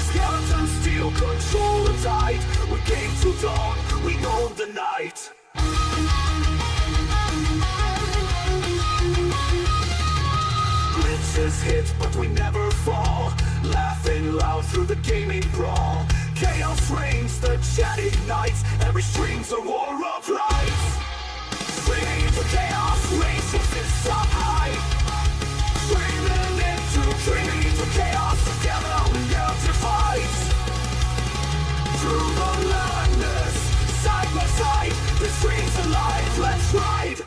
Skeletons steal control the tide. We came to dawn, we own the night. Glitches hit, but we never fall. Laughing loud through the gaming brawl. Chaos reigns, the chat ignites. Every stream's a war of lights. Screaming into chaos, raise your fists up high. Dreaming into chaos, together we have to fight. Through the madness, side by side, the stream's alive, let's ride.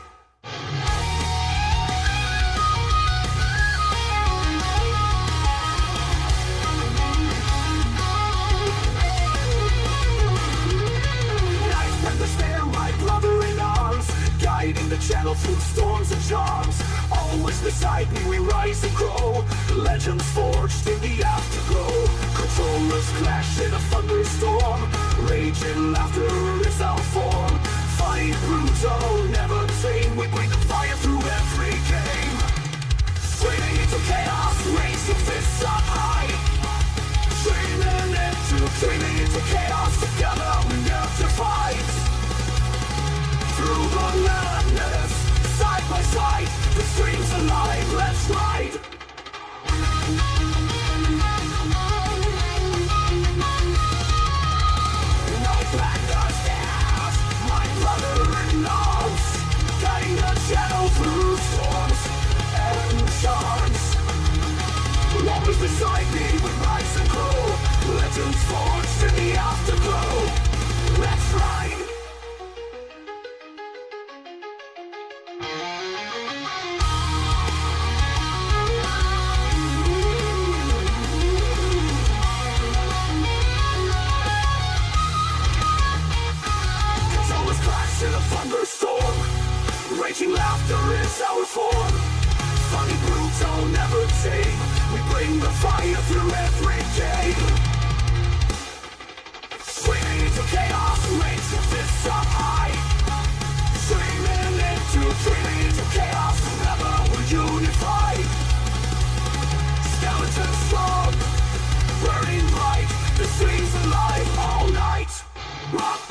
Night and despair, my brother in arms, guiding the channel through storms and charms. Always beside me we rise and grow. Legends forged in the afterglow. Controllers clash in a thunderstorm. Rage and laughter is our form. Fight brutal, never tame. We bring the fire through every game. Screaming into chaos, raise your fists up high. Dreaming into chaos, together we have to fight. Through the madness, side by side, the stream's alive, let's ride. Night black the stairs, my brother in arms, guiding the channel through storms and charms. Always beside me we rise and glow. Legends forged in the afterglow. Let's ride. In a thunderstorm, raging laughter is our form. Funny brutal, never tame. We bring the fire through every day. Screaming into chaos, raise your fists up high. Dreaming into chaos, forever we'll unify. Skeletons strong, burning bright. The stream's alive all night. Rock.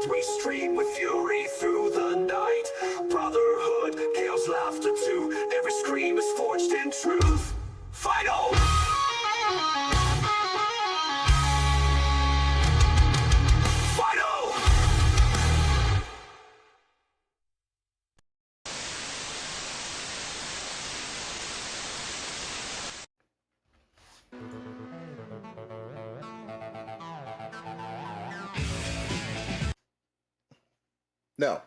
We stream with fury through the night. Brotherhood, chaos, laughter too. Every scream is forged in truth. Final! Final! No.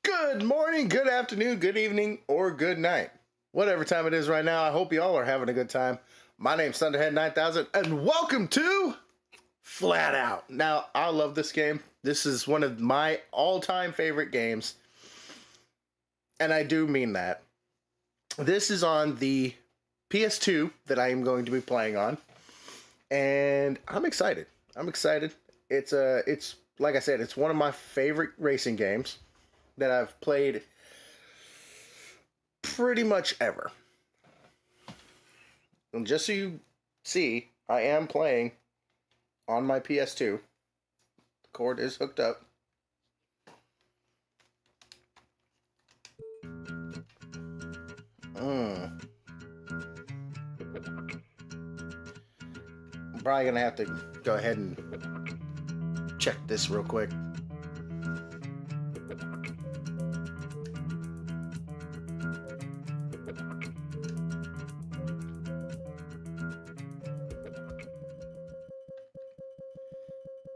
Good morning, good afternoon, good evening, or good night. Whatever time it is right now, I hope you all are having a good time. My name's Thunderhead 9000, and welcome to Flat Out. Now, I love this game. This is one of my all-time favorite games, and I do mean that. This is on the PS2 that I am going to be playing on, and I'm excited. It's like I said, it's one of my favorite racing games that I've played pretty much ever. And just so you see, I am playing on my PS2. The cord is hooked up. I'm probably gonna have to go ahead and check this real quick.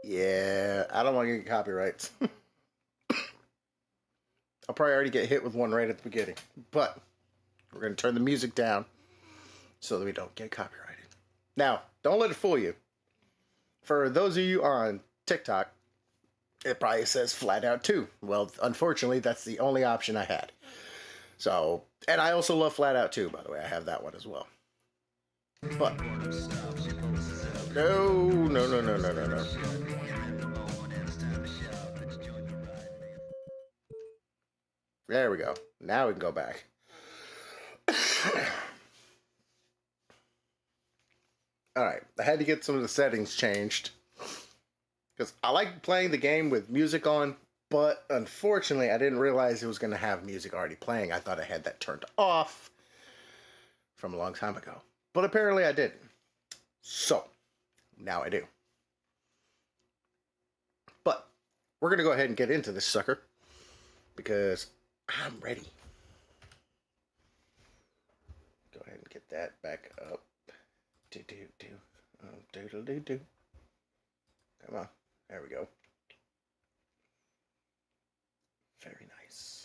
Yeah, I don't want to get copyrights. I'll probably already get hit with one right at the beginning, but we're going to turn the music down so that we don't get copyrighted. Now, don't let it fool you. For those of you on TikTok, it probably says Flat Out 2. Well, unfortunately, that's the only option I had. So, and I also love Flat Out 2, by the way. I have that one as well. But no. There we go. Now we can go back. Alright, I had to get some of the settings changed. Because I like playing the game with music on, but unfortunately I didn't realize it was going to have music already playing. I thought I had that turned off from a long time ago. But apparently I didn't. So, now I do. But, we're going to go ahead and get into this sucker. Because I'm ready. Go ahead and get that back up. Do. Come on. There we go. Very nice.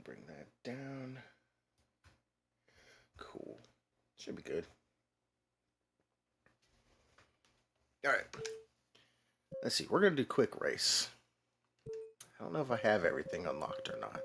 Bring that down. Cool. Should be good. Alright. Let's see. We're going to do quick race. I don't know if I have everything unlocked or not.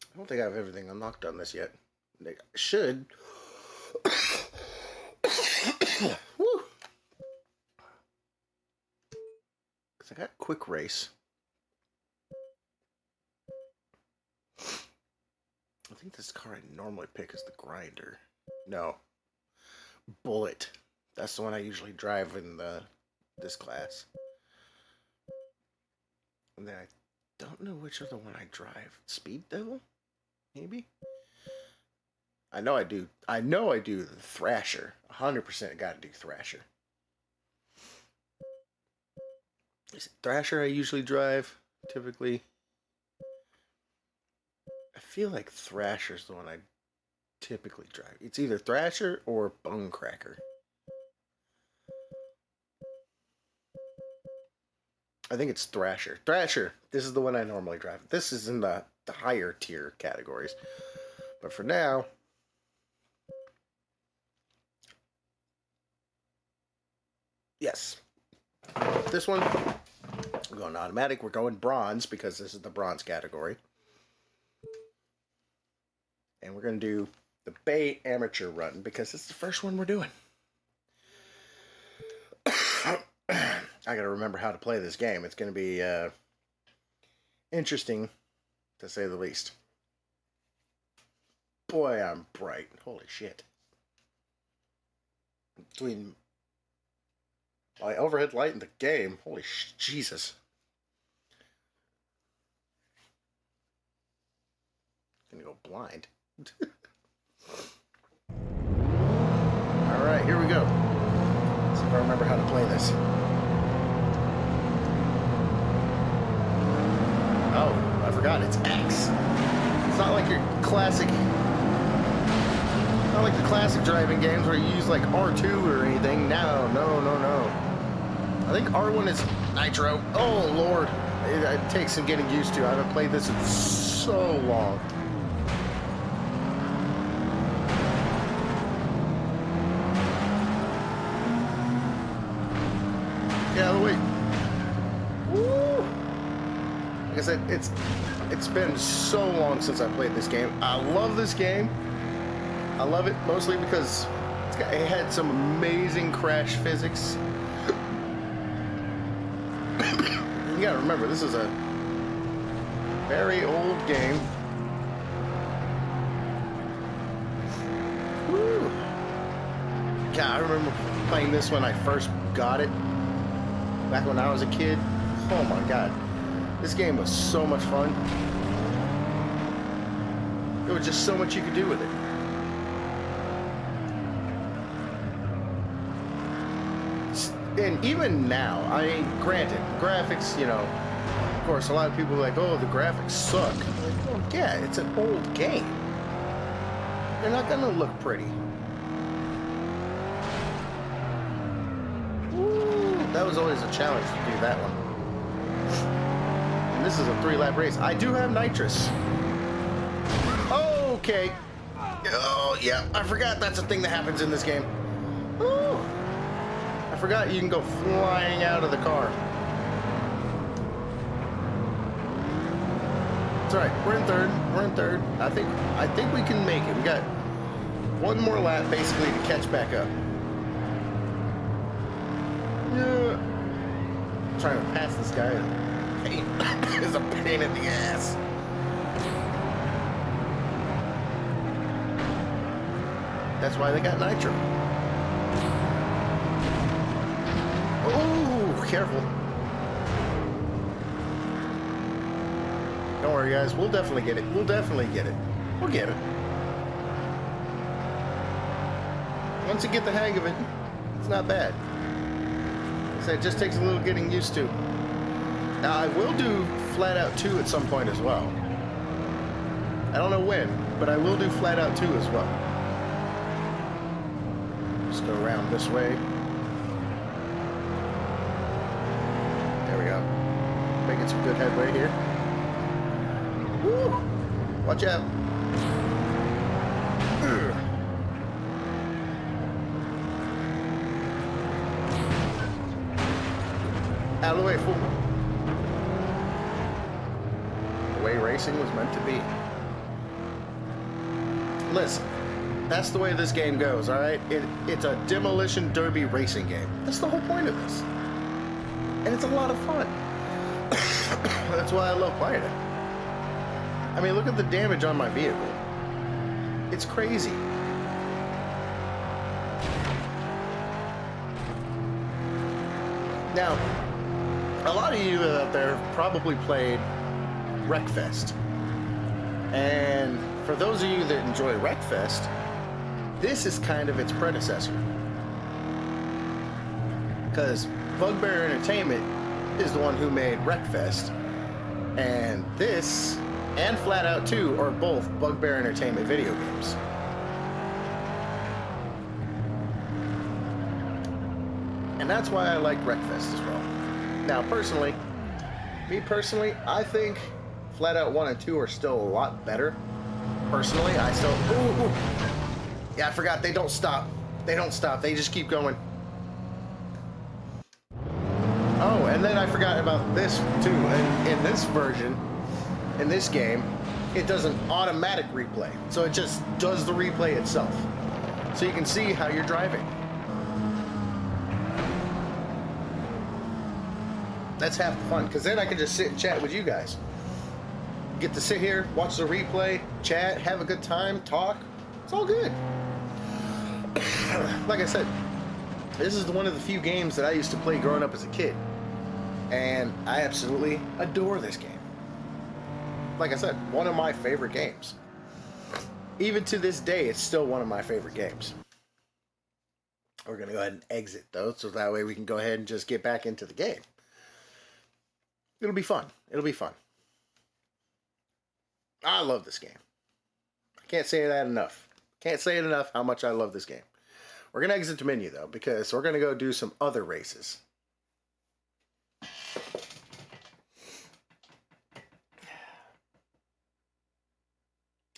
I don't think I have everything unlocked on this yet. I should. Woo! Because I got quick race. I think this car I normally pick is the grinder. No. Bullet. That's the one I usually drive in this class. And then I don't know which other one I drive. Speed Devil? Maybe? I know I do the Thrasher. 100% gotta do Thrasher. Is it Thrasher I usually drive, typically? I feel like Thrasher's the one I typically drive. It's either Thrasher or Bonecracker. I think it's Thrasher. Thrasher! This is the one I normally drive. This is in the higher tier categories. But for now... Yes. This one, we're going automatic. We're going bronze because this is the bronze category. And we're going to do the Bay Amateur Run because it's the first one we're doing. I got to remember how to play this game. It's going to be interesting, to say the least. Boy, I'm bright. Holy shit. Between my overhead light and the game, holy Jesus. I'm gonna go blind. Alright, here we go. Let's see if I remember how to play this. Oh, I forgot, it's X. It's not like your classic... Not like the classic driving games where you use like R2 or anything. No. I think R1 is Nitro. Oh, Lord. It takes some getting used to. I haven't played this in so long. Get out of the way. Woo! Like I said, it's been so long since I played this game. I love this game. I love it mostly because it had some amazing crash physics. You gotta remember, this is a very old game. Woo. God, I remember playing this when I first got it, back when I was a kid. Oh my God, this game was so much fun. There was just so much you could do with it. And even now, I mean, granted, graphics, you know, of course, a lot of people are like, oh, the graphics suck. I'm like, well, yeah, it's an old game. They're not gonna look pretty. Woo. That was always a challenge to do that one. And this is a 3-lap race. I do have nitrous. Okay. Oh, yeah. I forgot that's a thing that happens in this game. Ooh. I forgot you can go flying out of the car. It's alright. We're in third. We're in third. I think we can make it. We got one more lap basically to catch back up. Yeah. Trying to pass this guy is a pain in the ass. That's why they got nitro. Oh, careful. Don't worry, guys. We'll definitely get it. We'll definitely get it. We'll get it. Once you get the hang of it, it's not bad. So it just takes a little getting used to. Now, I will do Flat Out 2 at some point as well. I don't know when, but I will do Flat Out 2 as well. Let's go around this way. There we go. Making some good headway here. Woo! Watch out. Ugh. Out of the way, fool. The way racing was meant to be. Listen, that's the way this game goes, alright? It's a demolition derby racing game. That's the whole point of this. And it's a lot of fun. That's why I love playing it. I mean, look at the damage on my vehicle. It's crazy. Now, a lot of you out there have probably played Wreckfest. And for those of you that enjoy Wreckfest, this is kind of its predecessor. Because Bugbear Entertainment is the one who made Wreckfest. And this and Flat Out 2 are both Bugbear Entertainment video games. And that's why I like Wreckfest as well. Now, me personally, I think Flat Out 1 and 2 are still a lot better. Personally, I still... Ooh. Yeah, I forgot, they don't stop. They don't stop, they just keep going. Oh, and then I forgot about this too. In this version, in this game, it does an automatic replay. So it just does the replay itself. So you can see how you're driving. That's half the fun, because then I can just sit and chat with you guys. Get to sit here, watch the replay, chat, have a good time, talk. It's all good. Like I said, this is one of the few games that I used to play growing up as a kid. And I absolutely adore this game. Like I said, one of my favorite games. Even to this day, it's still one of my favorite games. We're going to go ahead and exit, though, so that way we can go ahead and just get back into the game. It'll be fun. It'll be fun. I love this game. I can't say that enough. Can't say it enough how much I love this game. We're going to exit the menu, though, because we're going to go do some other races.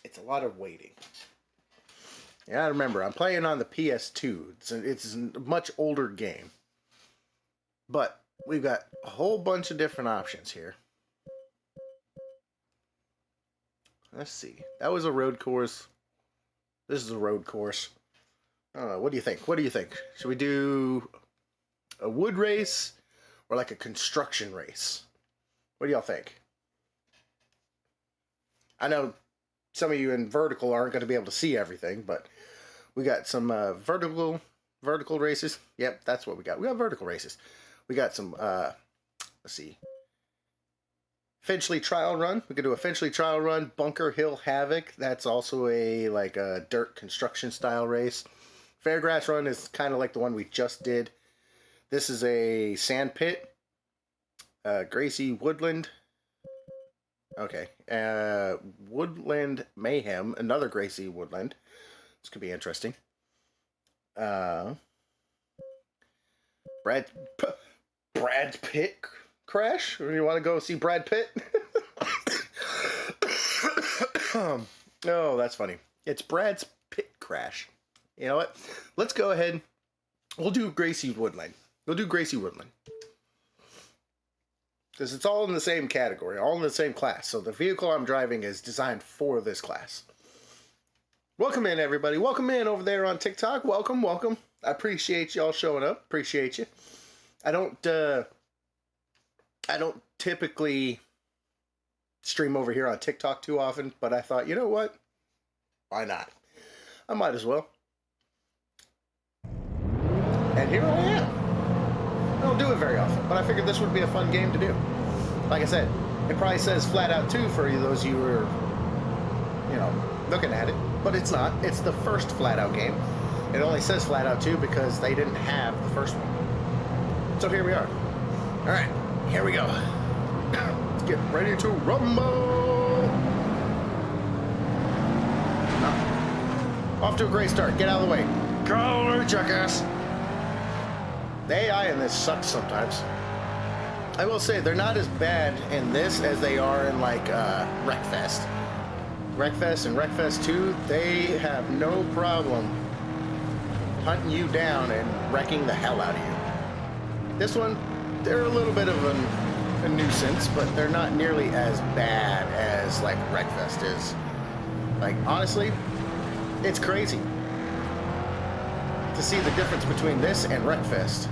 It's a lot of waiting. Yeah, I remember, I'm playing on the PS2. It's a much older game. But we've got a whole bunch of different options here. Let's see. That was a road course. This is a road course. I don't know. What do you think? What do you think? Should we do a wood race or like a construction race? What do y'all think? I know some of you in vertical aren't going to be able to see everything, but we got some vertical races. Yep, that's what we got. We got vertical races. We got some, let's see, Finchley Trial Run. We could do a Finchley Trial Run, Bunker Hill Havoc. That's also a dirt construction style race. Fairgrass Run is kind of like the one we just did. This is a sand pit. Gracie Woodland. Okay. Woodland Mayhem. Another Gracie Woodland. This could be interesting. Brad Pitt crash? Or you want to go see Brad Pitt? Oh, that's funny. It's Brad's Pitt crash. You know what? Let's go ahead. We'll do Gracie Woodland. We'll do Gracie Woodland. Because it's all in the same category, all in the same class. So the vehicle I'm driving is designed for this class. Welcome in, everybody. Welcome in over there on TikTok. Welcome, welcome. I appreciate y'all showing up. Appreciate you. I don't typically stream over here on TikTok too often, but I thought, you know what? Why not? I might as well. And here I am. I don't do it very often, but I figured this would be a fun game to do. Like I said, it probably says FLATOUT 2 for those of you who are, you know, looking at it, but it's not. It's the first FLATOUT game. It only says FLATOUT 2 because they didn't have the first one. So here we are. All right, here we go. Let's get ready to rumble. No. Off to a great start. Get out of the way. Go, jackass. The AI in this sucks sometimes. I will say they're not as bad in this as they are in like Wreckfest. Wreckfest and Wreckfest 2, they have no problem hunting you down and wrecking the hell out of you. This one, they're a little bit of a nuisance, but they're not nearly as bad as like Wreckfest is. Like honestly, it's crazy to see the difference between this and Wreckfest.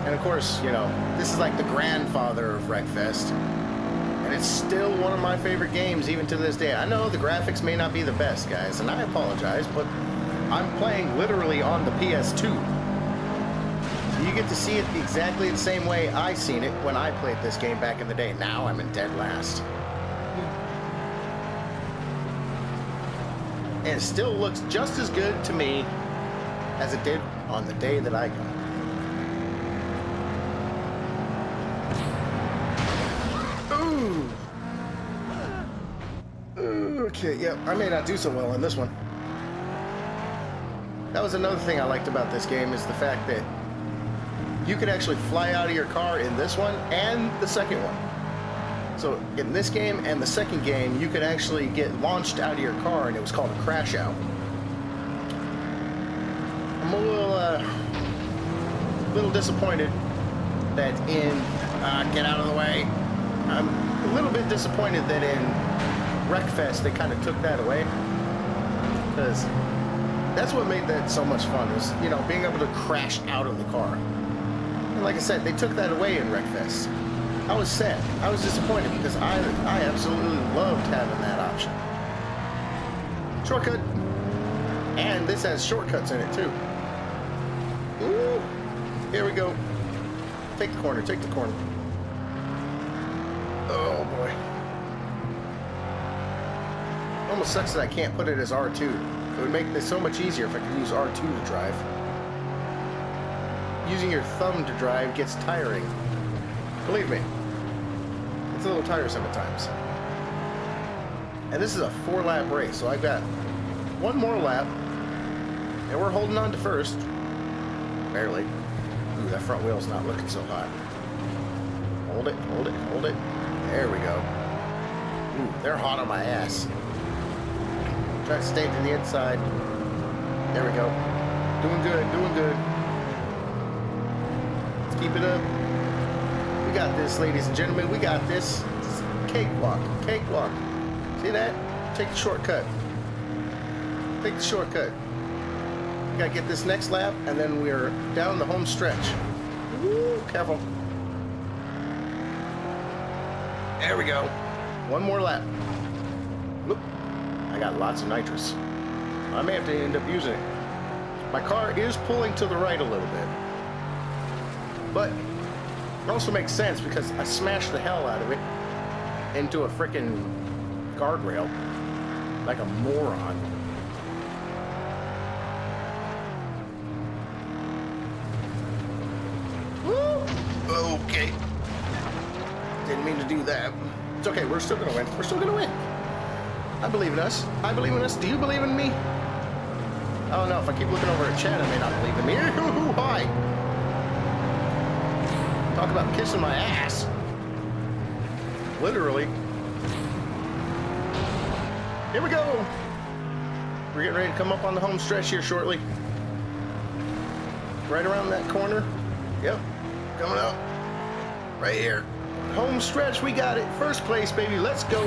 And of course, you know, this is like the grandfather of Wreckfest. And it's still one of my favorite games even to this day. I know the graphics may not be the best, guys, and I apologize, but I'm playing literally on the PS2. So you get to see it exactly the same way I seen it when I played this game back in the day. Now I'm in dead last. And it still looks just as good to me as it did on the day that I got it. Ooh. Okay, yeah, I may not do so well on this one. That was another thing I liked about this game, is the fact that you could actually fly out of your car in this one and the second one. So in this game and the second game, you could actually get launched out of your car, and it was called a crash out. I'm a little disappointed that in get out of the way. I'm a little bit disappointed that in Wreckfest they kind of took that away, because that's what made that so much fun, was, you know, being able to crash out of the car. And like I said, they took that away in Wreckfest. I was sad. I was disappointed because I absolutely loved having that option. Shortcut. And this has shortcuts in it too. Ooh. Here we go. Take the corner, take the corner. Oh boy. Almost sucks that I can't put it as R2. It would make this so much easier if I could use R2 to drive. Using your thumb to drive gets tiring. Believe me. It's a little tiresome at times. And this is a 4-lap race, so I've got one more lap. And we're holding on to first. Barely. Ooh, that front wheel's not looking so hot. Hold it, hold it, hold it. There we go. Ooh, they're hot on my ass. Try to stay to the inside. There we go. Doing good, doing good. Let's keep it up. We got this, ladies and gentlemen. We got this. It's cakewalk, cakewalk. See that? Take the shortcut. Take the shortcut. We gotta get this next lap, and then we're down the home stretch. Woo, careful. There we go. One more lap. Whoop. I got lots of nitrous. I may have to end up using it. My car is pulling to the right a little bit. But it also makes sense because I smashed the hell out of it into a frickin' guardrail like a moron. Woo! Okay. Didn't mean to do that. It's okay, we're still gonna win. We're still gonna win. I believe in us. I believe in us. Do you believe in me? I don't know. If I keep looking over at chat, I may not believe in me. Hi. Talk about kissing my ass. Literally. Here we go. We're getting ready to come up on the home stretch here shortly. Right around that corner. Yep. Coming up. Right here. Home stretch. We got it. First place, baby. Let's go.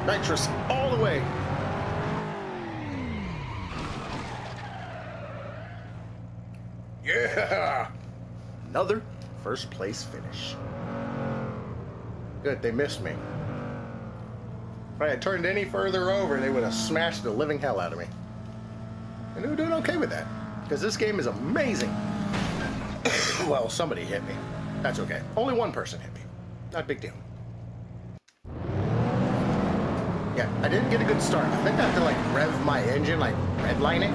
Nitrous all the way. Yeah. Another first place finish. Good, they missed me. If I had turned any further over, they would have smashed the living hell out of me. And they were doing okay with that, because this game is amazing. Well, somebody hit me. That's okay. Only one person hit me. Not a big deal. Yeah, I didn't get a good start. I think I have to, like, rev my engine, like, redline it,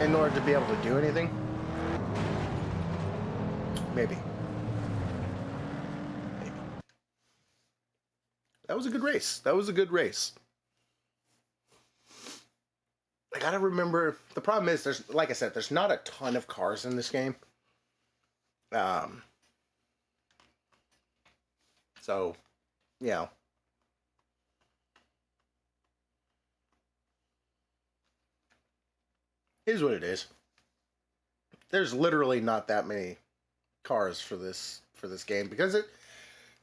in order to be able to do anything. Maybe. That was a good race. That was a good race. I gotta remember, the problem is, there's, like I said, there's not a ton of cars in this game. So, you know. Here's what it is. There's literally not that many cars for this game, because it,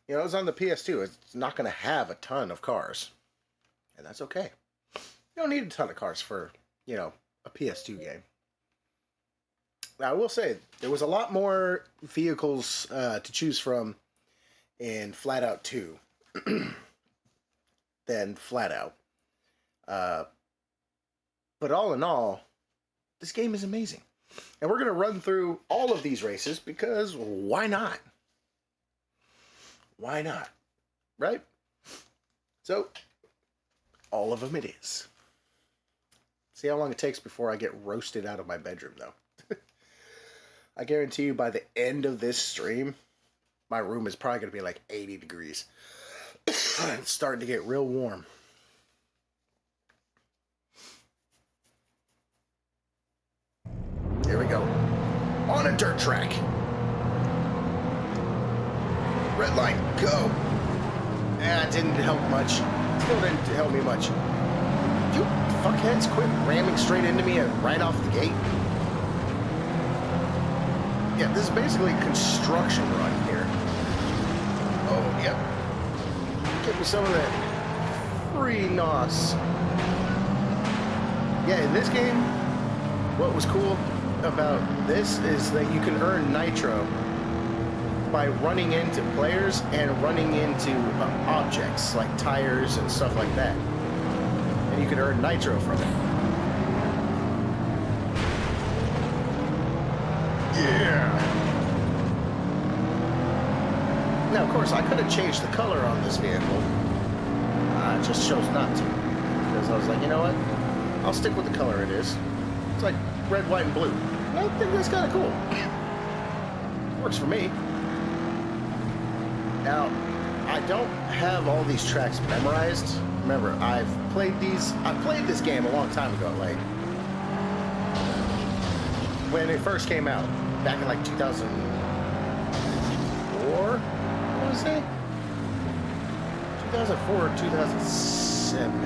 you know, it's on the PS2. It's not going to have a ton of cars, and that's okay. You don't need a ton of cars for, you know, a PS2 game. Now, I will say, there was a lot more vehicles to choose from in FLATOUT 2 than FLATOUT. But all in all, this game is amazing. And we're going to run through all of these races, because why not? Why not? Right? So, all of them it is. See how long it takes before I get roasted out of my bedroom, though. I guarantee you, by the end of this stream, my room is probably going to be like 80 degrees. It's starting to get real warm. Here we go. On a dirt track. Red line, go. That didn't help much. Still didn't help me much. You fuckheads quit ramming straight into me right off the gate. Yeah, this is basically a construction run here. Oh, yep. Get me some of that free NOS. Yeah, in this game, what was cool about this is that you can earn nitro by running into players and running into objects like tires and stuff like that, and you can earn nitro from it. Yeah. Now, of course, I could have changed the color on this vehicle. I just chose not to, because I was like, you know what? I'll stick with the color it is. It's like red, white, and blue. I think that's kind of cool. Works for me. Now, I don't have all these tracks memorized. Remember, I've played this game a long time ago, like when it first came out, back in like 2004, I want to say? 2004 or 2007. I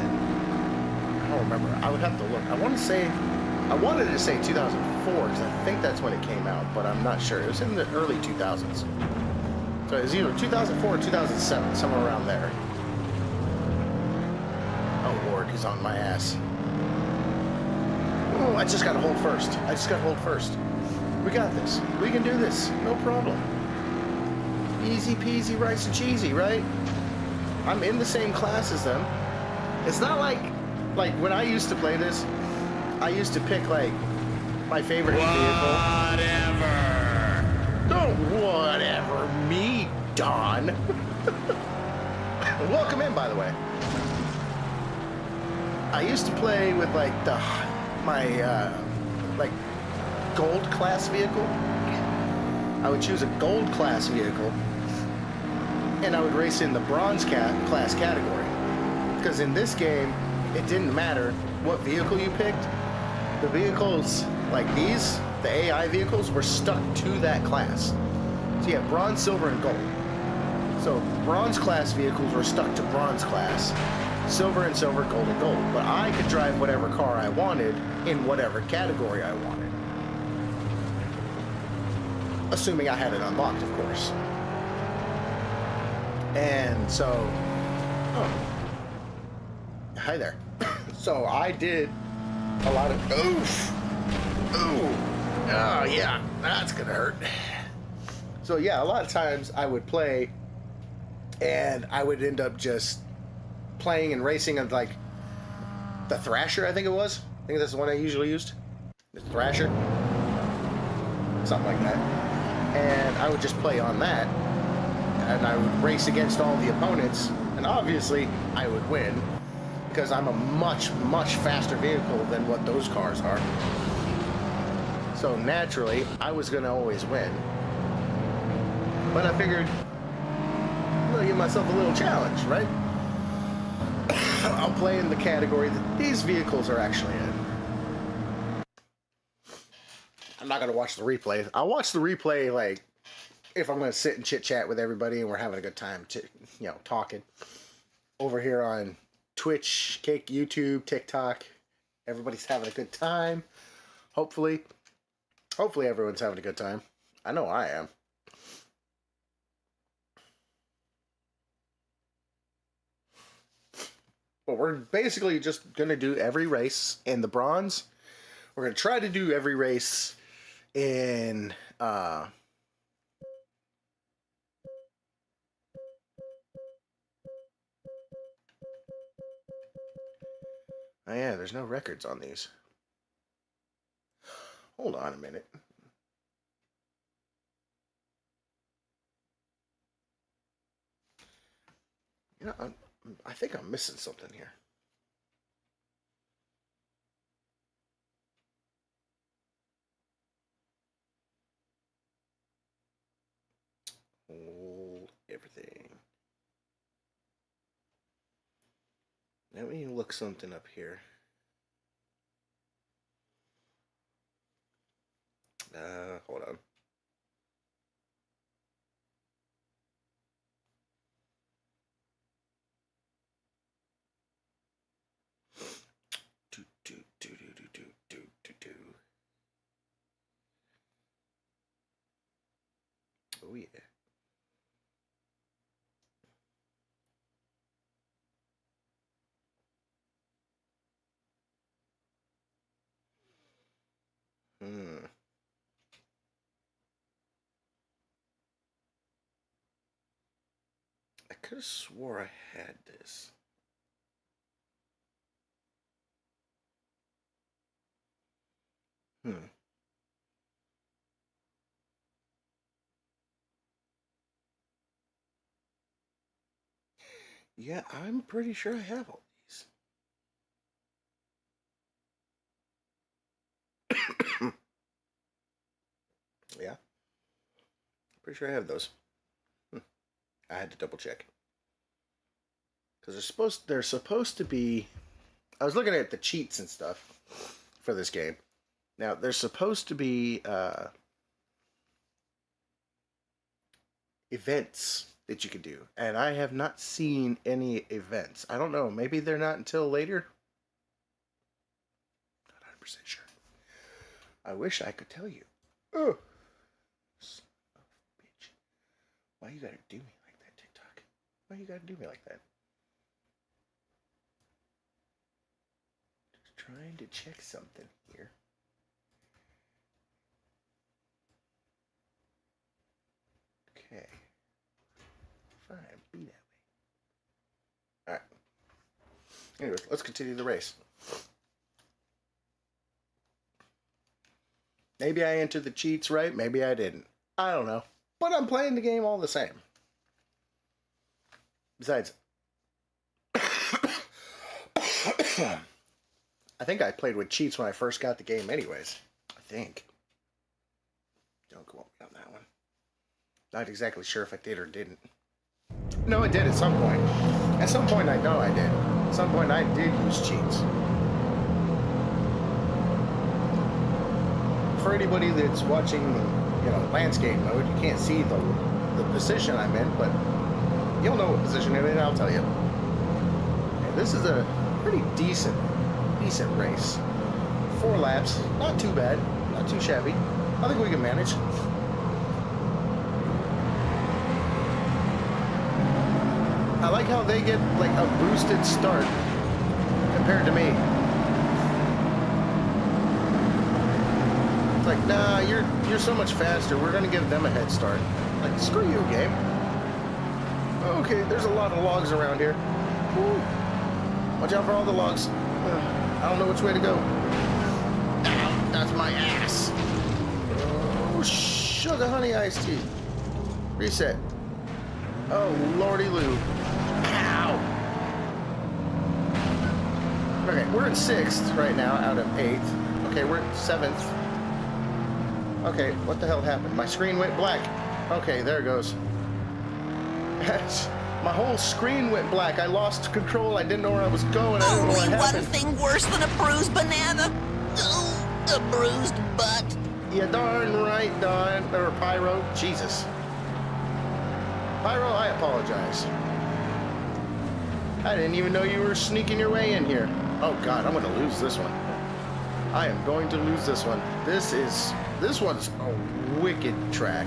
don't remember. I would have to look. I wanted to say 2004, because I think that's when it came out, but I'm not sure. It was in the early 2000s. So it was either 2004 or 2007, somewhere around there. Oh Lord, he's on my ass. Oh, I just gotta hold first. We got this. We can do this. No problem. Easy peasy, rice and cheesy, right? I'm in the same class as them. It's not like when I used to play this, I used to pick, like, my favorite vehicle. Don't whatever me, Don. Welcome in, by the way. I used to play with, like, my gold class vehicle. I would choose a gold class vehicle, and I would race in the bronze class category. Because in this game, it didn't matter what vehicle you picked. The vehicles like these the AI vehicles were stuck to that class. So you have bronze, silver, and gold. So bronze class vehicles were stuck to bronze class, silver and silver, gold and gold. But I could drive whatever car I wanted in whatever category I wanted. Assuming I had it unlocked, of course. And so, hi there. So I did a lot of, oh yeah, that's gonna hurt. So yeah, a lot of times I would play and I would end up just playing and racing on like the Thrasher, I think it was. I think that's the one I usually used. The Thrasher. Something like that. And I would just play on that. And I would race against all the opponents. And obviously, I would win. Because I'm a much, much faster vehicle than what those cars are. So naturally, I was going to always win. But I figured, I'm going to give myself a little challenge, right? I'll play in the category that these vehicles are actually in. I'm not going to watch the replay. I'll watch the replay, like, if I'm going to sit and chit-chat with everybody and we're having a good time, talking. Over here on Twitch, Cake, YouTube, TikTok. Everybody's having a good time. Hopefully. Hopefully everyone's having a good time. I know I am. But we're basically just going to do every race in the bronze. We're going to try to do every race in... oh yeah, there's no records on these. Hold on a minute. You know, I think I'm missing something here. Hold everything. Let me look something up here. Hold on. Oh yeah. I could have swore I had this. Yeah, I'm pretty sure I have all these. Yeah. Pretty sure I have those. I had to double check. Because they're supposed to be... I was looking at the cheats and stuff for this game. Now, there's supposed to be events that you could do. And I have not seen any events. I don't know. Maybe they're not until later. Not 100% sure. I wish I could tell you. Oh, bitch. Why you gotta do me like that, TikTok? Why you gotta do me like that? Just trying to check something here. Okay. Fine, be that way. Alright. Anyway, let's continue the race. Maybe I entered the cheats right, maybe I didn't. I don't know. But I'm playing the game all the same. Besides, I think I played with cheats when I first got the game anyways. I think. Don't quote me on that one. Not exactly sure if I did or didn't. No, I did at some point. At some point I know I did. At some point I did use cheats. for anybody that's watching, you know, landscape mode, you can't see the position I'm in, but you'll know what position I'm in, I'll tell you. And this is a pretty decent race. 4 laps, not too bad, not too shabby. I think we can manage. I like how they get like a boosted start compared to me. It's like, nah, you're so much faster. We're gonna give them a head start. Like, screw you, game. Okay, there's a lot of logs around here. Woo. Watch out for all the logs. I don't know which way to go. Ow, that's my ass. Oh, sugar honey iced tea. Reset. Oh, lordy loo. Ow. Okay, we're in 6th right now out of 8th. Okay, we're in 7th. Okay, what the hell happened? My screen went black. Okay, there it goes. My whole screen went black. I lost control. I didn't know where I was going. I didn't know what Only happened. one thing worse than a bruised banana. Oh, a bruised butt. Yeah, darn right, Don. Or Pyro. Jesus. Pyro, I apologize. I didn't even know you were sneaking your way in here. Oh, God, I'm going to lose this one. I am going to lose this one. This one's a wicked track.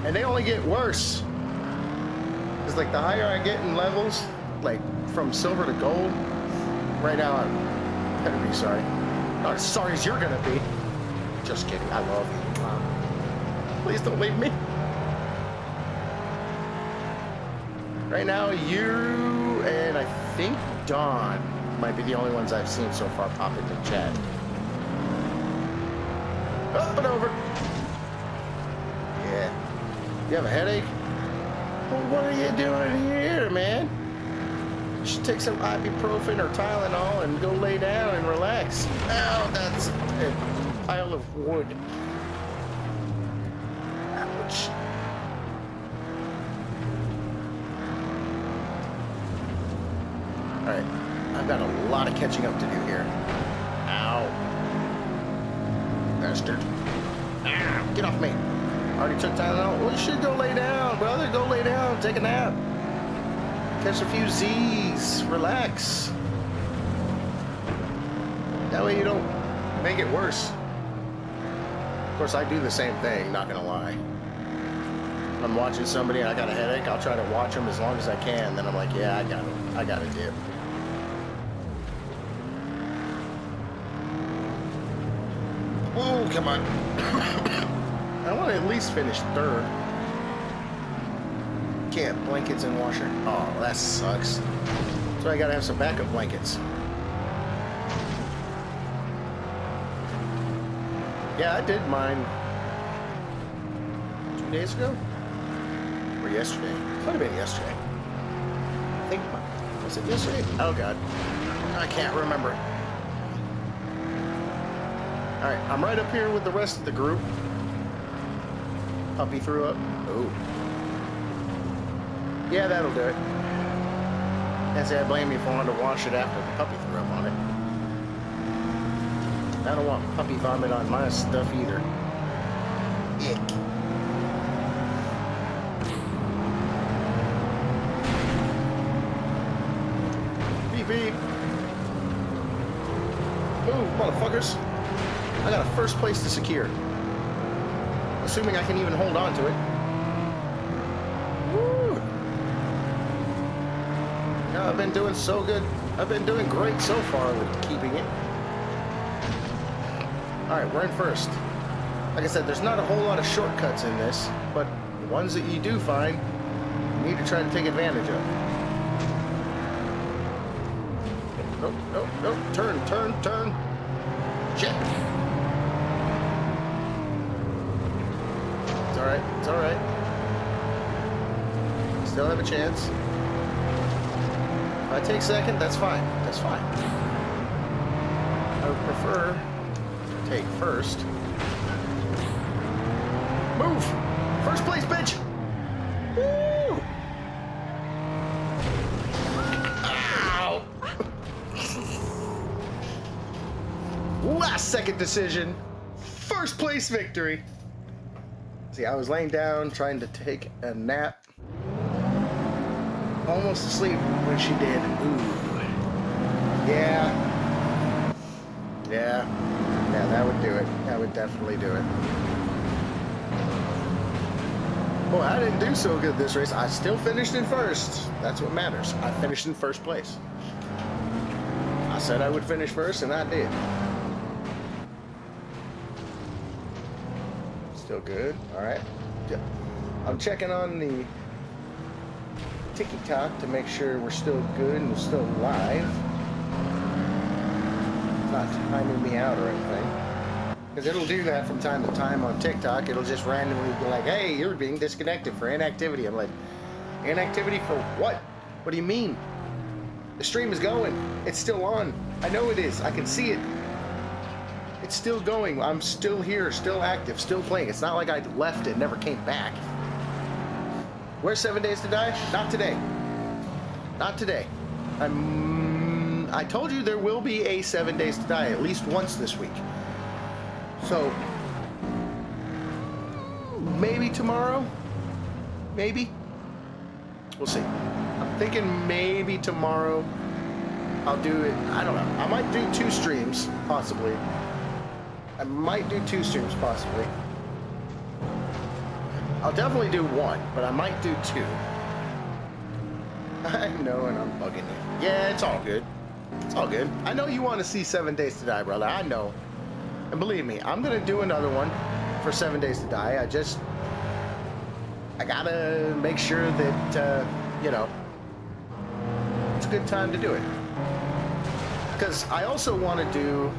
And they only get worse. It's like the higher I get in levels, like from silver to gold, right now I'm better be sorry. Not as sorry as you're gonna be. Just kidding, I love you. Please don't leave me. Right now, you and I think Dawn might be the only ones I've seen so far pop into chat. Up and over. Yeah. You have a headache? Well, what are you doing here, man? You should take some ibuprofen or Tylenol and go lay down and relax. Oh, that's a pile of wood. Ouch. Alright, I've got a lot of catching up to do here. Ow. Bastard. Ow, get off me. Already took Tylenol. Well, you should go lay down, brother. Go lay down. Take a nap. Catch a few Z's. Relax. That way you don't make it worse. Of course, I do the same thing, not gonna lie. When I'm watching somebody and I got a headache, I'll try to watch them as long as I can. Then I'm like, yeah, I got a dip. Oh, come on. I want to at least finish 3rd. Can't blankets and washer. Oh, that sucks. So I gotta have some backup blankets. Yeah, I did mine 2 days ago? Or yesterday? Could have been yesterday. I think, was it yesterday? Oh God, I can't remember. Alright, I'm right up here with the rest of the group. Puppy threw up. Oh. Yeah, that'll do it. Can't say I blame you for wanting to wash it after the puppy threw up on it. I don't want puppy vomit on my stuff either. Ick. Beep beep. Move, motherfuckers. I got a first place to secure. Assuming I can even hold on to it. Woo! Yeah, I've been doing so good. I've been doing great so far with keeping it. Alright, we're in 1st. Like I said, there's not a whole lot of shortcuts in this, but the ones that you do find, you need to try to take advantage of. Nope, nope, nope. Turn, turn, turn. Shit. It's alright, it's alright. Still have a chance. If I take 2nd, that's fine. That's fine. I would prefer to take 1st. Move! 1st place, bitch! Woo! Ow! Last second decision. First place victory. See, I was laying down trying to take a nap. Almost asleep when she did. Ooh. Yeah. Yeah. Yeah, that would do it. That would definitely do it. Well, I didn't do so good this race. I still finished in first. That's what matters. I finished in first place. I said I would finish first, and I did. Still good. All right. I'm checking on the TikTok to make sure we're still good and we're still live. It's not timing me out or anything. Because it'll do that from time to time on TikTok. It'll just randomly be like, hey, you're being disconnected for inactivity. I'm like, inactivity for what? What do you mean? The stream is going. It's still on. I know it is. I can see it. It's still going. I'm still here, still active, still playing. It's not like I left and never came back. Where's 7 Days to Die? Not today. Not today. I told you there will be a 7 Days to Die at least once this week. So, maybe tomorrow? Maybe? We'll see. I'm thinking maybe tomorrow I'll do it. I don't know. I might do 2 streams, possibly. I might do 2 streams, possibly. I'll definitely do 1, but I might do 2. I know, and I'm bugging you. Yeah, it's all good. It's all good. I know you want to see 7 Days to Die, brother. I know. And believe me, I'm going to do another one for 7 Days to Die. I gotta make sure that, you know, it's a good time to do it. Because I also want to do,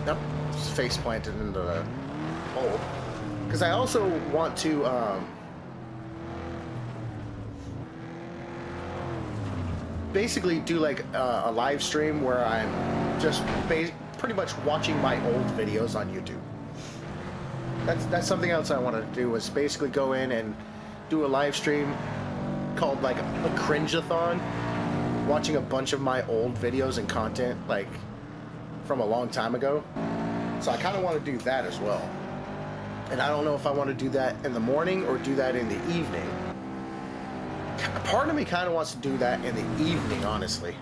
nope, face planted into the hole. Because I also want to, basically do like a live stream where I'm just pretty much watching my old videos on YouTube. That's something else I wanted to do, was basically go in and do a live stream called like a cringe-a-thon, watching a bunch of my old videos and content like from a long time ago. So I kind of want to do that as well. And I don't know if I want to do that in the morning or do that in the evening. Part of me kind of wants to do that in the evening, honestly.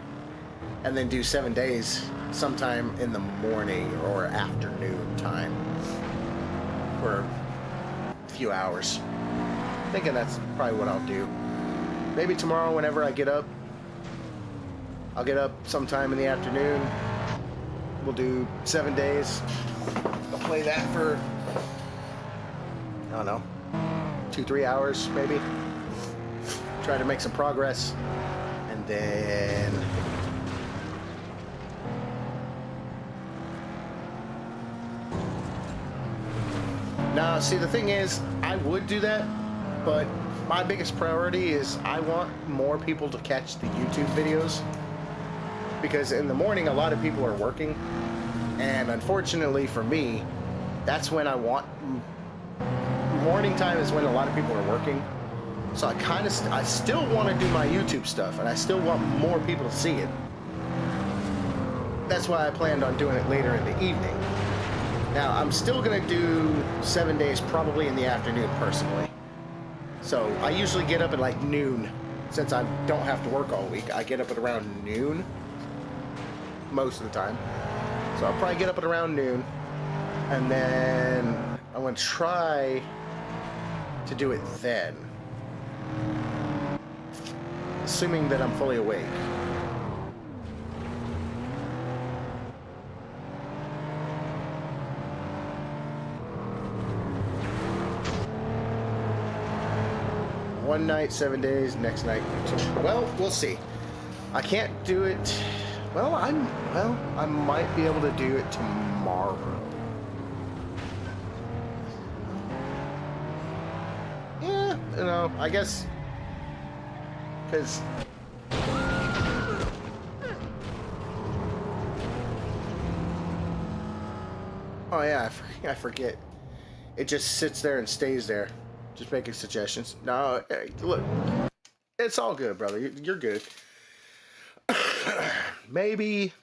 And then do 7 days sometime in the morning or afternoon time for a few hours. Thinking that's probably what I'll do. Maybe tomorrow whenever I get up, I'll get up sometime in the afternoon. We'll do 7 days. I'll play that for, I don't know, 2-3 hours maybe. Try to make some progress. And then now, see, the thing is, I would do that, but my biggest priority is I want more people to catch the YouTube videos. Because in the morning, a lot of people are working. And unfortunately for me, that's when I want... Morning time is when a lot of people are working. So I still want to do my YouTube stuff, and I still want more people to see it. That's why I planned on doing it later in the evening. Now, I'm still going to do 7 days probably in the afternoon, personally. So, I usually get up at like noon. Since I don't have to work all week, I get up at around noon. Most of the time. So, I'll probably get up at around noon. And then I'm going to try to do it then. Assuming that I'm fully awake. One night, 7 days, next night. Well, we'll see. I can't do it. Well, I might be able to do it tomorrow. Yeah, you know, I guess, because oh yeah, I forget. It just sits there and stays there. Just making suggestions. No, hey, look, it's all good, brother. You're good. Maybe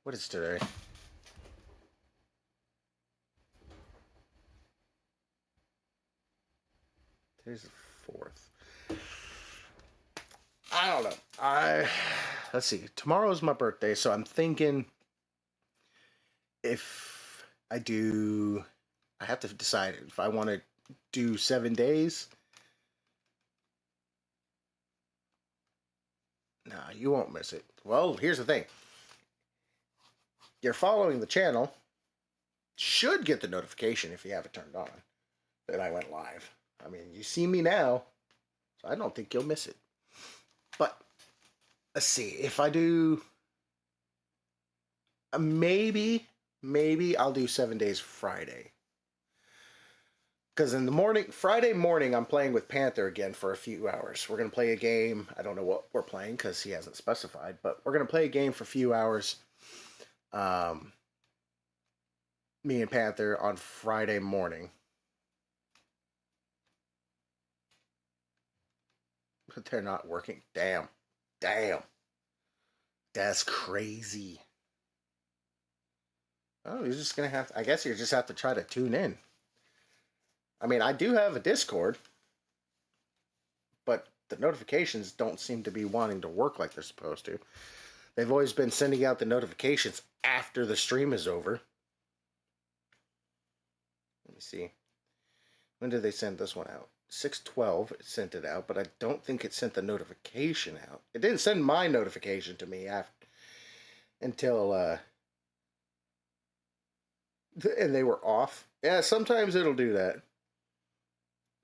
What is today? Today's the 4th. I don't know. Let's see. Tomorrow's my birthday, so I'm thinking if I have to decide if I want to do 7 days. Nah, you won't miss it. Well, here's the thing. You're following the channel. Should get the notification if you have it turned on that I went live. I mean, you see me now, so I don't think you'll miss it. But let's see. If I do, maybe I'll do 7 days Friday. Because in the morning, Friday morning, I'm playing with Panther again for a few hours. We're going to play a game. I don't know what we're playing because he hasn't specified, but we're going to play a game for a few hours. Me and Panther on Friday morning. But they're not working. Damn. That's crazy. Oh, you're just going to have to, I guess you just have to try to tune in. I mean, I do have a Discord, but the notifications don't seem to be wanting to work like they're supposed to. They've always been sending out the notifications after the stream is over. Let me see. When did they send this one out? 6/12 it sent it out, but I don't think it sent the notification out. It didn't send my notification to me until and they were off. Yeah, sometimes it'll do that.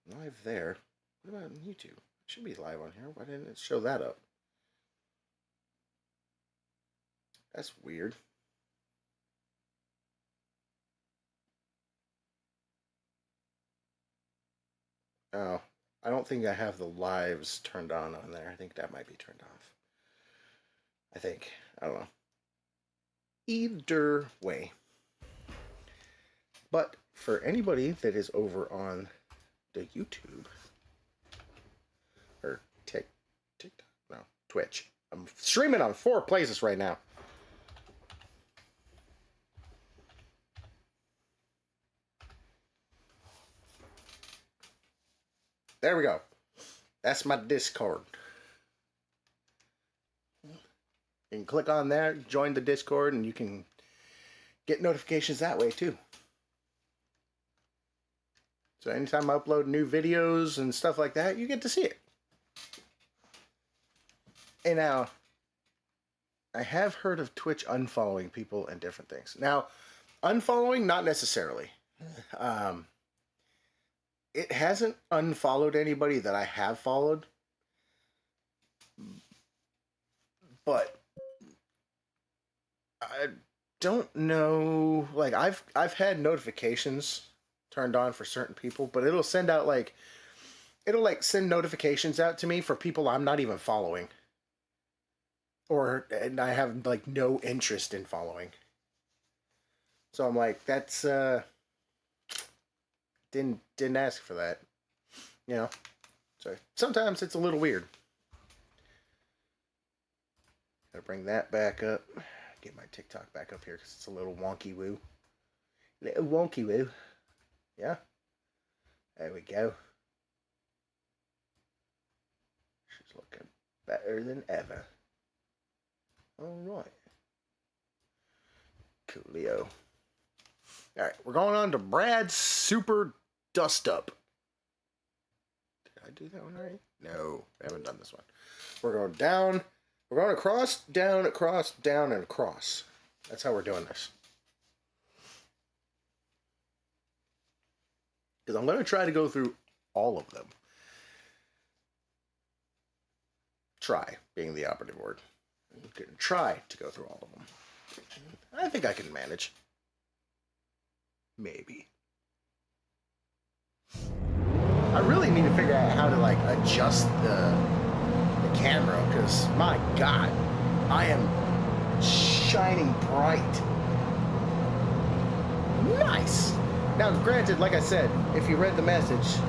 Live there. What about on YouTube? It should be live on here. Why didn't it show that up? That's weird. Oh, I don't think I have the lives turned on there. I think that might be turned off. I think. I don't know. Either way. But for anybody that is over on the YouTube or TikTok, no, Twitch. I'm streaming on 4 places right now. There we go. That's my Discord. You can click on there, join the Discord, and you can get notifications that way too. So anytime I upload new videos and stuff like that, you get to see it. And now, I have heard of Twitch unfollowing people and different things. Now, unfollowing, not necessarily. It hasn't unfollowed anybody that I have followed. But I don't know. Like, I've had notifications turned on for certain people, but it'll send out it'll send notifications out to me for people I'm not even following, and I have no interest in following. So I'm like, that's didn't ask for that, you know. So sometimes it's a little weird. Gotta bring that back up. Get my TikTok back up here because it's a little wonky woo. Little wonky woo. Yeah. There we go. She's looking better than ever. Alright. Coolio. Alright, we're going on to Brad's Super Dust Up. Did I do that one already? No, I haven't done this one. We're going down. We're going across, down, across, down, and across. That's how we're doing this. Because I'm going to try to go through all of them. Try being the operative word. I'm going to try to go through all of them. I think I can manage. Maybe. I really need to figure out how to adjust the camera, because my God, I am shining bright. Nice. Now, granted, like I said, if you read the message,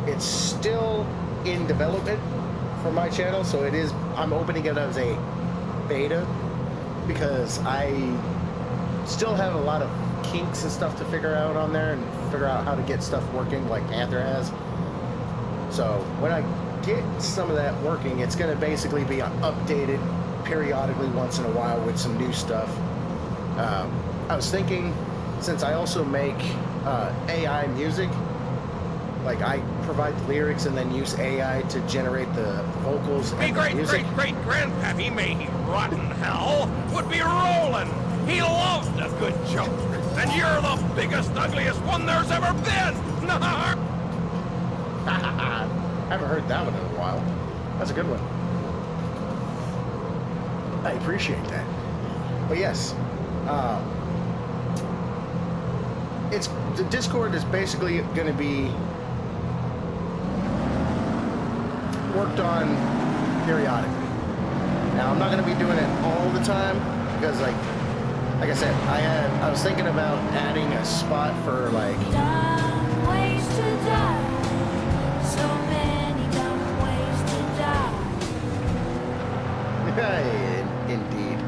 it's still in development for my channel, so it is. I'm opening it as a beta because I Still have a lot of kinks and stuff to figure out on there and figure out how to get stuff working like Anther has. So when I get some of that working, it's going to basically be updated periodically once in a while with some new stuff. I was thinking, since I also make AI music, like I provide the lyrics and then use AI to generate the vocals Me and the music. great-great-great-grandpappy, may he rot in hell, would be rolling. He loved a good joke. And you're the biggest, ugliest one there's ever been. Haven't heard that one in a while. That's a good one. I appreciate that. But yes, it's the Discord is basically going to be worked on periodically. Now I'm not going to be doing it all the time because, like I said, I was thinking about adding a spot for like. Dumb ways to die. So many dumb ways to die. Indeed.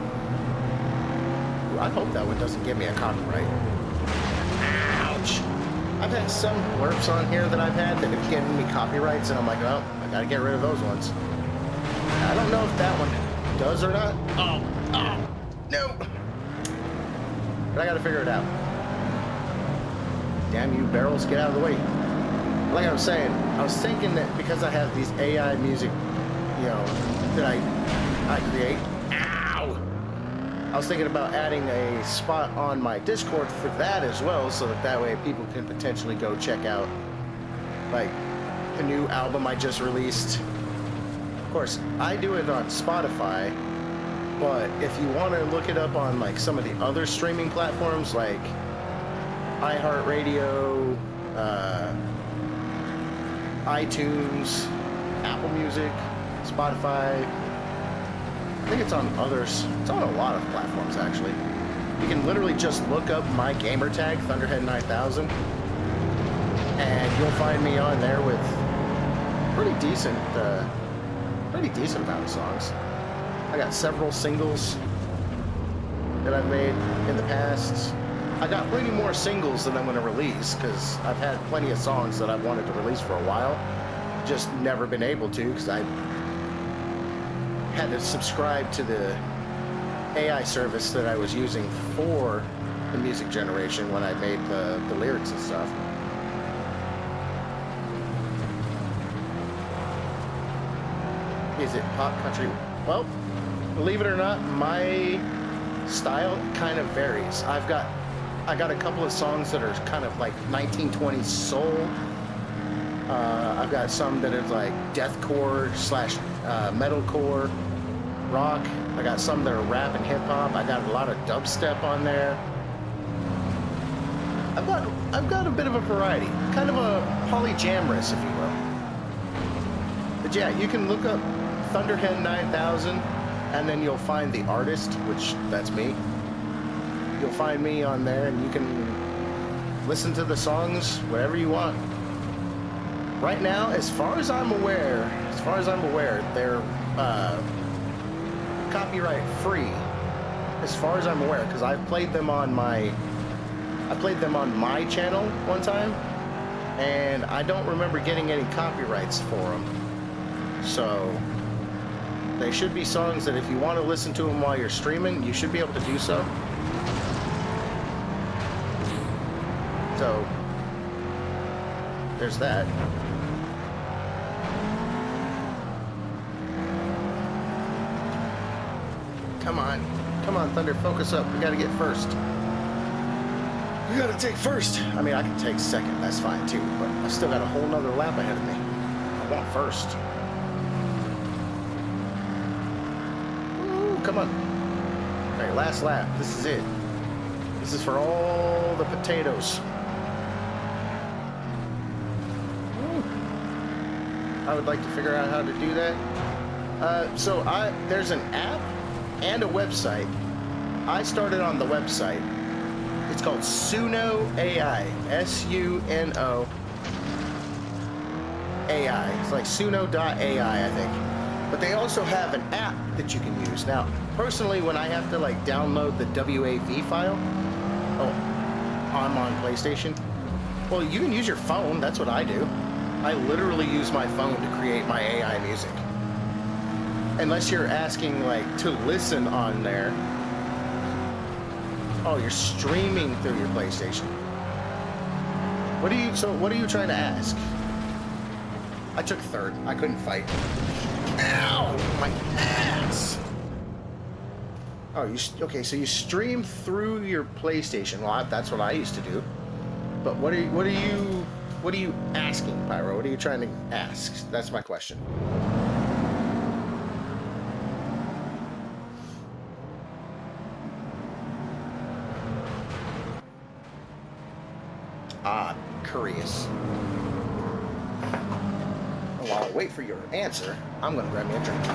Ooh, I hope that one doesn't give me a copyright. Ouch! I've had some blurps on here that I've had that have given me copyrights, and I'm like, oh, I gotta get rid of those ones. I don't know if that one does or not. Oh, no! But I gotta figure it out. Damn you barrels, get out of the way. Like I was saying, I was thinking that because I have these AI music, you know, that I create. Ow! I was thinking about adding a spot on my Discord for that as well, so that way people can potentially go check out, like, the new album I just released. Of course, I do it on Spotify, but if you want to look it up on, like, some of the other streaming platforms, like iHeartRadio, iTunes, Apple Music, Spotify. I think it's on others. It's on a lot of platforms, actually. You can literally just look up my gamer tag, Thunderhead9000, and you'll find me on there with pretty decent amount of songs. I got several singles that I've made in the past. I got plenty more singles that I'm going to release because I've had plenty of songs that I've wanted to release for a while, just never been able to because I had to subscribe to the AI service that I was using for the music generation when I made the lyrics and stuff. Is it pop country? Well, believe it or not, my style kind of varies. I got a couple of songs that are kind of like 1920s soul. I've got some that are like deathcore / metalcore, rock. I got some that are rap and hip hop. I got a lot of dubstep on there. I've got a bit of a variety, kind of a polyjamorous, if you will. But yeah, you can look up Thunderhead9000, and then you'll find the artist, which that's me. You'll find me on there, and you can listen to the songs whatever you want. Right now, as far as I'm aware, they're copyright free. As far as I'm aware, because I played them on my channel one time, and I don't remember getting any copyrights for them. So they should be songs that if you want to listen to them while you're streaming, you should be able to do so. So there's that. Come on, Thunder, focus up. We gotta get first. We gotta take first. I mean, I can take second, that's fine too, but I still got a whole nother lap ahead of me. I want first. Ooh, come on. All right, last lap. This is it. This is for all the potatoes. Ooh. I would like to figure out how to do that. So there's an app and a website. I started on the website. It's called Suno AI. Suno AI. It's like Suno.ai, I think. But they also have an app that you can use. Now, personally, when I have to like download the WAV file, Oh, I'm on PlayStation? Well, you can use your phone. That's what I do. I literally use my phone to create my AI music. Unless you're asking, like, to listen on there. Oh, you're streaming through your PlayStation. What are you trying to ask? I took third. I couldn't fight. Ow! My ass! Oh, okay, so you stream through your PlayStation. Well, that's what I used to do. But what are you asking, Pyro? What are you trying to ask? That's my question. Ah, curious. While I wait for your answer, I'm gonna grab me a drink.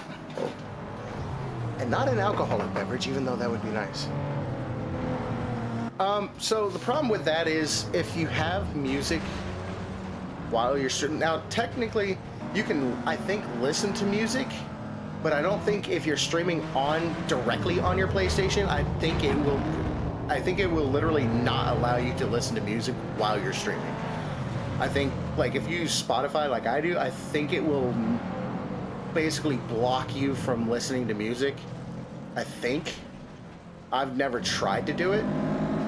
And not an alcoholic beverage, even though that would be nice. So the problem with that is if you have music while you're streaming. Now, technically, you can, I think, listen to music, but I don't think if you're streaming directly on your PlayStation, I think it will literally not allow you to listen to music while you're streaming. I think, like, if you use Spotify like I do, I think it will basically block you from listening to music. I think. I've never tried to do it,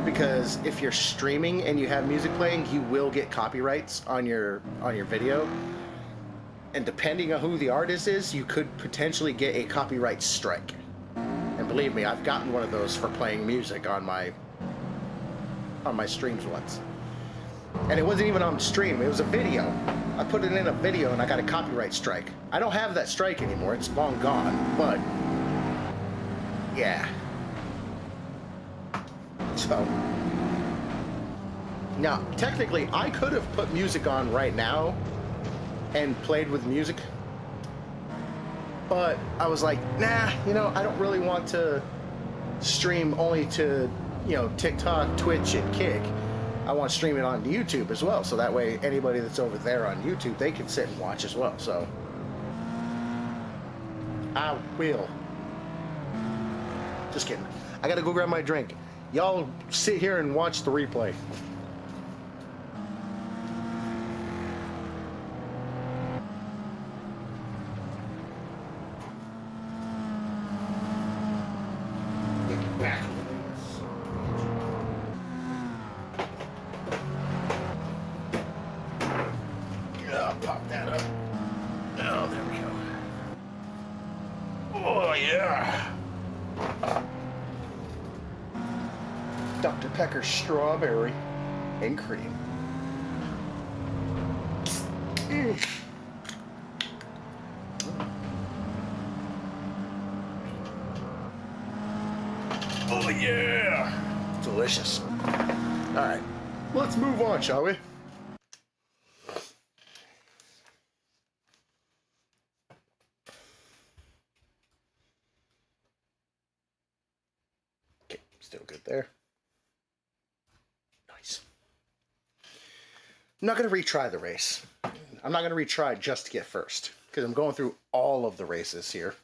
because if you're streaming and you have music playing, you will get copyrights on your video. And depending on who the artist is, you could potentially get a copyright strike. And believe me, I've gotten one of those for playing music on my streams once. And it wasn't even on stream, it was a video. I put it in a video and I got a copyright strike. I don't have that strike anymore, it's long gone, but yeah. So now, technically, I could have put music on right now and played with music, but I was like, nah, I don't really want to stream only to, TikTok, Twitch, and Kick. I want to stream it on YouTube as well, so that way anybody that's over there on YouTube, they can sit and watch as well. So I will. Just kidding. I gotta go grab my drink. Y'all sit here and watch the replay. Pop that up. Oh, there we go. Oh, yeah. Dr. Pepper strawberry and cream. Oh, yeah. Delicious. All right. Let's move on, shall we? Still good there. Nice. I'm not going to retry the race. I'm not going to retry just to get first, because I'm going through all of the races here.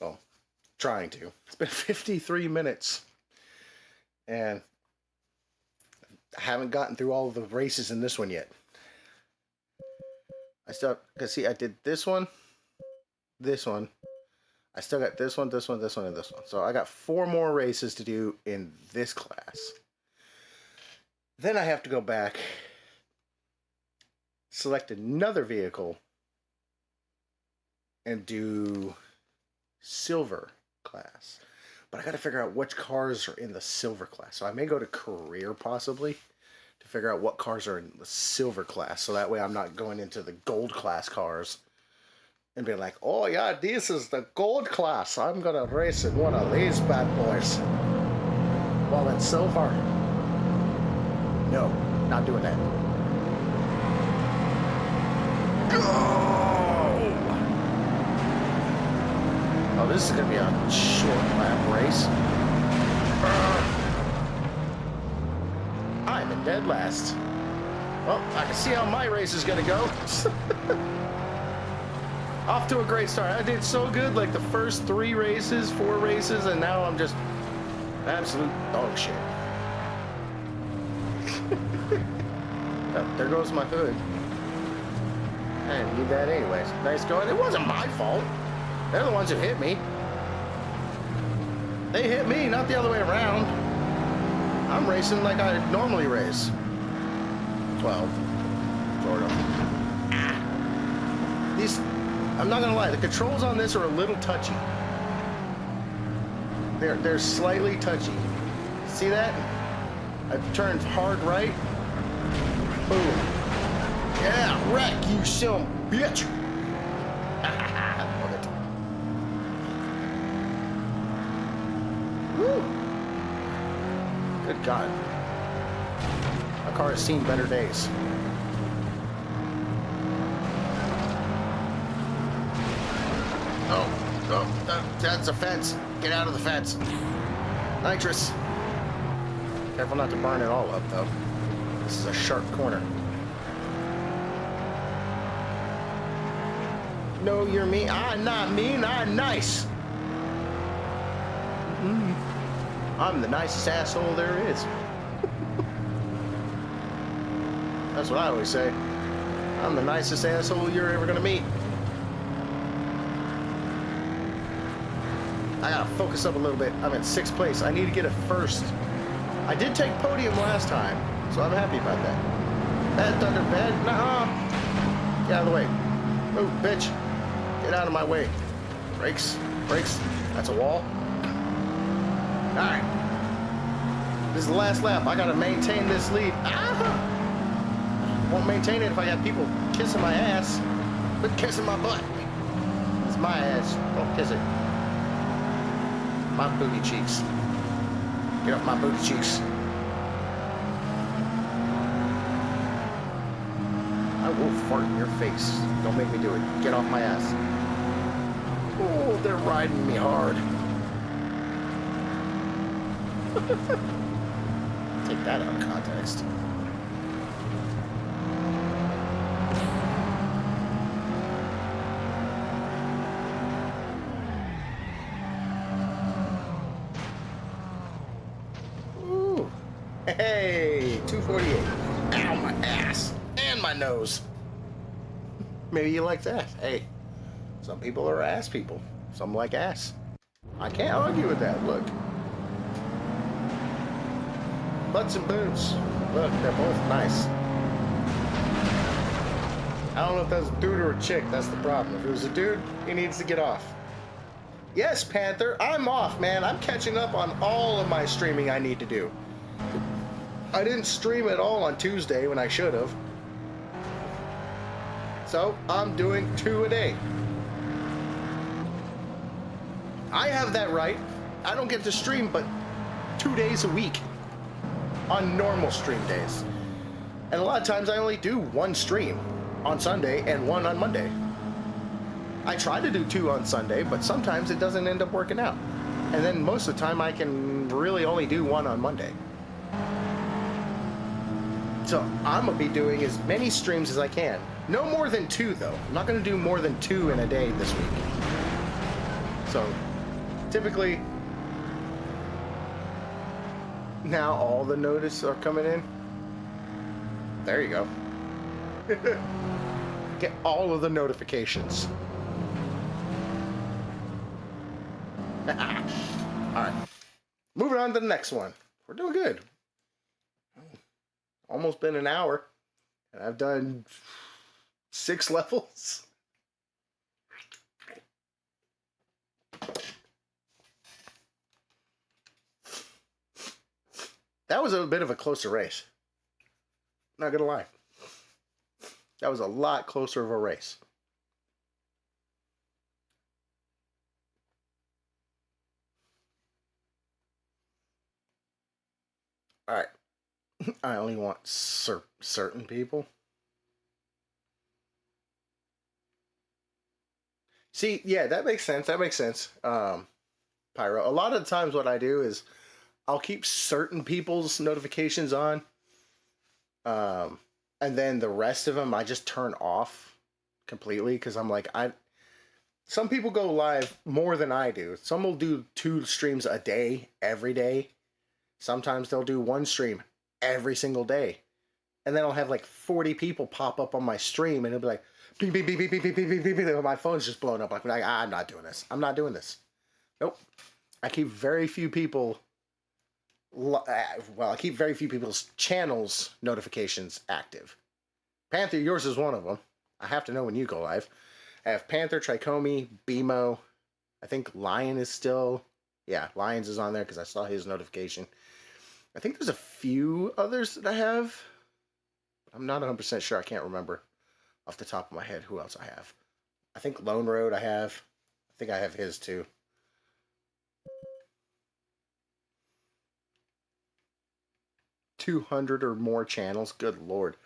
Well, trying to. It's been 53 minutes. And I haven't gotten through all of the races in this one yet. I still, because see, I did this one. I still got this one, and this one. So I got 4 more races to do in this class. Then I have to go back, select another vehicle, and do silver class. But I got to figure out which cars are in the silver class. So I may go to career possibly to figure out what cars are in the silver class. So that way I'm not going into the gold class cars and be like, oh yeah, this is the gold class. I'm gonna race in one of these bad boys. While in silver, no, not doing that. Go! Oh, this is gonna be a short lap race. I'm in dead last. Well, I can see how my race is gonna go. Off to a great start. I did so good like the first 4 races, and now I'm just absolute dog shit. Oh, there goes my hood. I didn't need that anyways. Nice going. It wasn't my fault. They're the ones who hit me. They hit me, not the other way around. I'm racing like I normally race. 12. Sort of. These, I'm not gonna lie, the controls on this are a little touchy. They're slightly touchy. See that? I turned hard right. Boom. Yeah, wreck, you son bitch. Love it. Woo. Good God. My car has seen better days. Oh, that's a fence. Get out of the fence. Nitrous. Careful not to burn it all up, though. This is a sharp corner. No, you're mean. I'm not mean. I'm nice. I'm the nicest asshole there is. That's what I always say. I'm the nicest asshole you're ever gonna meet. I gotta focus up a little bit. I'm in 6th place. I need to get a 1st. I did take podium last time, so I'm happy about that. Bad Thunder, bad. Nuh-uh. Get out of the way. Move, bitch. Get out of my way. Brakes. Brakes. That's a wall. Alright. This is the last lap. I gotta maintain this lead. Ah! Won't maintain it if I got people kissing my ass. Quit kissing my butt. It's my ass. Don't kiss it. My booty cheeks. Get off my booty cheeks. I will fart in your face. Don't make me do it. Get off my ass. Oh, they're riding me hard. Take that out of context. Ooh. Hey, 248. Ow, my ass. And my nose. Maybe you like that. Hey, some people are ass people. Some like ass. I can't argue with that. Look. Butts and boots. Look, they're both nice. I don't know if that's a dude or a chick. That's the problem. If it was a dude, he needs to get off. Yes, Panther, I'm off, man. I'm catching up on all of my streaming I need to do. I didn't stream at all on Tuesday when I should have. So, I'm doing 2 a day. I have that right. I don't get to stream but 2 days a week on normal stream days. And a lot of times I only do 1 stream on Sunday and 1 on Monday. I try to do 2 on Sunday, but sometimes it doesn't end up working out. And then most of the time I can really only do 1 on Monday. So I'm gonna be doing as many streams as I can. No more than 2 though. I'm not gonna do more than 2 in a day this week. So typically, now all the notices are coming in. There you go. Get all of the notifications. Alright. Moving on to the next one. We're doing good. Almost been an hour. And I've done 6 levels. That was a bit of a closer race. Not gonna lie. That was a lot closer of a race. All right. I only want certain people. See, yeah, that makes sense. That makes sense. Pyro. A lot of the times what I do is I'll keep certain people's notifications on. And then the rest of them I just turn off completely because I'm like, some people go live more than I do. Some will do 2 streams a day, every day. Sometimes they'll do 1 stream every single day. And then I'll have like 40 people pop up on my stream, and it'll be like, beep, beep, beep, beep, beep, beep, beep, beep, beep. My phone's just blowing up. Like, I'm not doing this. I'm not doing this. Nope. I keep very few people. Well, I keep very few people's channels notifications active. Panther, yours is one of them. I have to know when you go live. I have Panther, Trichomi, BMO. I think Lion is still. Yeah, Lions is on there because I saw his notification. I think there's a few others that I have. I'm not 100% sure. I can't remember off the top of my head who else I have. I think Lone Road I have. I think I have his too. $200 or more channels. Good Lord.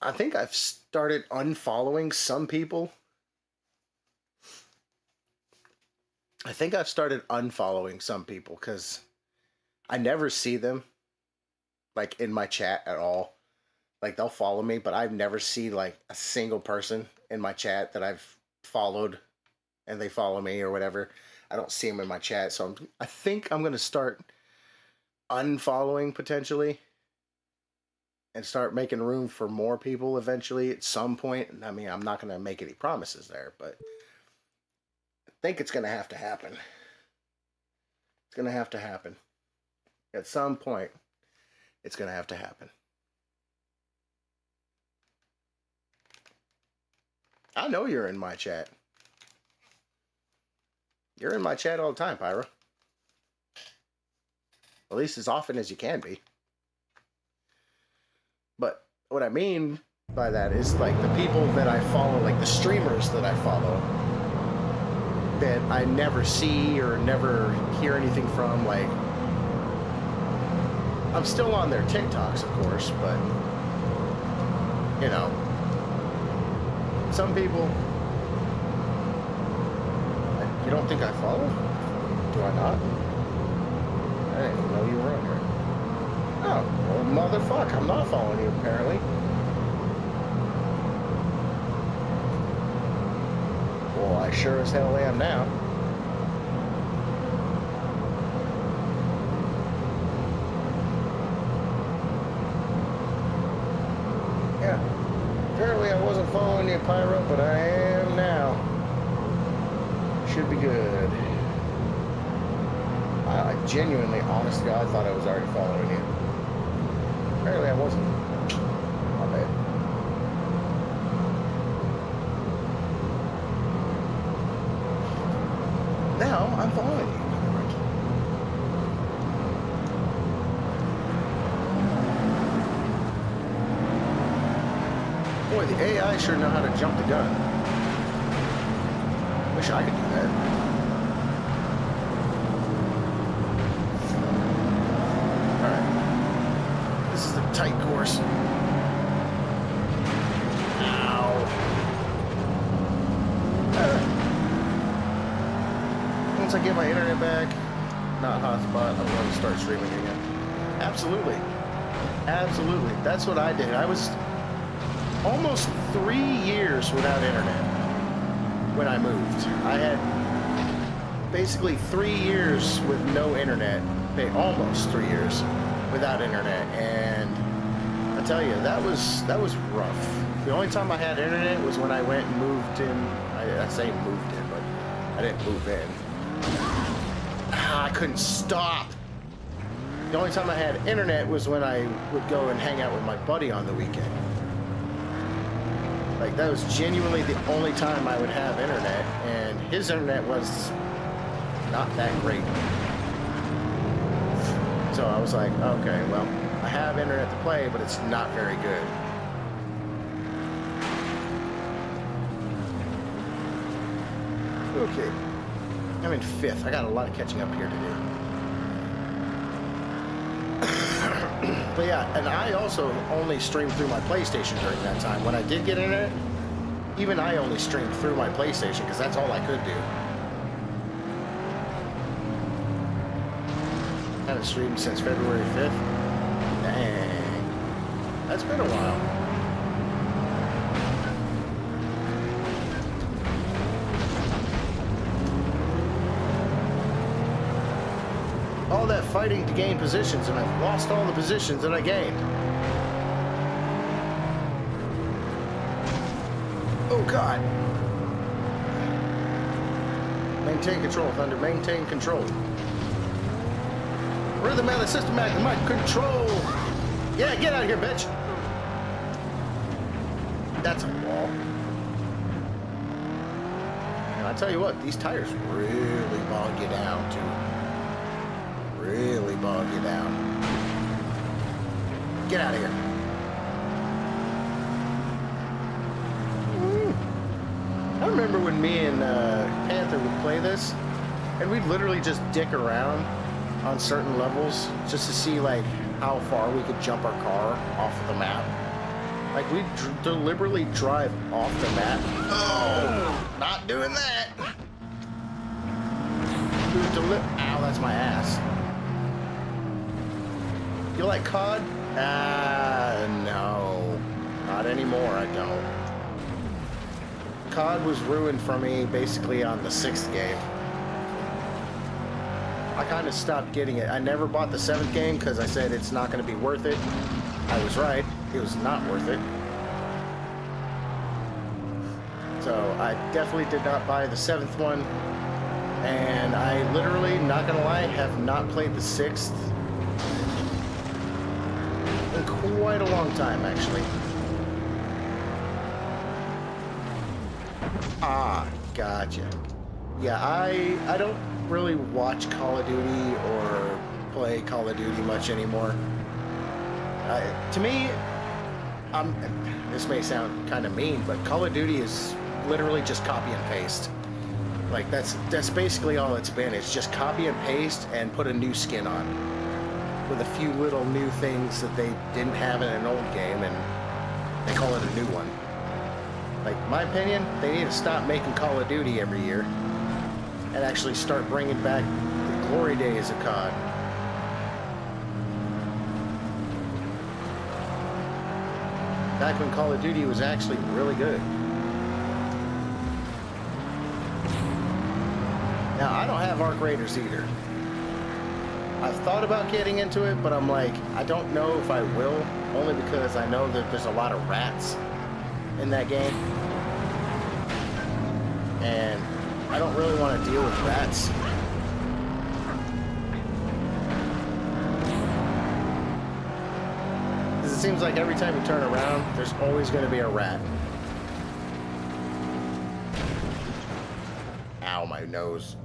I think I've started unfollowing some people. Because I never see them like in my chat at all. Like they'll follow me, but I've never seen like a single person in my chat that I've followed and they follow me or whatever. I don't see them in my chat. So I think I'm going to start unfollowing potentially and start making room for more people eventually at some point. I mean, I'm not going to make any promises there, but I think it's going to have to happen. It's going to have to happen. At some point, it's going to have to happen. I know you're in my chat. You're in my chat all the time, Pyro. At least as often as you can be. But what I mean by that is like the people that I follow, like the streamers that I follow, that I never see or never hear anything from. Like, I'm still on their TikToks, of course, but you know, some people. You don't think I follow? Do I not? I didn't even know you were on here. Oh, well, motherfuck, I'm not following you, apparently. Well, I sure as hell am now. Yeah. Apparently I wasn't following you, Pyro, but I am now. Should be good. I genuinely, honestly, I thought I was already following you. Apparently I wasn't. My bad. Now I'm following you. Boy, the AI sure know how to jump the gun. Wish I could do that. This is a tight course. Ow. Once I get my internet back, not hotspot, I'm going to start streaming again. Absolutely. Absolutely. That's what I did. I was almost 3 years without internet when I moved. I had basically 3 years with no internet. Almost 3 years without internet, and I tell you, that was rough. The only time I had internet was when I went and moved in. I say moved in, but I didn't move in. I couldn't stop. The only time I had internet was when I would go and hang out with my buddy on the weekend. Like, that was genuinely the only time I would have internet, and his internet was not that great. So I was like, okay, well, I have internet to play, but it's not very good. Okay. I'm in 5th. I got a lot of catching up here to do. But yeah, and I also only streamed through my PlayStation during that time. When I did get internet, even I only streamed through my PlayStation because that's all I could do. I haven't streamed since February 5th. Dang. That's been a while. All that fighting to gain positions, and I've lost all the positions that I gained. Oh, God. Maintain control, Thunder. Maintain control. Rhythm of the system act, my control. Yeah, get out of here, bitch. That's a wall. And I tell you what, these tires really bog you down, too. Really bog you down. Get out of here. I remember when me and Panther would play this, and we'd literally just dick around on certain levels just to see like how far we could jump our car off of the map. Like we'd deliberately drive off the map. Oh, not doing that. Ow, that's my ass. You like COD? No, not anymore. I don't. COD was ruined for me basically on the 6th game. I kind of stopped getting it. I never bought the 7th game because I said it's not going to be worth it. I was right. It was not worth it. So I definitely did not buy the 7th one. And I literally, not going to lie, have not played the 6th in quite a long time, actually. Ah, gotcha. Yeah, I don't really watch Call of Duty or play Call of Duty much anymore. To me, this may sound kind of mean, but Call of Duty is literally just copy and paste. Like that's basically all it's been. It's just copy and paste and put a new skin on with a few little new things that they didn't have in an old game, and they call it a new one. Like, my opinion, they need to stop making Call of Duty every year and actually start bringing back the glory days of COD. Back when Call of Duty was actually really good. Now, I don't have Arc Raiders either. I've thought about getting into it, but I'm like, I don't know if I will, only because I know that there's a lot of rats in that game. And I don't really want to deal with rats. Because it seems like every time you turn around, there's always going to be a rat. Ow, my nose.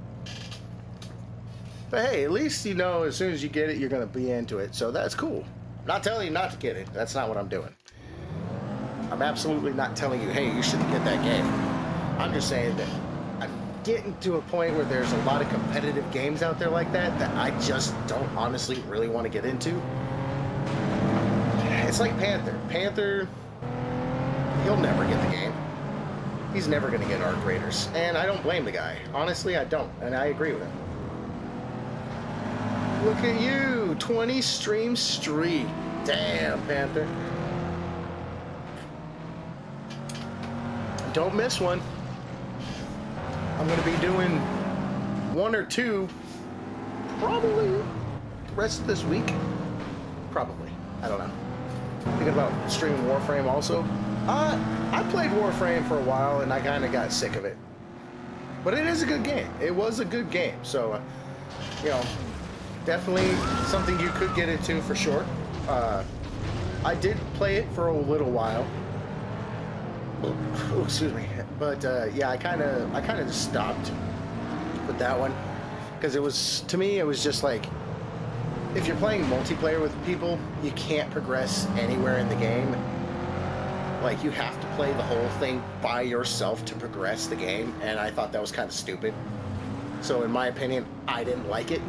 But hey, at least you know as soon as you get it, you're going to be into it. So that's cool. I'm not telling you not to get it. That's not what I'm doing. I'm absolutely not telling you, hey, you shouldn't get that game. I'm just saying that I'm getting to a point where there's a lot of competitive games out there like that I just don't honestly really want to get into. It's like Panther. Panther, he'll never get the game. He's never going to get Arc Raiders. And I don't blame the guy. Honestly, I don't. And I agree with him. Look at you, 20 stream streak. Damn, Panther. Don't miss one. I'm going to be doing one or two probably the rest of this week. Probably. I don't know. Thinking about streaming Warframe also. I played Warframe for a while and I kind of got sick of it. But it is a good game. It was a good game. So, you know, definitely something you could get into for sure. I did play it for a little while. Oh, excuse me. But yeah, I kind of just stopped with that one because it was, to me, it was just like, if you're playing multiplayer with people, you can't progress anywhere in the game. Like, you have to play the whole thing by yourself to progress the game, and I thought that was kind of stupid. So in my opinion, I didn't like it,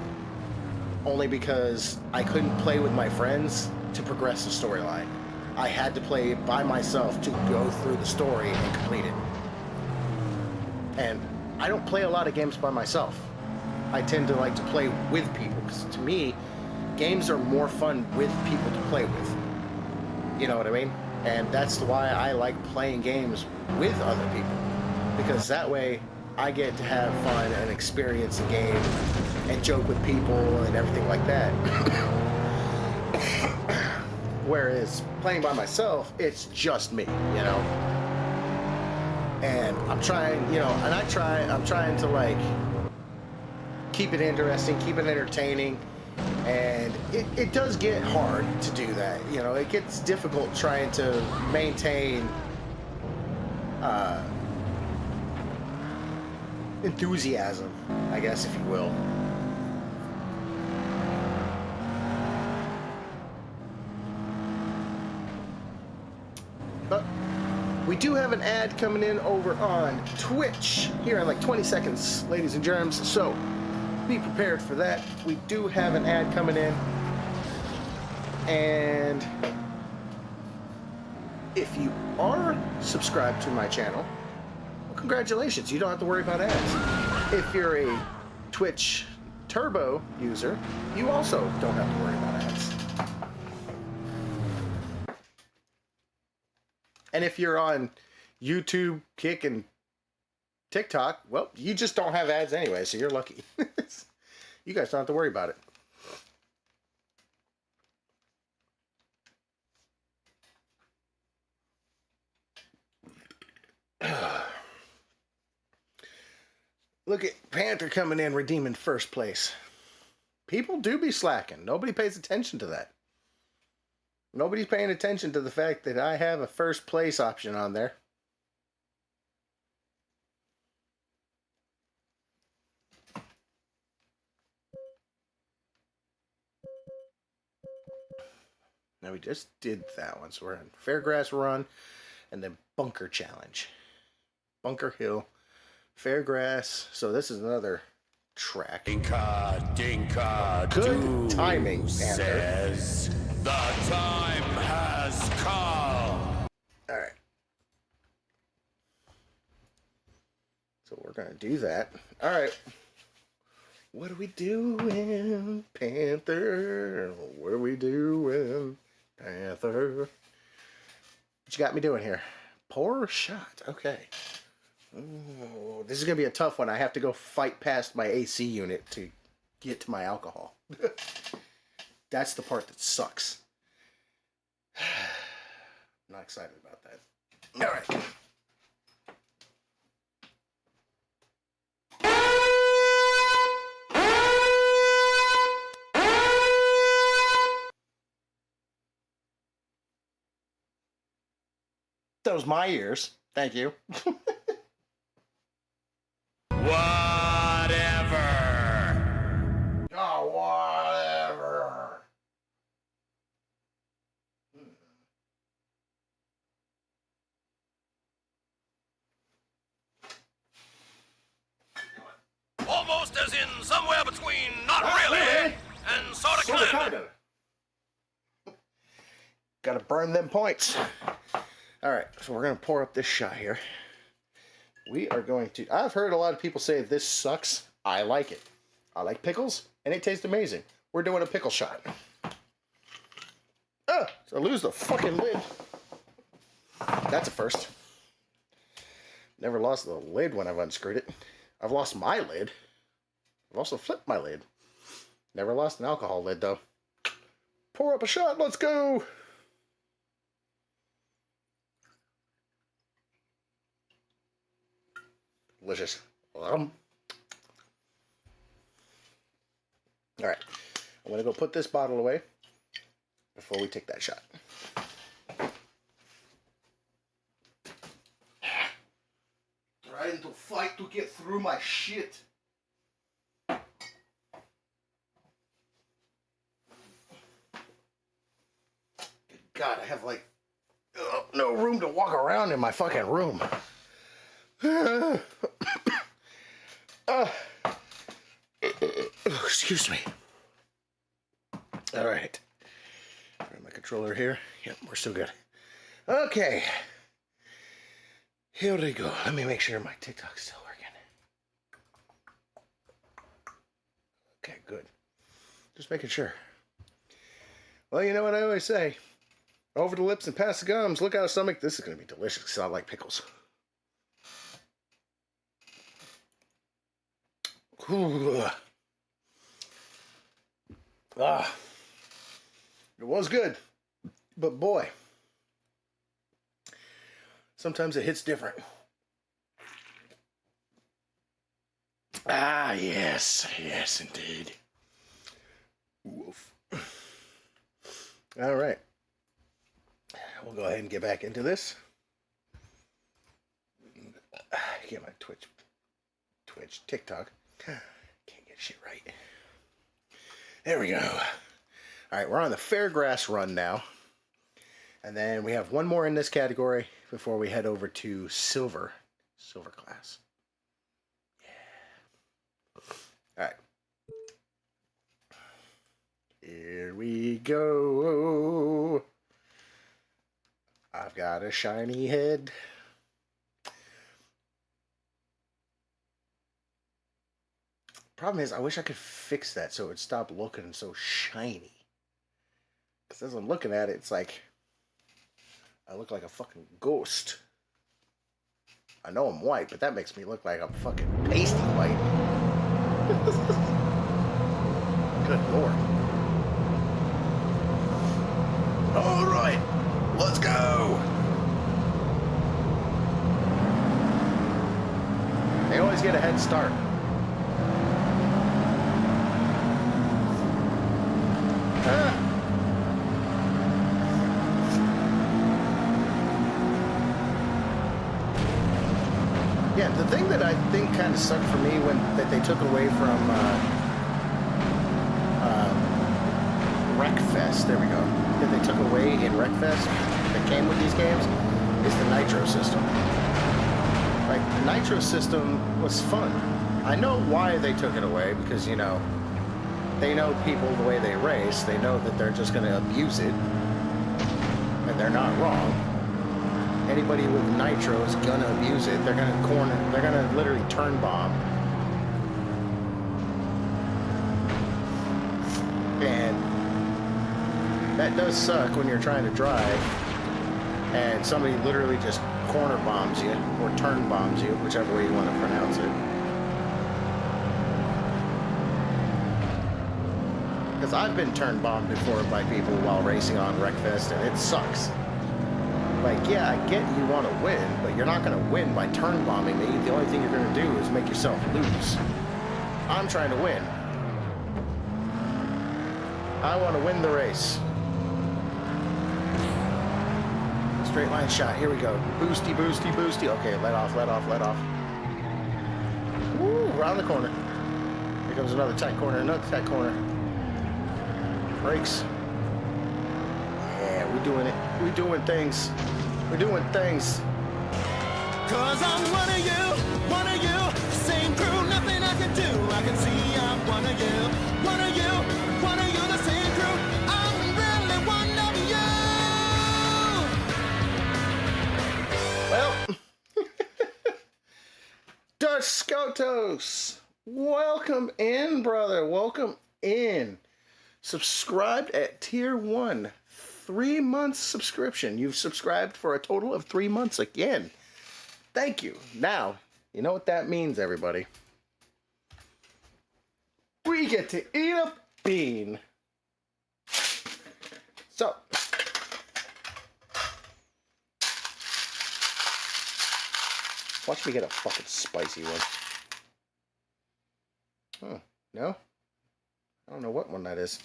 only because I couldn't play with my friends to progress the storyline. I had to play by myself to go through the story and complete it. And I don't play a lot of games by myself. I tend to like to play with people, because to me, games are more fun with people to play with. You know what I mean? And that's why I like playing games with other people, because that way I get to have fun and experience the game and joke with people and everything like that. Whereas playing by myself, it's just me, you know. And I'm trying, you know, I'm trying to like keep it interesting, keep it entertaining, and it does get hard to do that. You know, it gets difficult trying to maintain enthusiasm, I guess, if you will. But we do have an ad coming in over on Twitch here in like 20 seconds, ladies and germs. So be prepared for that. We do have an ad coming in. And if you are subscribed to my channel, well, congratulations. You don't have to worry about ads. If you're a Twitch Turbo user, you also don't have to worry about ads. And if you're on YouTube, Kick, and TikTok, well, you just don't have ads anyway, so you're lucky. You guys don't have to worry about it. Look at Panther coming in, redeeming first place. People do be slacking. Nobody pays attention to that. Nobody's paying attention to the fact that I have a first place option on there. Now we just did that one. So we're in Fairgrass Run and then Bunker Challenge. Bunker Hill, Fairgrass. So this is another track. Dinka, Good timing, Panther. says the time has come. All right. So we're going to do that. All right. What are we doing, Panther? What are we doing, Panther? What you got me doing here? Pour shot. Okay. Ooh, this is going to be a tough one. I have to go fight past my AC unit to get to my alcohol. That's the part that sucks. I'm not excited about that. All right. Those my ears. Thank you. Whatever. Oh, whatever. Almost as in somewhere between not really and sorta kinda. Gotta burn them points. Alright, so we're gonna pour up this shot here. We are going to... I've heard a lot of people say this sucks. I like it. I like pickles, and it tastes amazing. We're doing a pickle shot. Ah! So I lose the fucking lid. That's a first. Never lost the lid when I've unscrewed it. I've lost my lid. I've also flipped my lid. Never lost an alcohol lid, though. Pour up a shot. Let's go! Delicious. All right. I'm going to go put this bottle away before we take that shot. Trying to fight to get through my shit. Good God, I have like no room to walk around in my fucking room. Excuse me. All right. Got my controller here. Yep, we're still good. Okay. Here we go. Let me make sure my TikTok's still working. Okay, good. Just making sure. Well, you know what I always say. Over the lips and past the gums. Look out, stomach. This is going to be delicious because I like pickles. Ooh. Ah, it was good, but boy, sometimes it hits different. Ah, yes, yes, indeed. Woof. All right, we'll go ahead and get back into this. Get my Twitch, TikTok. Can't get shit right. There we go. All right, we're on the Fairgrass run now. And then we have one more in this category before we head over to Silver class. Yeah. All right. Here we go. I've got a shiny head. Problem is, I wish I could fix that so it would stop looking so shiny. Because as I'm looking at it, it's like I look like a fucking ghost. I know I'm white, but that makes me look like I'm fucking pasty white. Good lord. All right, let's go. They always get a head start. Yeah, the thing that I think kind of sucked for me that they took away from Wreckfest, there we go, that they took away in Wreckfest that came with these games is the nitro system. Like, the nitro system was fun. I know why they took it away, because, you know, they know people the way they race. They know that they're just going to abuse it, and they're not wrong. Anybody with nitro is going to abuse it. They're going to corner. They're going to literally turn bomb. And that does suck when you're trying to drive and somebody literally just corner bombs you or turn bombs you, whichever way you want to pronounce it. Because I've been turn bombed before by people while racing on Wreckfest, and it sucks. Like, yeah, I get you want to win, but you're not going to win by turn bombing me. The only thing you're going to do is make yourself lose. I'm trying to win. I want to win the race. Straight line shot. Here we go. Boosty, boosty, boosty. Okay, let off, let off, let off. Woo, around the corner. Here comes another tight corner, another tight corner. Brakes. Yeah, we're doing it. We're doing things. We're doing things. Cause I'm one of you, same crew, nothing I can do. I can see I'm one of you, the same crew. I'm really one of you. Well, Dutch Scotos, welcome in, brother. Welcome in. Subscribed at tier 1. 3 months subscription. You've subscribed for a total of 3 months again. Thank you. Now, you know what that means, everybody. We get to eat a bean. So, watch me get a fucking spicy one. Oh, no? I don't know what one that is.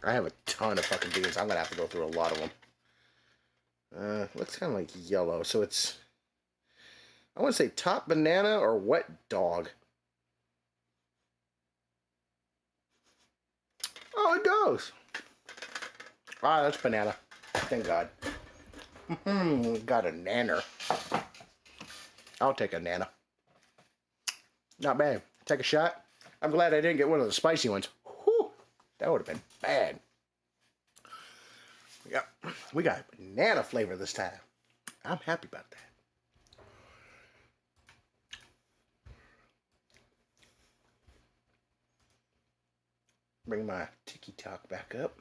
I have a ton of fucking beans. I'm gonna have to go through a lot of them. Looks kind of like yellow, so it's... I want to say top banana or wet dog. Oh, it goes. Ah, that's banana. Thank God. Got a nanner. I'll take a nana. Not bad. Take a shot. I'm glad I didn't get one of the spicy ones. Whew, that would have been bad. We got banana flavor this time. I'm happy about that. Bring my tiki-talk back up.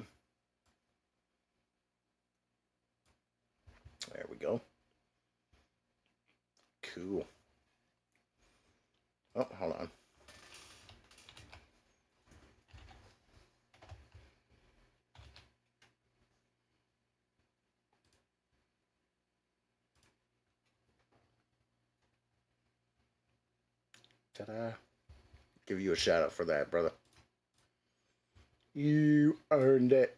There we go. Cool. Oh, hold on. Ta-da. Give you a shout out for that, brother. You earned it.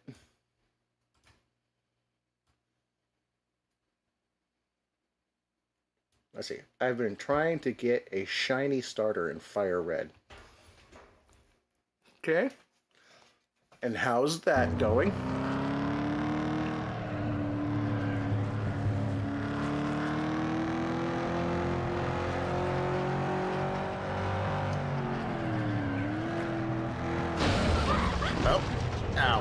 Let's see. I've been trying to get a shiny starter in Fire Red. Okay. And how's that going? Oh, ow.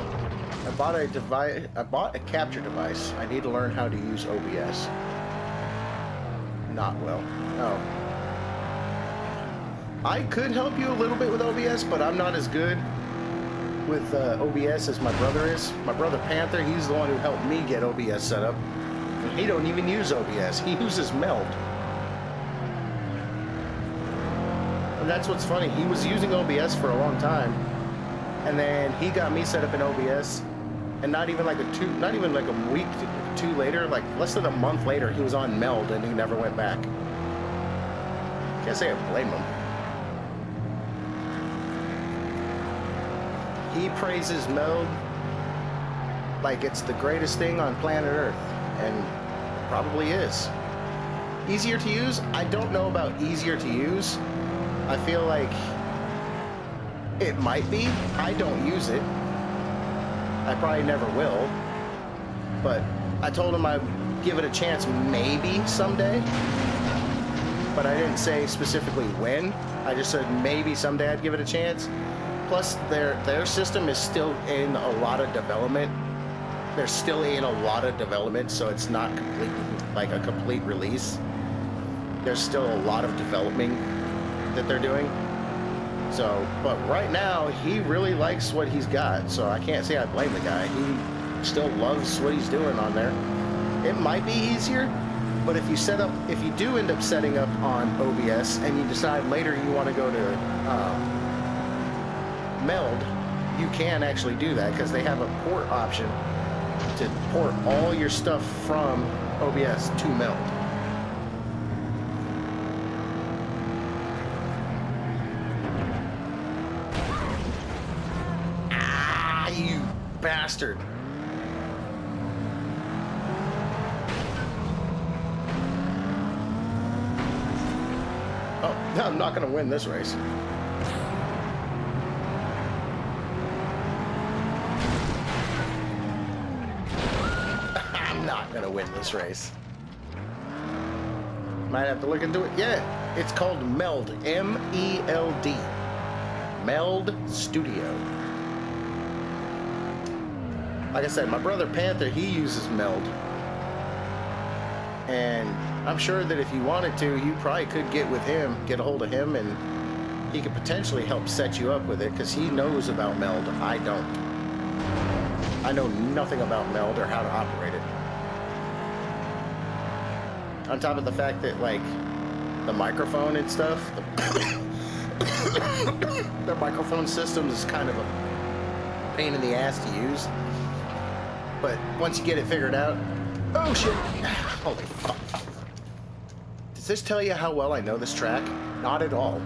I bought a device. I bought a capture device. I need to learn how to use OBS. Not well. Oh. I could help you a little bit with OBS, but I'm not as good with OBS as my brother is. My brother Panther, he's the one who helped me get OBS set up. And he don't even use OBS. He uses Meld. And that's what's funny. He was using OBS for a long time, and then he got me set up in OBS. And not even like a week or two later, like less than a month later, he was on Meld and he never went back. Can't say I blame him. He praises Meld like it's the greatest thing on planet Earth, and it probably is. Easier to use? I don't know about easier to use. I feel like it might be. I don't use it. I probably never will, but I told him I'd give it a chance maybe someday, but I didn't say specifically when. I just said maybe someday I'd give it a chance. Plus, their system is still in a lot of development. They're still in a lot of development, so it's not complete, like a complete release. There's still a lot of developing that they're doing. So, but right now, he really likes what he's got, so I can't say I blame the guy. He still loves what he's doing on there. It might be easier, but if you do end up setting up on OBS and you decide later you want to go to Meld, you can actually do that because they have a port option to port all your stuff from OBS to Meld. You bastard. Oh, I'm not going to win this race. I'm not going to win this race. Might have to look into it. Yeah, it's called Meld. M-E-L-D. Meld Studio. Like I said, my brother Panther, he uses Meld. And I'm sure that if you wanted to, you probably could get a hold of him, and he could potentially help set you up with it, because he knows about Meld. I don't. I know nothing about Meld or how to operate it. On top of the fact that, like, the microphone and stuff, their microphone system is kind of a pain in the ass to use. But once you get it figured out, oh shit! Holy fuck! Does this tell you how well I know this track? Not at all.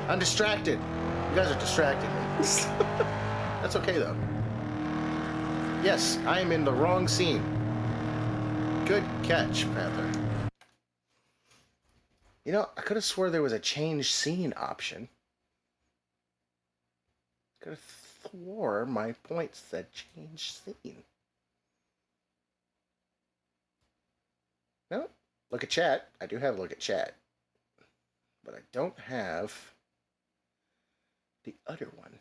I'm distracted. You guys are distracting me. That's okay though. Yes, I am in the wrong scene. Good catch, Panther. You know, I could have swore there was a change scene option. Could have swore my points said change scene. No, look at chat. I do have a look at chat. But I don't have the other one.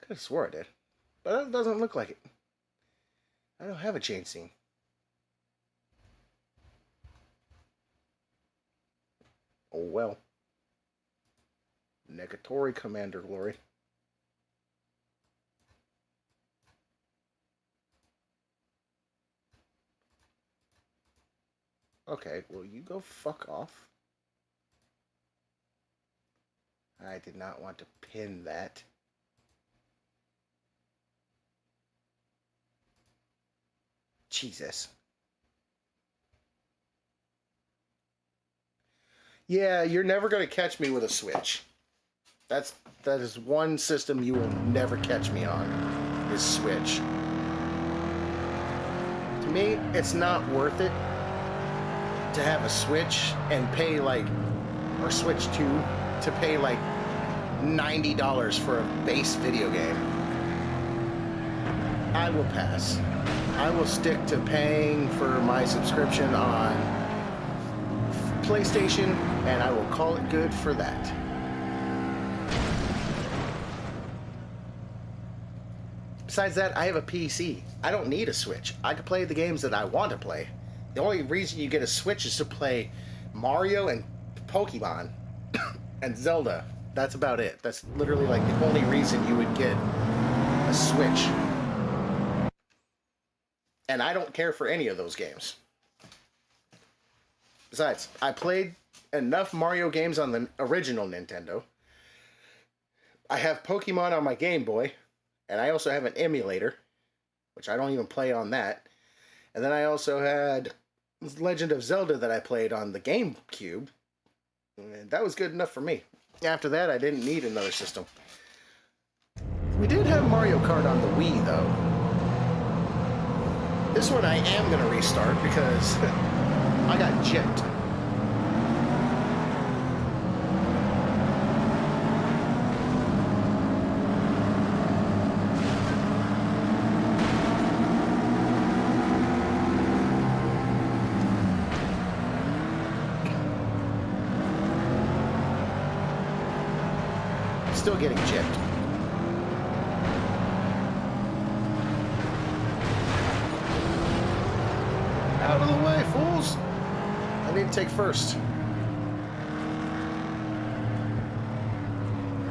Could have swore I did. But it doesn't look like it. I don't have a change scene. Oh well. Negatory Commander Glory. Okay, well you go fuck off. I did not want to pin that. Jesus. Yeah, you're never gonna catch me with a Switch. That is one system you will never catch me on, is Switch. To me, it's not worth it to have a Switch and pay like, or Switch 2, to pay like $90 for a base video game. I will pass. I will stick to paying for my subscription on PlayStation, and I will call it good for that. Besides that, I have a PC. I don't need a Switch. I can play the games that I want to play. The only reason you get a Switch is to play Mario and Pokemon and Zelda. That's about it. That's literally like the only reason you would get a Switch. And I don't care for any of those games. Besides, I played enough Mario games on the original Nintendo. I have Pokemon on my Game Boy. And I also have an emulator, which I don't even play on that. And then I also had Legend of Zelda that I played on the GameCube. And that was good enough for me. After that, I didn't need another system. We did have Mario Kart on the Wii, though. This one I am going to restart because I got gypped. Still getting gypped. Out of the way, fools! I need to take first.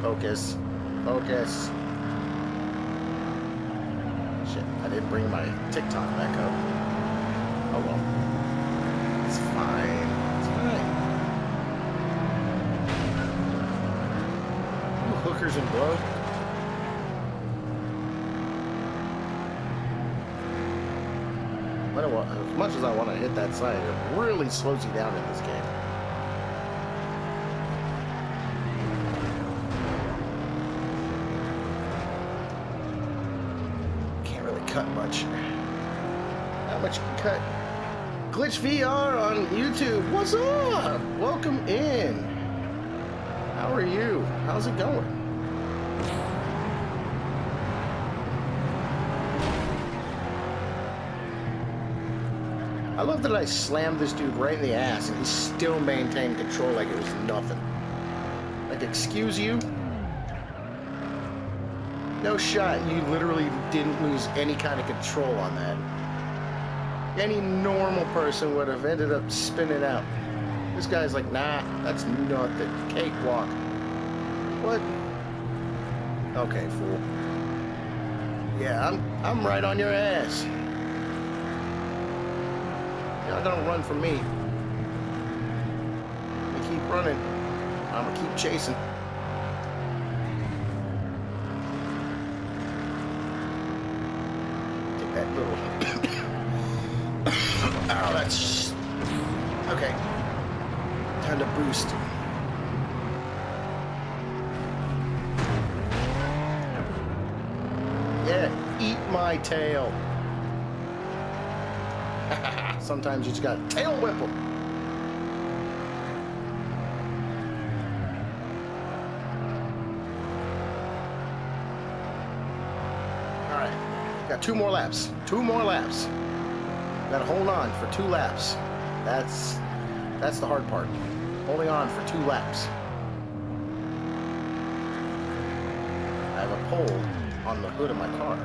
Focus. Focus. Shit, I didn't bring my TikTok back up. Oh well. It's fine. It's fine. Hookers and blow. As much as I want to hit that side, it really slows you down in this game. Can't really cut much. Not much you can cut. Glitch VR on YouTube. What's up? Welcome in. How are you? How's it going? I love that I slammed this dude right in the ass and he still maintained control like it was nothing. Like, excuse you? No shot, you literally didn't lose any kind of control on that. Any normal person would have ended up spinning out. This guy's like, nah, that's nothing. Cakewalk. What? Okay, fool. Yeah, I'm right on your ass. You're not gonna run from me. You keep running. I'm gonna keep chasing. Take that little. Oh, that's. Okay. Time to boost. Yeah, eat my tail. Sometimes you just gotta tail whip them. Alright, got 2 more laps. 2 more laps. Gotta hold on for 2 laps. That's the hard part. Holding on for 2 laps. I have a pole on the hood of my car.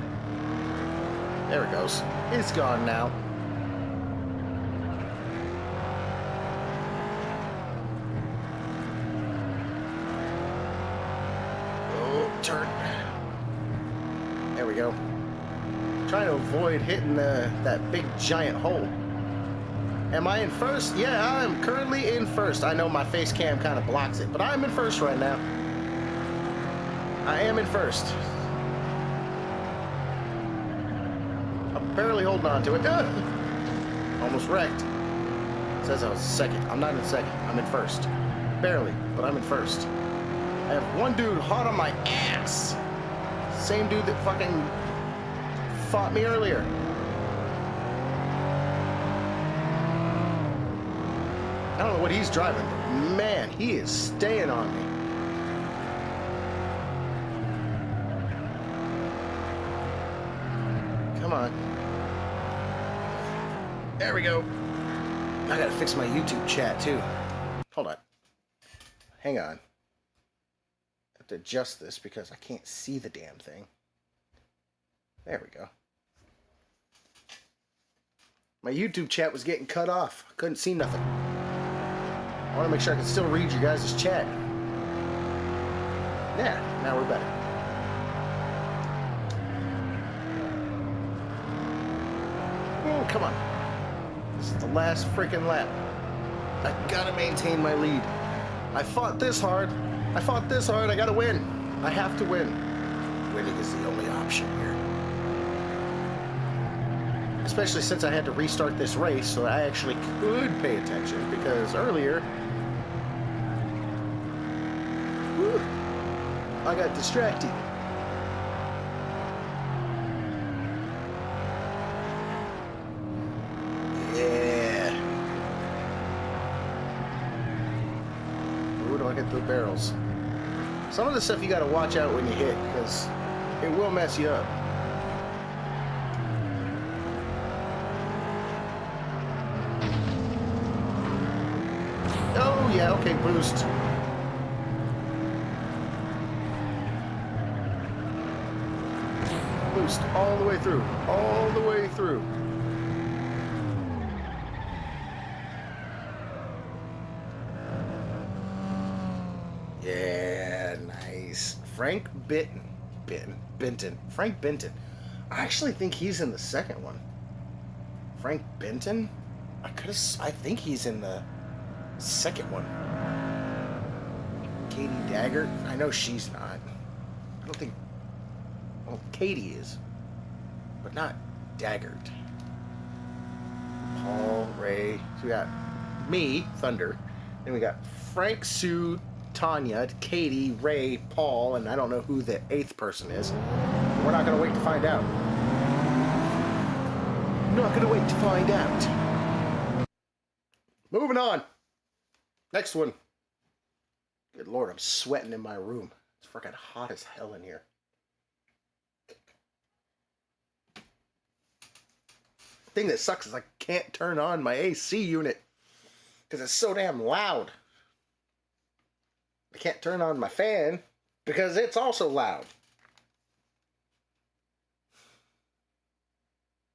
There it goes. It's gone now. Turn. There we go. Trying to avoid hitting that big giant hole. Am I in first? Yeah, I'm currently in first. I know my face cam kind of blocks it, but I'm in first right now. I am in first. I'm barely holding on to it. Almost wrecked. It says I was second. I'm not in second. I'm in first. Barely, but I'm in first. I have one dude hot on my ass. Same dude that fucking fought me earlier. I don't know what he's driving, but man, he is staying on me. Come on. There we go. I gotta fix my YouTube chat too. Hold on. Hang on. I have to adjust this because I can't see the damn thing. There we go. My YouTube chat was getting cut off. I couldn't see nothing. I want to make sure I can still read you guys' chat. Yeah, now we're better. Oh, come on. This is the last freaking lap. I gotta maintain my lead. I fought this hard. I gotta win. I have to win. Winning is the only option here. Especially since I had to restart this race, so I actually could pay attention, because earlier, whew, I got distracted. Yeah. Where do I get the barrels? Some of the stuff you gotta watch out when you hit, because it will mess you up. Oh, yeah, okay, boost. Boost all the way through. All the way through. Yeah, nice. Frank Benton. Frank Benton. I actually think he's in the second one. Frank Benton? I think he's in the second one. Katie Daggert? I know she's not. I don't think... Well, Katie is. But not Daggert. Paul, Ray. So we got me, Thunder. Then we got Frank, Sue, Tanya, Katie, Ray, Paul, and I don't know who the 8th person is. We're not going to wait to find out. Not going to wait to find out. Moving on. Next one. Good Lord, I'm sweating in my room. It's freaking hot as hell in here. The thing that sucks is I can't turn on my AC unit because it's so damn loud. I can't turn on my fan because it's also loud.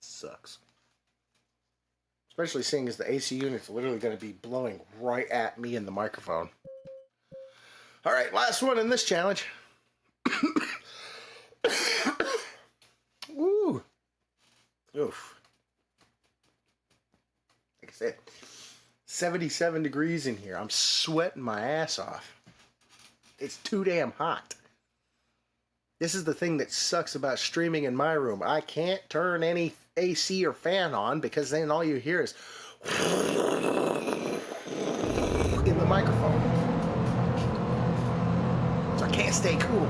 Sucks. Especially seeing as the AC unit's literally going to be blowing right at me in the microphone. Alright, last one in this challenge. Woo! Oof. Like I said, 77 degrees in here. I'm sweating my ass off. It's too damn hot. This is the thing that sucks about streaming in my room. I can't turn any AC or fan on because then all you hear is in the microphone. So I can't stay cool.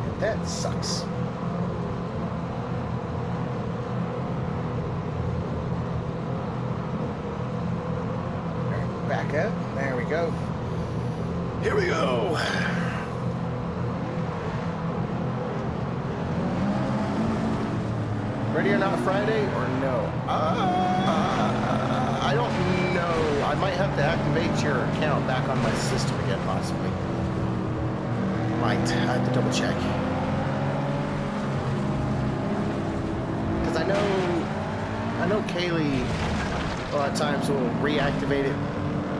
And that sucks. Back up. There we go. Here we go. Ready or Not Friday or no? I don't know. I might have to activate your account back on my system again, possibly. Might. I have to double check. Because I know Kaylee a lot of times will reactivate it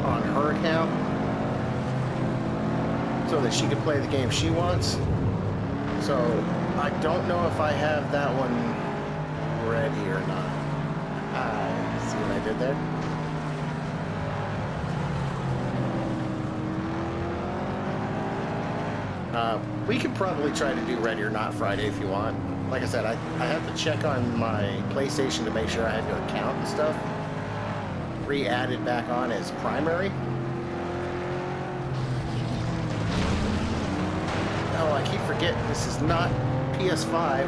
on her account so that she can play the game she wants. So I don't know if I have that one ready or not. See what I did there? We could probably try to do Ready or Not Friday if you want. like I said, I have to check on my PlayStation to make sure I had your account and stuff re-added back on as primary. Oh, I keep forgetting this is not PS5.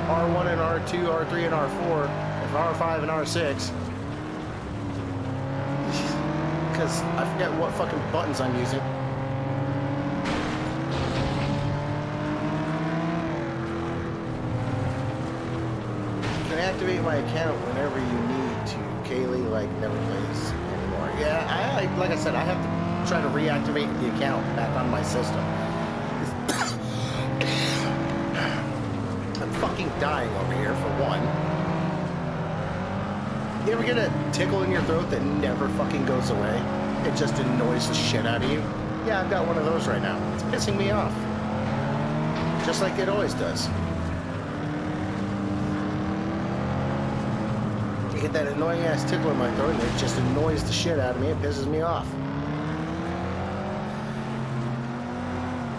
R1 and R2, R3 and R4, and R5 and R6. Because I forget what fucking buttons I'm using. You can activate my account whenever you need to. Kaylee, like, never plays anymore. Yeah, I like I said, I have to try to reactivate the account back on my system. I'm fucking dying over here, for one. You ever get a tickle in your throat that never fucking goes away? It just annoys the shit out of you? Yeah, I've got one of those right now. It's pissing me off. Just like it always does. I get that annoying ass tickle in my throat and it just annoys the shit out of me. It pisses me off.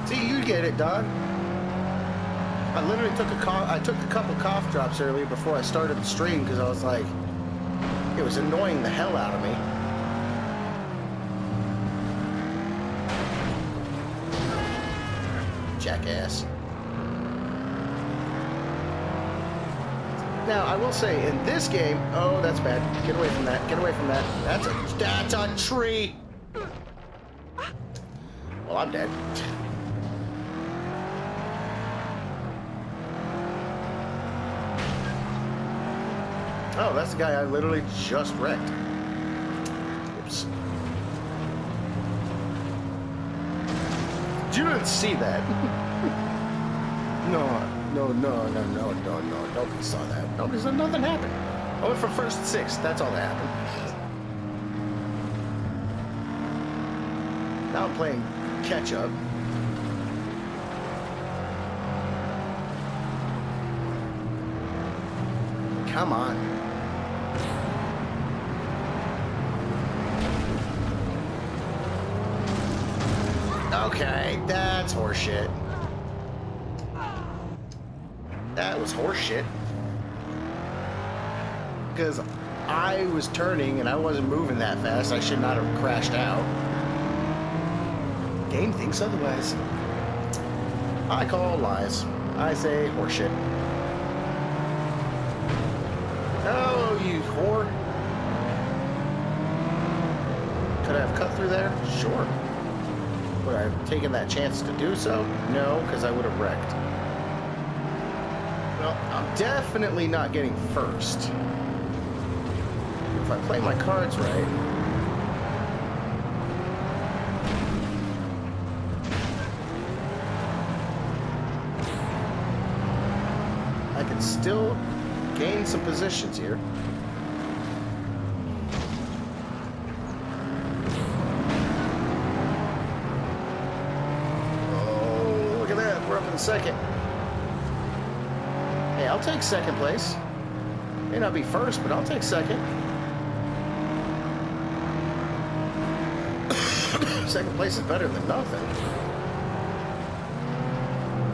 See, you get it, Don. I literally took a couple cough drops earlier before I started the stream because I was like, it was annoying the hell out of me. Jackass. Now, I will say, in this game... Oh, that's bad. Get away from that. Get away from that. That's a tree! Well, I'm dead. Oh, that's the guy I literally just wrecked. Oops. You didn't see that. No. Nobody saw that. Nobody saw nothing happened. I went from first to sixth. That's all that happened. Now I'm playing catch up. Come on. Okay, that's horseshit. That was horseshit. Because I was turning and I wasn't moving that fast. I should not have crashed out. Game thinks otherwise. I call lies. I say horseshit. Oh, you whore. Could I have cut through there? Sure. Would I have taken that chance to do so? No, because I would have wrecked. Well, I'm definitely not getting first. If I play my cards right... I can still gain some positions here. Oh, look at that. We're up in second. Hey, I'll take second place. May not be first, but I'll take second. Second place is better than nothing.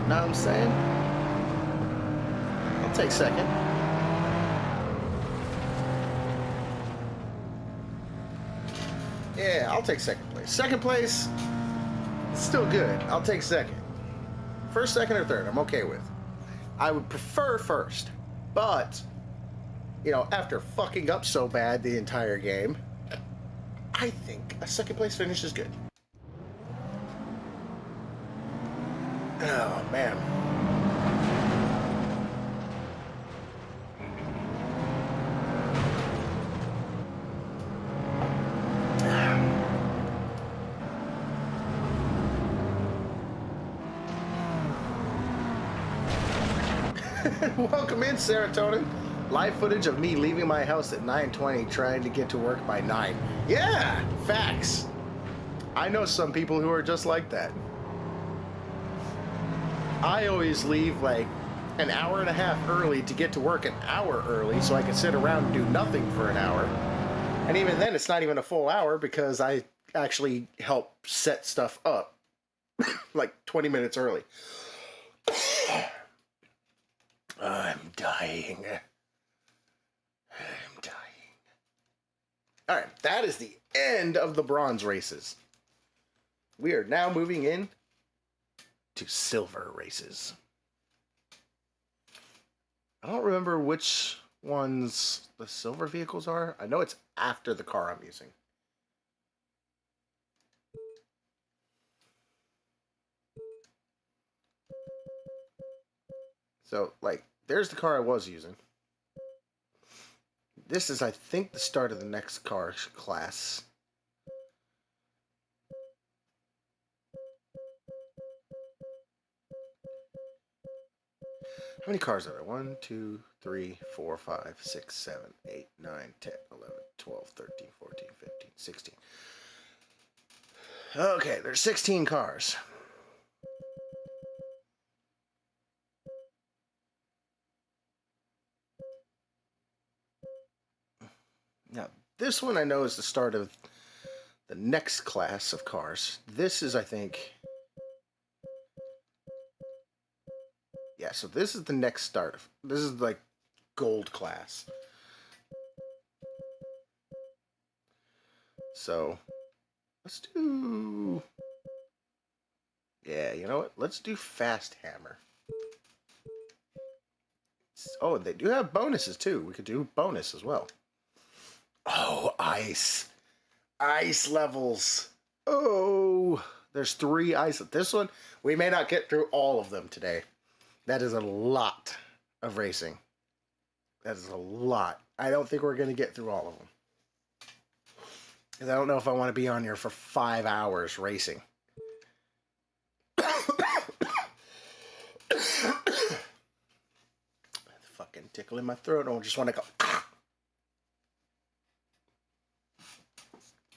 Know what I'm saying? I'll take second. Yeah, I'll take second place. Second place, still good. I'll take second. First, second, or third, I'm okay with. I would prefer first, but, you know, after fucking up so bad the entire game, I think a second place finish is good. Oh, man. Welcome in, Serotonin. Live footage of me leaving my house at 9:20, trying to get to work by 9. Yeah, facts. I know some people who are just like that. I always leave like an hour and a half early to get to work an hour early so I can sit around and do nothing for an hour. And even then, it's not even a full hour because I actually help set stuff up like 20 minutes early. I'm dying. I'm dying. All right, that is the end of the bronze races. We are now moving in to silver races. I don't remember which ones the silver vehicles are. I know it's after the car I'm using. So, like, there's the car I was using. This is, I think, the start of the next car class. How many cars are there? 1, 2, 3, 4, 5, 6, 7, 8, 9, 10, 11, 12, 13, 14, 15, 16. Okay, there's 16 cars. Now, this one I know is the start of the next class of cars. This is, I think... Yeah, so this is the next start. This is like gold class. So, let's do... Yeah, you know what? Let's do Fast Hammer. Oh, they do have bonuses too. We could do bonus as well. Oh, ice. Ice levels. Oh, there's 3 ice. This one, we may not get through all of them today. That is a lot of racing. That is a lot. I don't think we're going to get through all of them. Because I don't know if I want to be on here for 5 hours racing. Fucking tickle in my throat. I just want to go...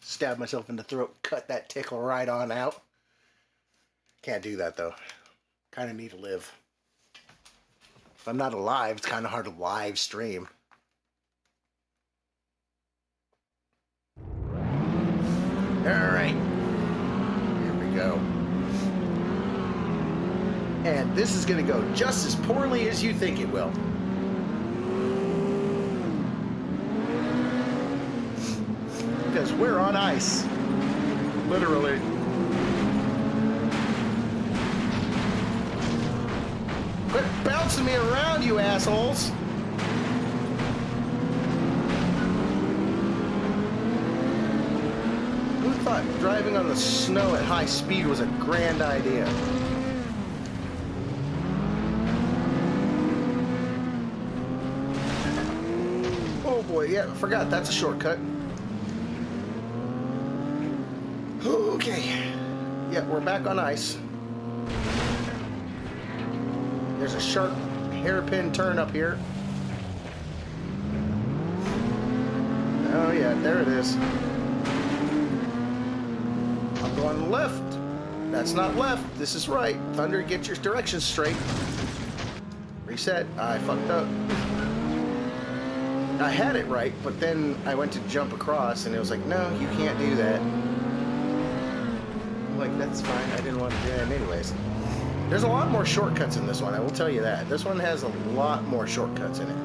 Stab myself in the throat, cut that tickle right on out. Can't do that though. Kind of need to live. If I'm not alive, it's kind of hard to live stream. Alright. Here we go. And this is going to go just as poorly as you think it will. Because we're on ice. Literally. Quit bouncing me around, you assholes! Who thought driving on the snow at high speed was a grand idea? Oh boy, yeah, I forgot that's a shortcut. Okay. Yeah, we're back on ice. There's a sharp hairpin turn up here. Oh yeah, there it is. I'm going left. That's not left. This is right. Thunder, get your directions straight. Reset. I fucked up. I had it right, but then I went to jump across and it was like, no, you can't do that. Like, that's fine. I didn't want to do that anyways. There's a lot more shortcuts in this one, I will tell you that. This one has a lot more shortcuts in it.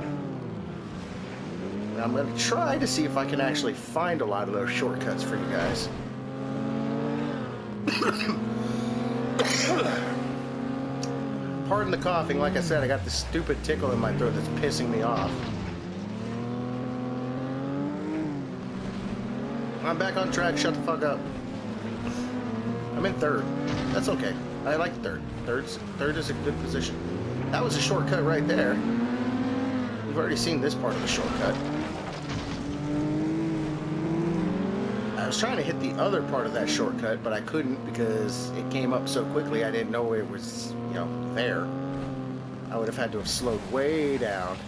And I'm going to try to see if I can actually find a lot of those shortcuts for you guys. Pardon the coughing. Like I said, I got this stupid tickle in my throat that's pissing me off. I'm back on track. Shut the fuck up. I'm in third. That's okay. I like third. Third is a good position. That was a shortcut right there. We've already seen this part of the shortcut. I was trying to hit the other part of that shortcut, but I couldn't because it came up so quickly I didn't know it was, you know, there. I would have had to have slowed way down.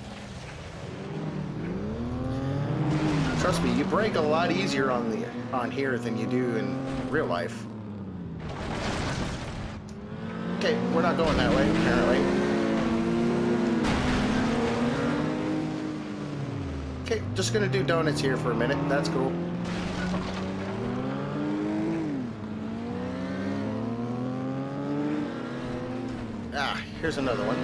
Trust me, you brake a lot easier on here than you do in real life. Okay, we're not going that way, apparently. Okay, just gonna do donuts here for a minute. That's cool. Ah, here's another one.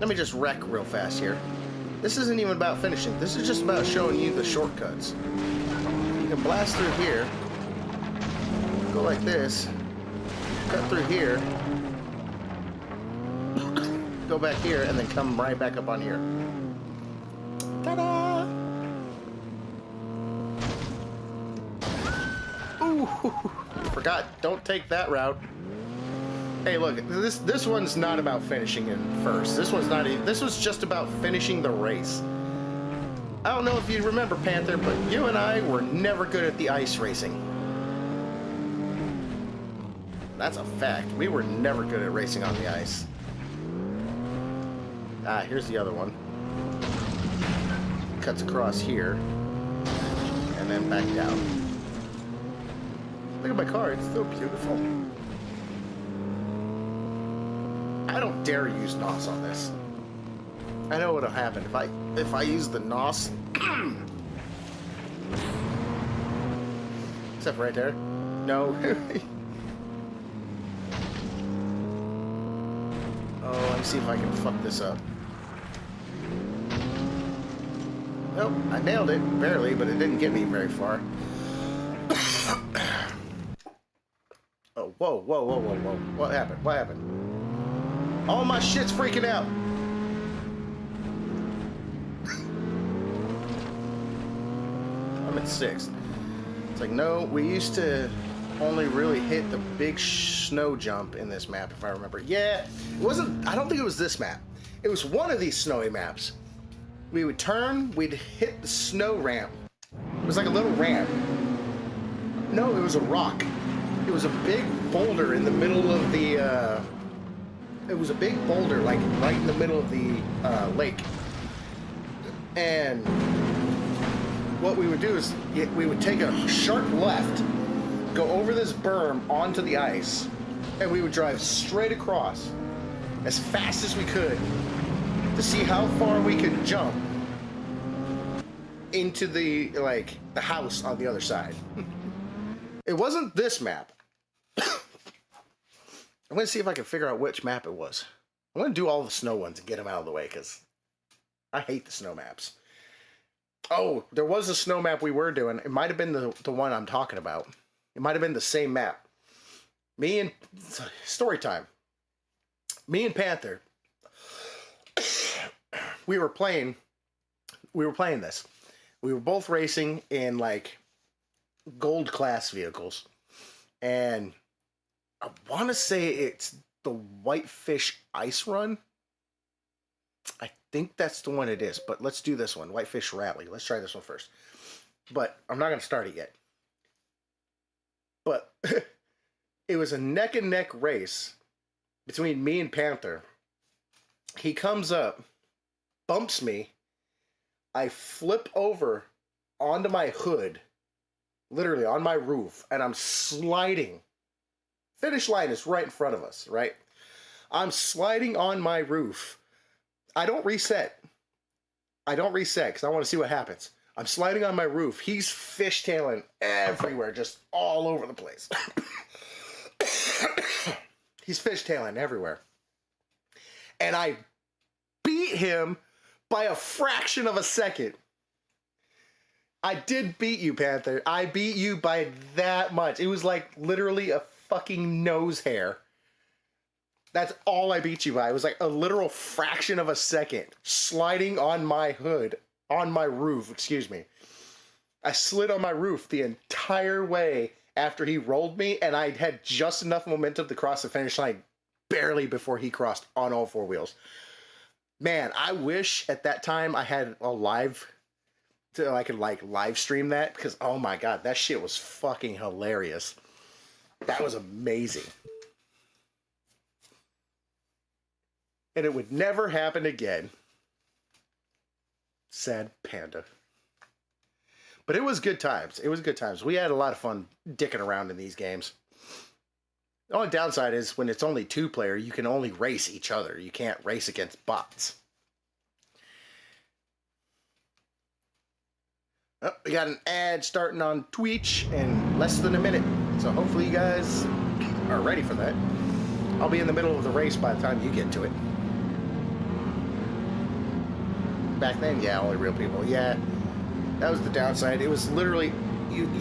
let me just wreck real fast here. This isn't even about finishing. This is just about showing you the shortcuts. You can blast through here, go like this, cut through here, go back here, and then come right back up on here. Ta-da! Ooh, forgot. Don't take that route. Hey, look, this one's not about finishing in first. This was just about finishing the race. I don't know if you remember, Panther, but you and I were never good at the ice racing. That's a fact. We were never good at racing on the ice. Ah, here's the other one. Cuts across here, and then back down. Look at my car, it's so beautiful. I don't dare use NOS on this. I know what'll happen if I use the NOS. Except right there. No. Oh, let me see if I can fuck this up. Nope, I nailed it, barely, but it didn't get me very far. Oh, whoa, whoa, whoa, whoa, whoa. What happened? What happened? All my shit's freaking out. I'm at 6th. It's like, no, we used to only really hit the big snow jump in this map, if I remember. Yeah, it wasn't, I don't think it was this map. It was one of these snowy maps. We would turn, we'd hit the snow ramp. It was like a little ramp. No, it was a rock. It was a big boulder in the middle of the, it was a big boulder, like, right in the middle of the, lake. And what we would do is, we would take a sharp left, go over this berm onto the ice, and we would drive straight across as fast as we could to see how far we could jump into the, like, the house on the other side. It wasn't this map. I'm going to see if I can figure out which map it was. I'm going to do all the snow ones and get them out of the way, because I hate the snow maps. Oh, there was a snow map we were doing. It might have been the one I'm talking about. It might have been the same map. Me and... Story time. Me and Panther... We were playing this. We were both racing in, like, gold class vehicles. And I want to say it's the Whitefish Ice Run. I think that's the one it is, but let's do this one. Whitefish Rally. Let's try this one first. But I'm not going to start it yet. But it was a neck and neck race between me and Panther. He comes up, bumps me. I flip over onto my hood, literally on my roof, and I'm sliding. Finish line is right in front of us, right? I'm sliding on my roof. I don't reset because I want to see what happens. I'm sliding on my roof. He's fishtailing everywhere, just all over the place. He's fishtailing everywhere. And I beat him by a fraction of a second. I did beat you, Panther. I beat you by that much. It was like literally a fucking nose hair. That's all I beat you by. It was like a literal fraction of a second. Sliding on my hood. On my roof, excuse me. I slid on my roof the entire way after he rolled me, and I had just enough momentum to cross the finish line barely before he crossed on all four wheels. Man, I wish at that time I had a live, so I could like live stream that, because oh my god, that shit was fucking hilarious. That was amazing. And it would never happen again. Sad panda. But it was good times. It was good times. We had a lot of fun dicking around in these games. The only downside is when it's only 2-player, you can only race each other. You can't race against bots. Oh, we got an ad starting on Twitch in less than a minute. So hopefully you guys are ready for that. I'll be in the middle of the race by the time you get to it. back then, yeah, only real people. Yeah, that was the downside. It was literally,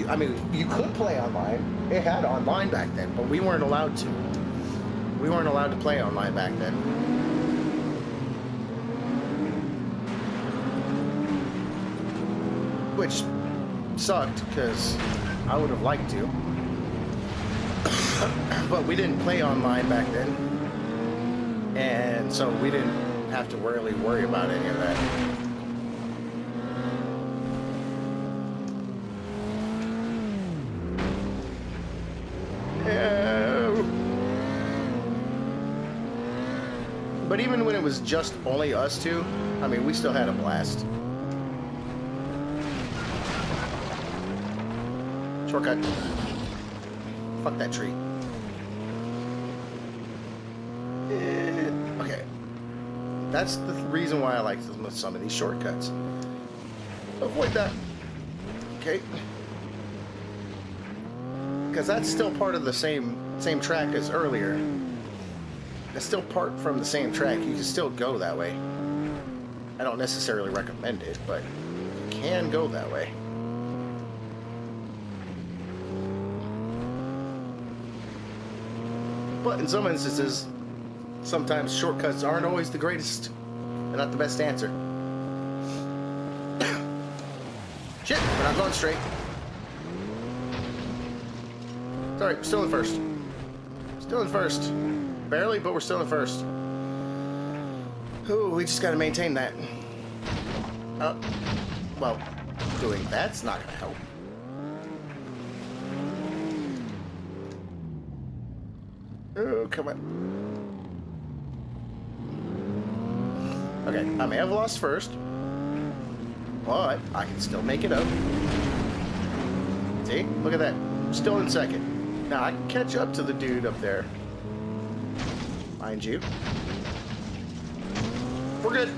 I mean, you could play online. It had online back then, but we weren't allowed to. We weren't allowed to play online back then. Which sucked, because I would have liked to. But we didn't play online back then. And so we didn't have to really worry about any of that. But even when it was just only us two, I mean, we still had a blast. Shortcut. Fuck that tree. Okay. That's the reason why I like some of these shortcuts. Avoid that. Okay. Because that's still part of the same track as earlier. It's still part from the same track. You can still go that way. I don't necessarily recommend it, but you can go that way. But in some instances, sometimes shortcuts aren't always the greatest and not the best answer. Shit, we're not going straight. It's alright, we're still in first. Still in first. Barely, but we're still in first. Ooh, we just gotta maintain that. Well, doing that's not gonna help. Oh, come on. Okay, I may have lost first, but I can still make it up. See? Look at that. Still in second. Now, I can catch up to the dude up there. Mind you. We're good.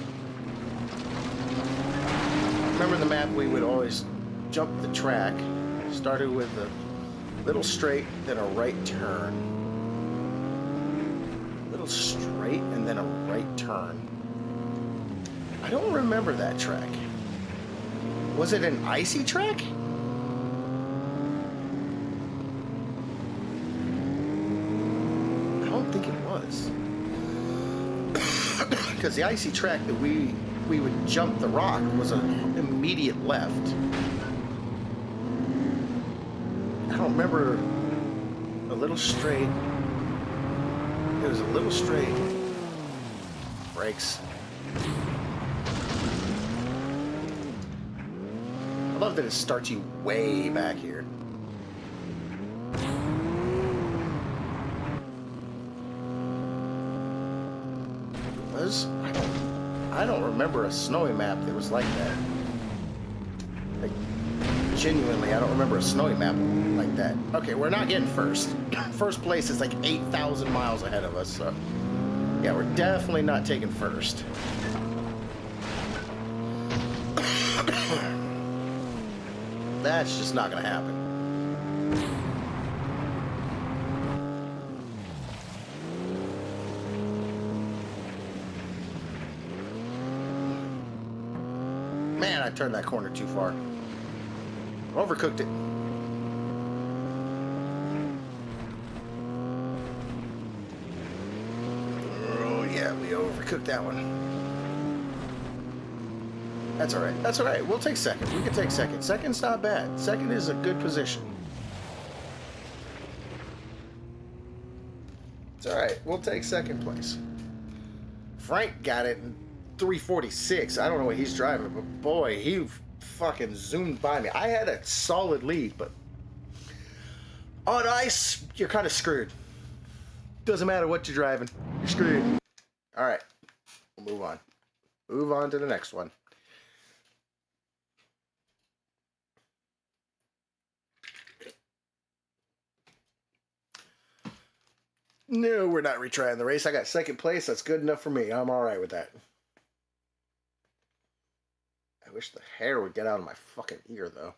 Remember the map, we would always jump the track. Started with a little straight, then a right turn. A little straight, and then a right turn. I don't remember that track. Was it an icy track? I don't think it was. Because the icy track that we would jump the rock was an immediate left. I don't remember a little straight. It was a little straight. Brakes. I love that it starts you way back here. I don't remember a snowy map that was like that. Like, genuinely, I don't remember a snowy map like that. Okay, we're not getting first. First place is like 8,000 miles ahead of us, so... yeah, we're definitely not taking first. That's just not gonna happen. Man, I turned that corner too far. Overcooked it. Oh yeah, we overcooked that one. That's alright. That's alright. We'll take second. We can take second. Second's not bad. Second is a good position. It's alright. We'll take second place. Frank got it in 346. I don't know what he's driving, but boy, he fucking zoomed by me. I had a solid lead, but on ice, you're kind of screwed. Doesn't matter what you're driving. You're screwed. Alright. We'll move on. Move on to the next one. No, we're not retrying the race. I got second place. That's good enough for me. I'm all right with that. I wish the hair would get out of my fucking ear, though.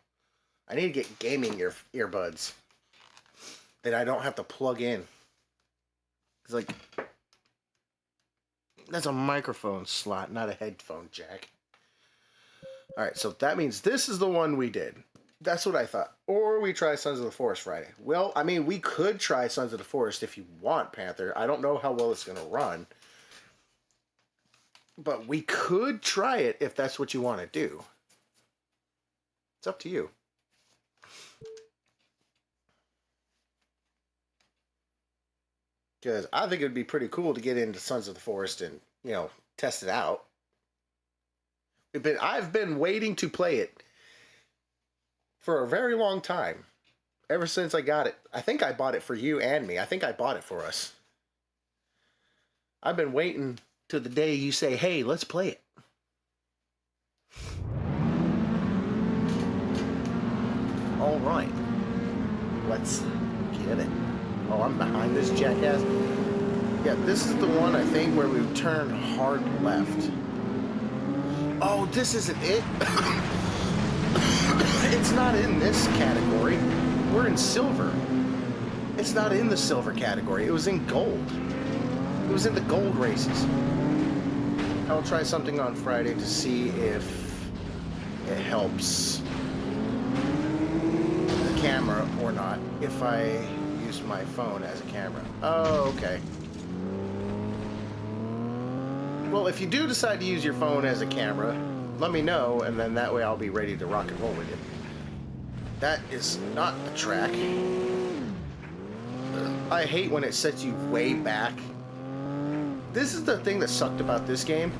I need to get gaming earbuds that I don't have to plug in. It's like... that's a microphone slot, not a headphone jack. Alright, so that means this is the one we did. That's what I thought. Or we try Sons of the Forest Friday. Well, I mean, we could try Sons of the Forest if you want, Panther. I don't know how well it's going to run. But we could try it if that's what you want to do. It's up to you. Because I think it would be pretty cool to get into Sons of the Forest and, you know, test it out. I've been waiting to play it for a very long time. Ever since I got it. I think I bought it for you and me. I think I bought it for us. I've been waiting to the day you say, hey, let's play it. All right. Let's get it. Oh, I'm behind this jackass. Yeah, this is the one, I think, where we turn hard left. Oh, this isn't it? It's not in this category. We're in silver. It's not in the silver category. It was in gold. It was in the gold races. I'll try something on Friday to see if it helps the camera or not. If I use my phone as a camera. Oh, okay. Well, if you do decide to use your phone as a camera, let me know, and then that way I'll be ready to rock and roll with you. That is not the track. I hate when it sets you way back. This is the thing that sucked about this game,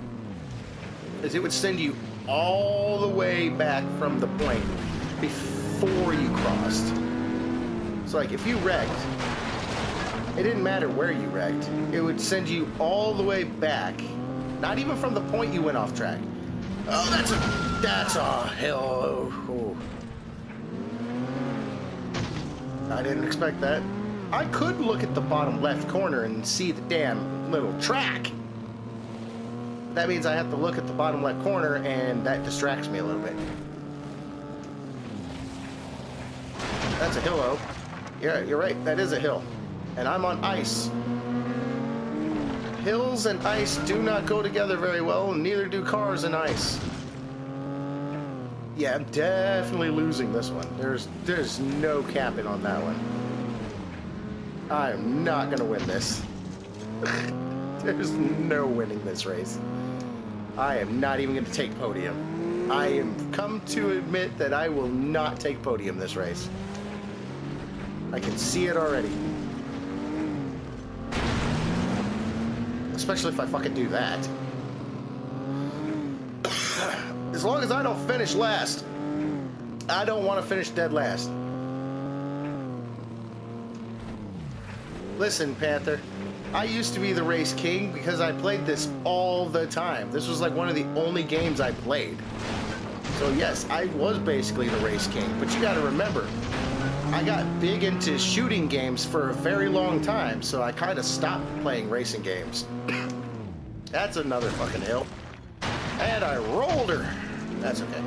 is it would send you all the way back from the point before you crossed. So like if you wrecked, it didn't matter where you wrecked, it would send you all the way back, not even from the point you went off track. Oh, that's a hill. Oh. I didn't expect that. I could look at the bottom left corner and see the damn little track. That means I have to look at the bottom left corner, and that distracts me a little bit. That's a hill-o. You're right, that is a hill. And I'm on ice. Hills and ice do not go together very well, and neither do cars and ice. Yeah, I'm definitely losing this one. There's no capping on that one. I am not gonna win this. There's no winning this race. I am not even gonna take podium. I am come to admit that I will not take podium this race. I can see it already. Especially if I fucking do that. As long as I don't finish last. I don't want to finish dead last. Listen, Panther. I used to be the race king because I played this all the time. This was like one of the only games I played. So yes, I was basically the race king. But you gotta remember, I got big into shooting games for a very long time, so I kind of stopped playing racing games. That's another fucking hill. And I rolled her. That's okay.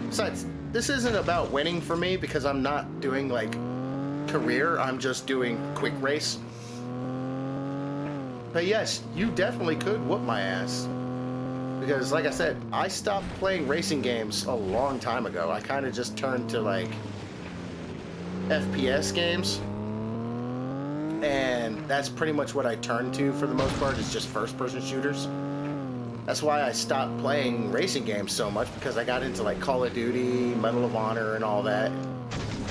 Besides, this isn't about winning for me because I'm not doing like career, I'm just doing quick race. But yes, you definitely could whoop my ass. Because like I said, I stopped playing racing games a long time ago. I kind of just turned to like FPS games. And that's pretty much what I turned to for the most part, is just first-person shooters. That's why I stopped playing racing games so much, because I got into like Call of Duty, Medal of Honor, and all that.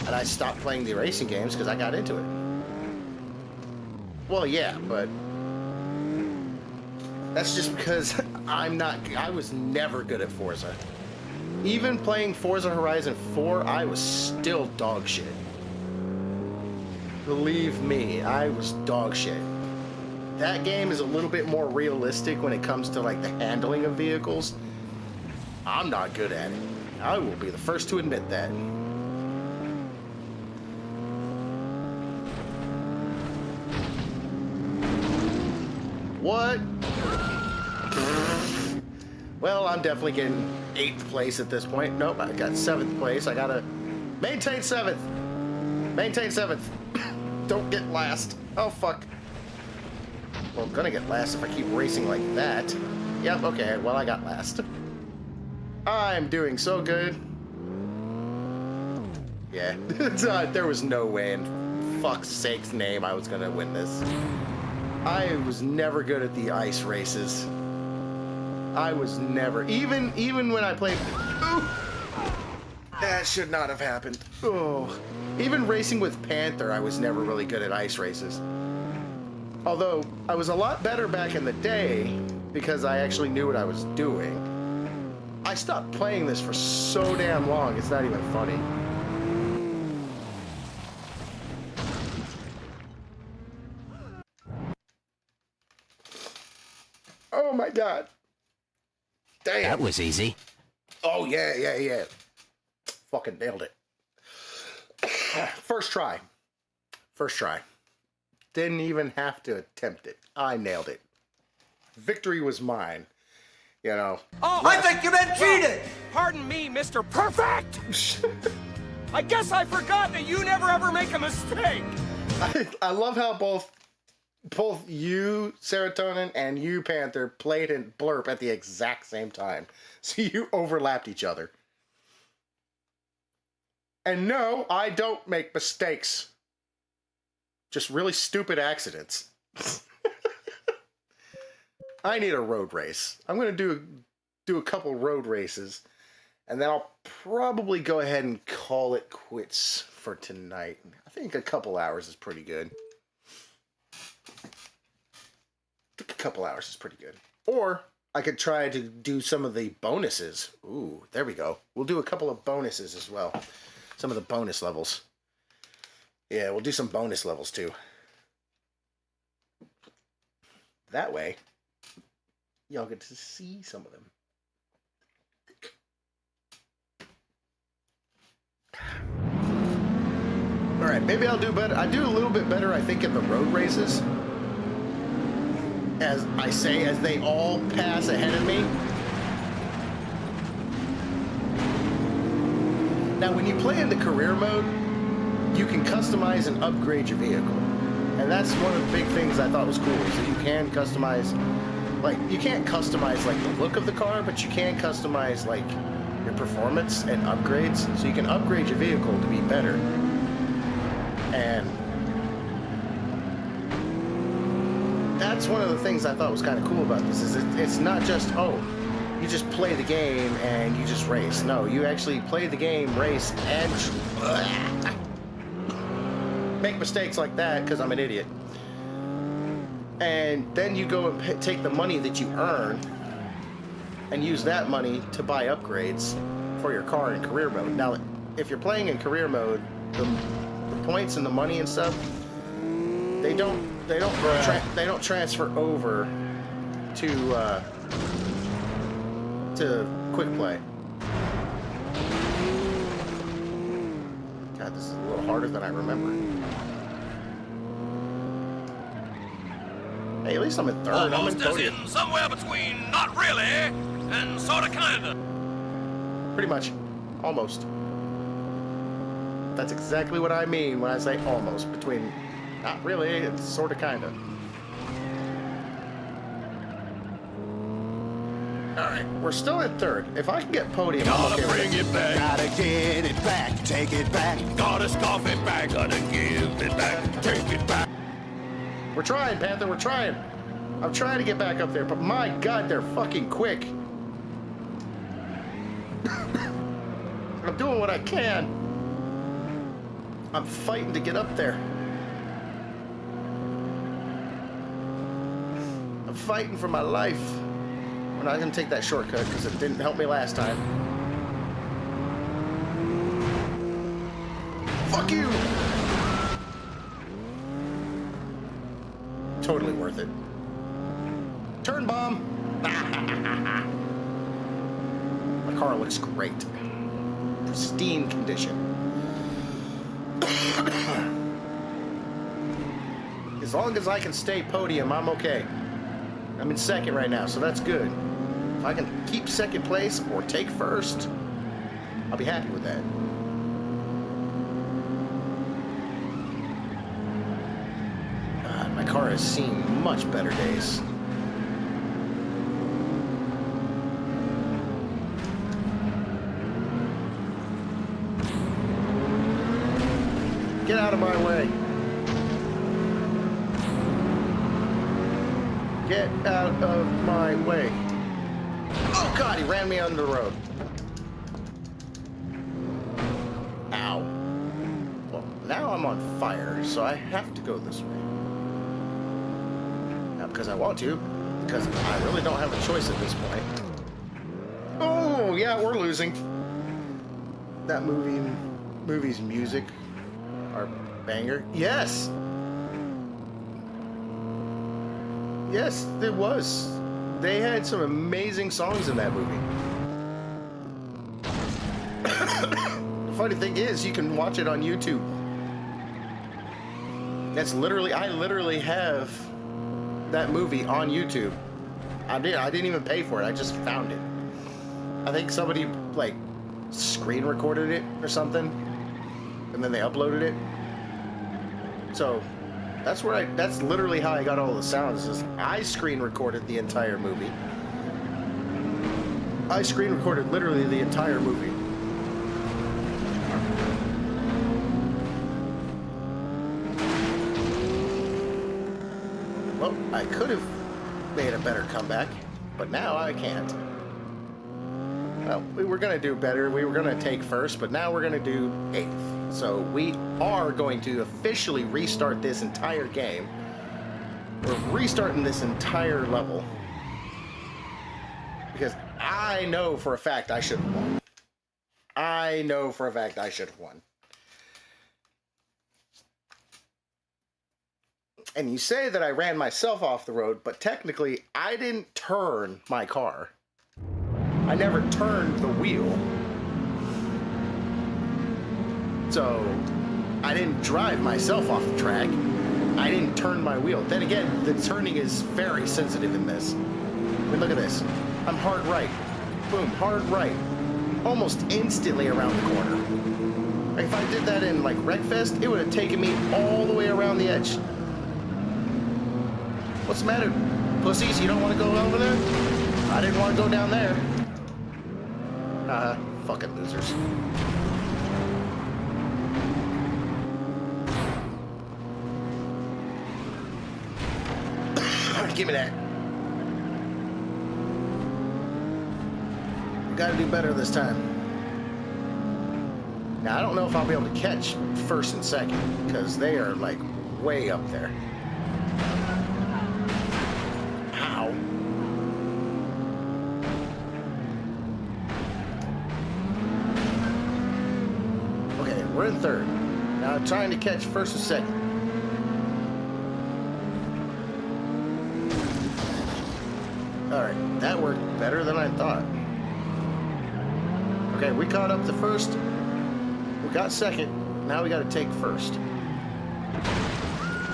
And I stopped playing the racing games because I got into it. Well, yeah, but that's just because I was never good at Forza. Even playing Forza Horizon 4, I was still dog shit. Believe me, I was dog shit. That game is a little bit more realistic when it comes to like the handling of vehicles. I'm not good at it. I will be the first to admit that. What? Well, I'm definitely getting 8th place at this point. Nope, I got 7th place. I gotta maintain 7th. Maintain 7th. Don't get last. Oh, fuck. Well, I'm gonna get last if I keep racing like that. Yep, okay, well, I got last. I'm doing so good. Yeah, there was no way in fuck's sake's name I was gonna win this. I was never good at the ice races. I was never, even when I played. Ooh, that should not have happened. Oh, even racing with Panther, I was never really good at ice races. Although I was a lot better back in the day because I actually knew what I was doing. I stopped playing this for so damn long, it's not even funny. Oh my god. Damn. That was easy. Oh yeah. Fucking nailed it. First try. Didn't even have to attempt it. I nailed it. Victory was mine. You know. Oh, I think you've been cheated! Pardon me, Mr. Perfect! I guess I forgot that you never ever make a mistake! I love how both you, Serotonin, and you, Panther, played and Blurp at the exact same time. So you overlapped each other. And no, I don't make mistakes. Just really stupid accidents. I need a road race. I'm going to do a couple road races, and then I'll probably go ahead and call it quits for tonight. I think a couple hours is pretty good. A couple hours is pretty good. Or I could try to do some of the bonuses. Ooh, there we go. We'll do a couple of bonuses as well. Some of the bonus levels. Yeah, we'll do some bonus levels too. That way, y'all get to see some of them. Alright, maybe I'll do better. I do a little bit better, I think, in the road races. As I say, as they all pass ahead of me. Now, when you play in the career mode, you can customize and upgrade your vehicle. And that's one of the big things I thought was cool, is that you can customize, like, you can't customize, like, the look of the car, but you can customize, like, your performance and upgrades. So you can upgrade your vehicle to be better. And that's one of the things I thought was kind of cool about this, is it's not just, oh, you just play the game and you just race. No, you actually play the game, race, and make mistakes like that because I'm an idiot. And then you go and take the money that you earn and use that money to buy upgrades for your car in career mode. Now, if you're playing in career mode, the points and the money and stuff, they don't transfer over to quick play. God, this is a little harder than I remember. Hey, at least I'm in third. Almost as in somewhere between not really and sorta kinda. Pretty much. Almost. That's exactly what I mean when I say almost. Between not really and sorta kinda. Alright, we're still in third. If I can get podium, I'm okay with it. It back. Gotta get it back, take it back. Gotta scoff it back. Gotta give it back. Take it back. We're trying, Panther, we're trying. I'm trying to get back up there, but my god, they're fucking quick. I'm doing what I can. I'm fighting to get up there. I'm fighting for my life. We're not gonna take that shortcut because it didn't help me last time. Fuck you! Totally worth it. Turn bomb! My car looks great. Pristine condition. As long as I can stay podium, I'm okay. I'm in second right now, so that's good. If I can keep second place or take first, I'll be happy with that. God, my car has seen much better days. Get out of my way. Get out of my way. Oh God, he ran me under the road. Ow. Well, now I'm on fire, so I have to go this way. Not because I want to, because I really don't have a choice at this point. Oh, yeah, we're losing. That movie's music, our banger. Yes! Yes, it was. They had some amazing songs in that movie. The funny thing is, you can watch it on YouTube. That's literally, I literally have that movie on YouTube. I didn't even pay for it. I just found it. I think somebody like screen recorded it or something, and then they uploaded it. So that's literally how I got all the sounds. Is I screen recorded the entire movie. I screen recorded literally the entire movie. Well, I could have made a better comeback, but now I can't. Well, we were going to do better. We were going to take first, but now we're going to do 8th. So we are going to officially restart this entire game. We're restarting this entire level. Because I know for a fact I should have won. I know for a fact I should have won. And you say that I ran myself off the road, but technically I didn't turn my car. I never turned the wheel. So I didn't drive myself off the track. I didn't turn my wheel. Then again, the turning is very sensitive in this. I mean, look at this. I'm hard right. Boom, hard right. Almost instantly around the corner. Like if I did that in like Wreckfest, it would have taken me all the way around the edge. What's the matter, pussies? You don't want to go over there? I didn't want to go down there. Fucking losers. Give me that. We gotta do better this time. Now, I don't know if I'll be able to catch first and second, because they are, like, way up there. Ow. Okay, we're in 3rd. Now I'm trying to catch first and second. Alright, that worked better than I thought. Okay, we caught up to first. We got second. Now we gotta take first.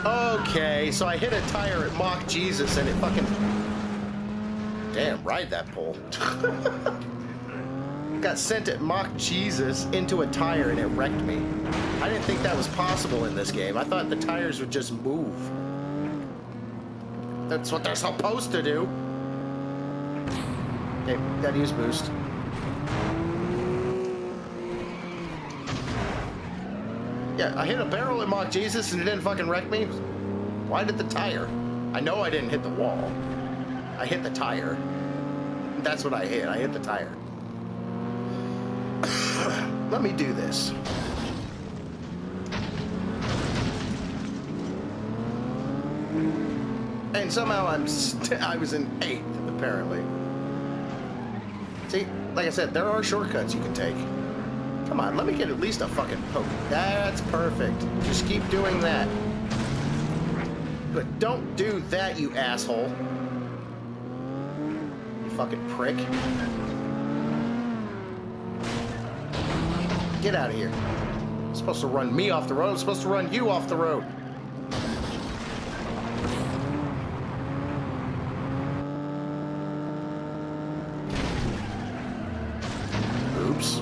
Okay, so I hit a tire at Mock Jesus and it fucking... Damn, ride that pole. Got sent at Mock Jesus into a tire and it wrecked me. I didn't think that was possible in this game. I thought the tires would just move. That's what they're supposed to do. Okay, gotta use boost. Yeah, I hit a barrel at Mock Jesus and it didn't fucking wreck me. Why did the tire? I know I didn't hit the wall. I hit the tire. That's what I hit. I hit the tire. Let me do this. And somehow I was in 8th, apparently. See, like I said, there are shortcuts you can take. Come on, let me get at least a fucking poke. That's perfect. Just keep doing that. But don't do that, you asshole. You fucking prick. Get out of here. You're supposed to run me off the road. I'm supposed to run you off the road. Oops.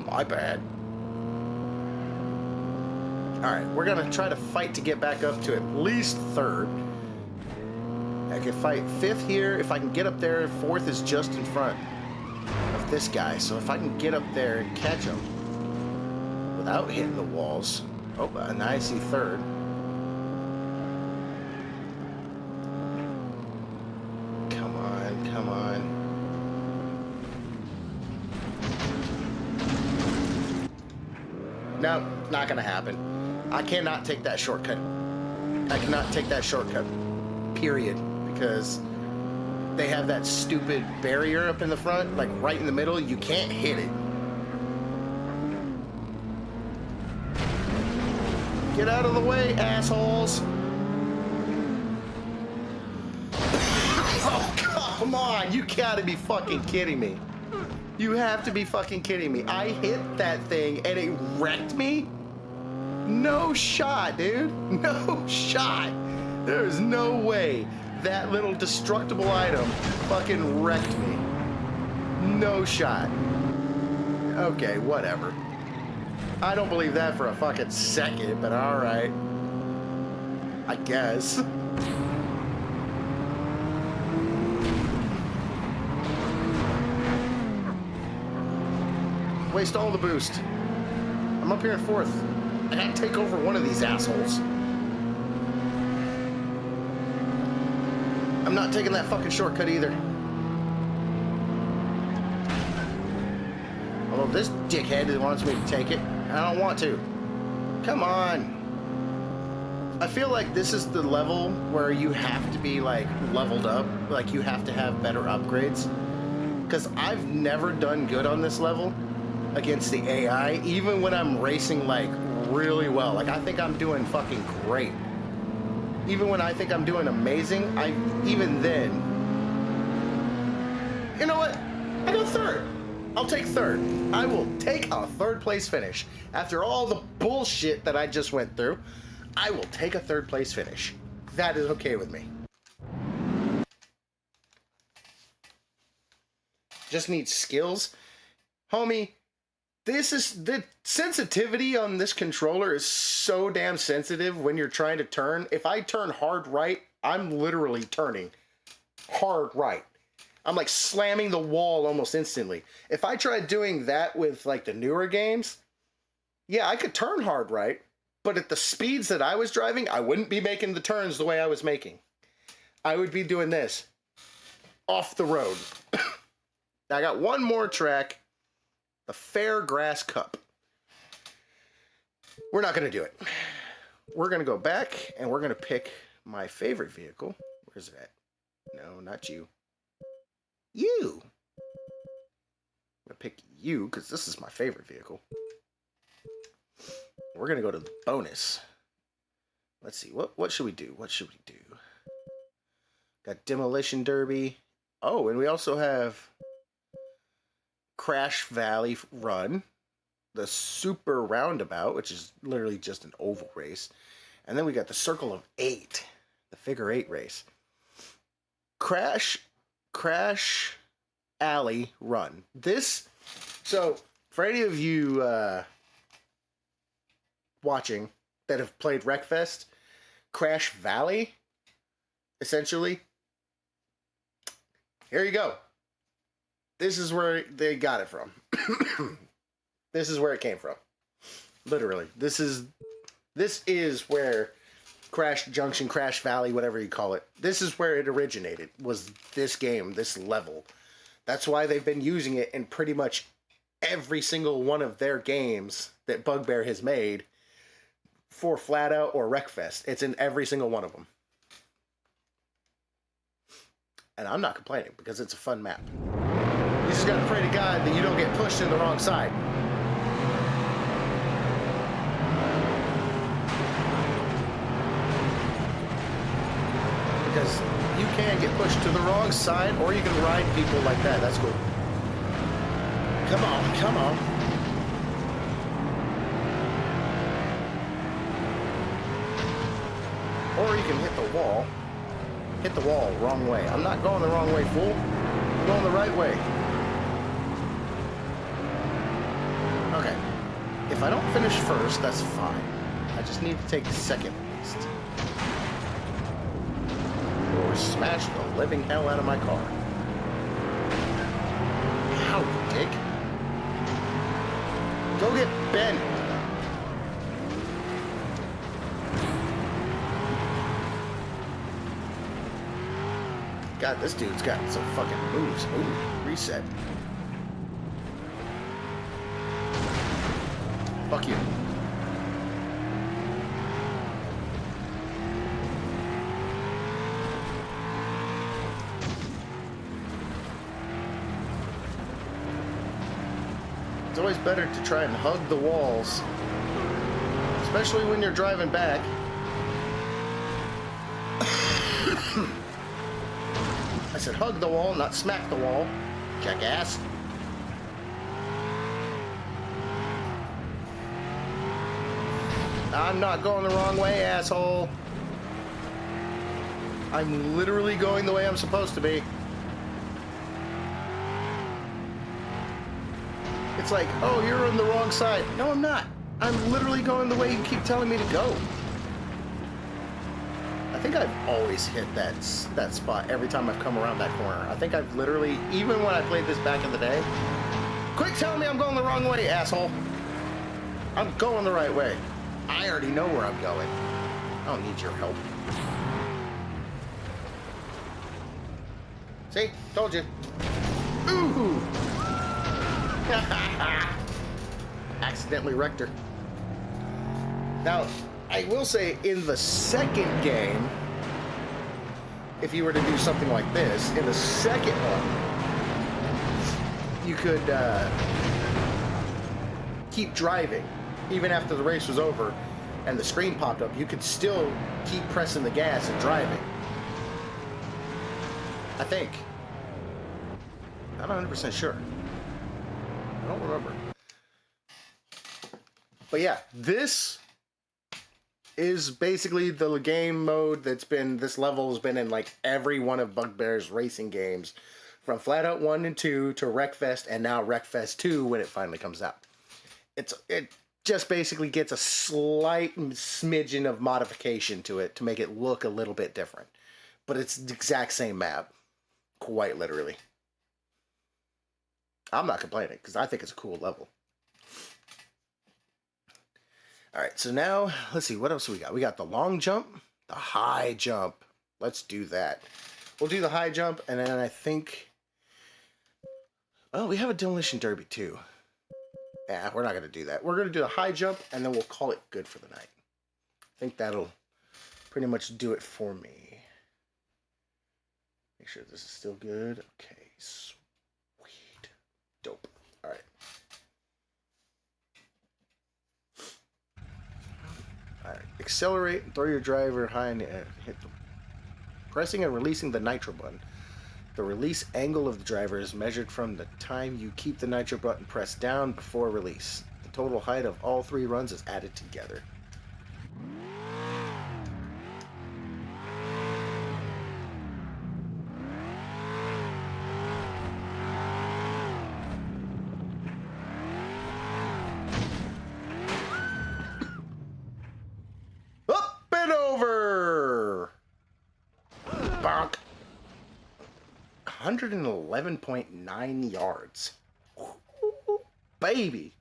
My bad. Alright, we're gonna try to fight to get back up to at least 3rd. I can fight 5th here. If I can get up there, 4th is just in front of this guy. So if I can get up there and catch him without hitting the walls. Oh, and I see third. Come on, come on. No, not gonna happen. I cannot take that shortcut. I cannot take that shortcut. Period. Because they have that stupid barrier up in the front, like right in the middle. You can't hit it. Get out of the way, assholes! Oh, come on! You gotta be fucking kidding me. You have to be fucking kidding me. I hit that thing and it wrecked me? No shot, dude. No shot. There's no way that little destructible item fucking wrecked me. No shot. Okay, whatever. I don't believe that for a fucking second, but alright. I guess. Waste all the boost. I'm up here in fourth. I gotta take over one of these assholes. I'm not taking that fucking shortcut either. Although this dickhead wants me to take it. I don't want to. Come on. I feel like this is the level where you have to be like leveled up. Like you have to have better upgrades. Because I've never done good on this level against the AI, even when I'm racing like really well. Like I think I'm doing fucking great. Even when I think I'm doing amazing, even then, you know what? I go third. I'll take third. I will take a third place finish. After all the bullshit that I just went through, I will take a third place finish. That is okay with me. Just need skills. Homie, the sensitivity on this controller is so damn sensitive when you're trying to turn. If I turn hard right, I'm literally turning hard right. I'm like slamming the wall almost instantly. If I tried doing that with like the newer games, yeah, I could turn hard right, but at the speeds that I was driving, I wouldn't be making the turns the way I was making. I would be doing this off the road. I got one more track. The Fairgrass Cup. We're not going to do it. We're going to go back and we're going to pick my favorite vehicle. Where's it at? No, not you. You. I'm going to pick you because this is my favorite vehicle. We're going to go to the bonus. Let's see. What should we do? What should we do? Got Demolition Derby. Oh, and we also have Crash Valley Run, the Super Roundabout, which is literally just an oval race, and then we got the Circle of 8, the figure 8 race. Crash Alley Run. So for any of you watching that have played Wreckfest, Crash Valley, essentially, here you go. This is where they got it from. This is where it came from. Literally. This is where Crash Junction, Crash Valley, whatever you call it. This is where it originated, was this game, this level. That's why they've been using it in pretty much every single one of their games that Bugbear has made for FLATOUT or Wreckfest. It's in every single one of them. And I'm not complaining because it's a fun map. You just gotta pray to God that you don't get pushed to the wrong side. Because you can get pushed to the wrong side, or you can ride people like that. That's cool. Come on, come on. Or you can hit the wall. Hit the wall wrong way. I'm not going the wrong way, fool. I'm going the right way. Okay. If I don't finish first, that's fine. I just need to take second at least. Or smash the living hell out of my car. Ow, you dick. Go get bent. God, this dude's got some fucking moves. Ooh, reset. Fuck you. It's always better to try and hug the walls, especially when you're driving back. I said hug the wall, not smack the wall, jackass. I'm not going the wrong way, asshole. I'm literally going the way I'm supposed to be. It's like, oh, you're on the wrong side. No, I'm not. I'm literally going the way you keep telling me to go. I think I've always hit that spot every time I've come around that corner. I think I've literally, even when I played this back in the day, quit telling me I'm going the wrong way, asshole. I'm going the right way. I already know where I'm going. I don't need your help. See? Told you. Ooh! Accidentally wrecked her. Now, I will say, in the second game, if you were to do something like this, in the second one, you could keep driving. Even after the race was over and the screen popped up, you could still keep pressing the gas and driving. I think. I'm not 100% sure. I don't remember. But yeah, this is basically the game mode that's been, this level has been in like every one of Bugbear's racing games, from FLATOUT 1 and 2 to Wreckfest, and now Wreckfest 2 when it finally comes out. It just basically gets a slight smidgen of modification to it to make it look a little bit different. But it's the exact same map, quite literally. I'm not complaining, because I think it's a cool level. Alright, so now, let's see, what else we got? We got the long jump, the high jump. Let's do that. We'll do the high jump, and then I think... Oh, we have a demolition derby, too. Yeah, we're not going to do that. We're going to do the high jump, and then we'll call it good for the night. I think that'll pretty much do it for me. Make sure this is still good. Okay, sweet. Dope. All right. All right. Accelerate and throw your driver high and hit the... Pressing and releasing the nitro button. The release angle of the driver is measured from the time you keep the nitro button pressed down before release. The total height of all three runs is added together. Up and over! Bonk. 111.9 yards. Ooh, baby.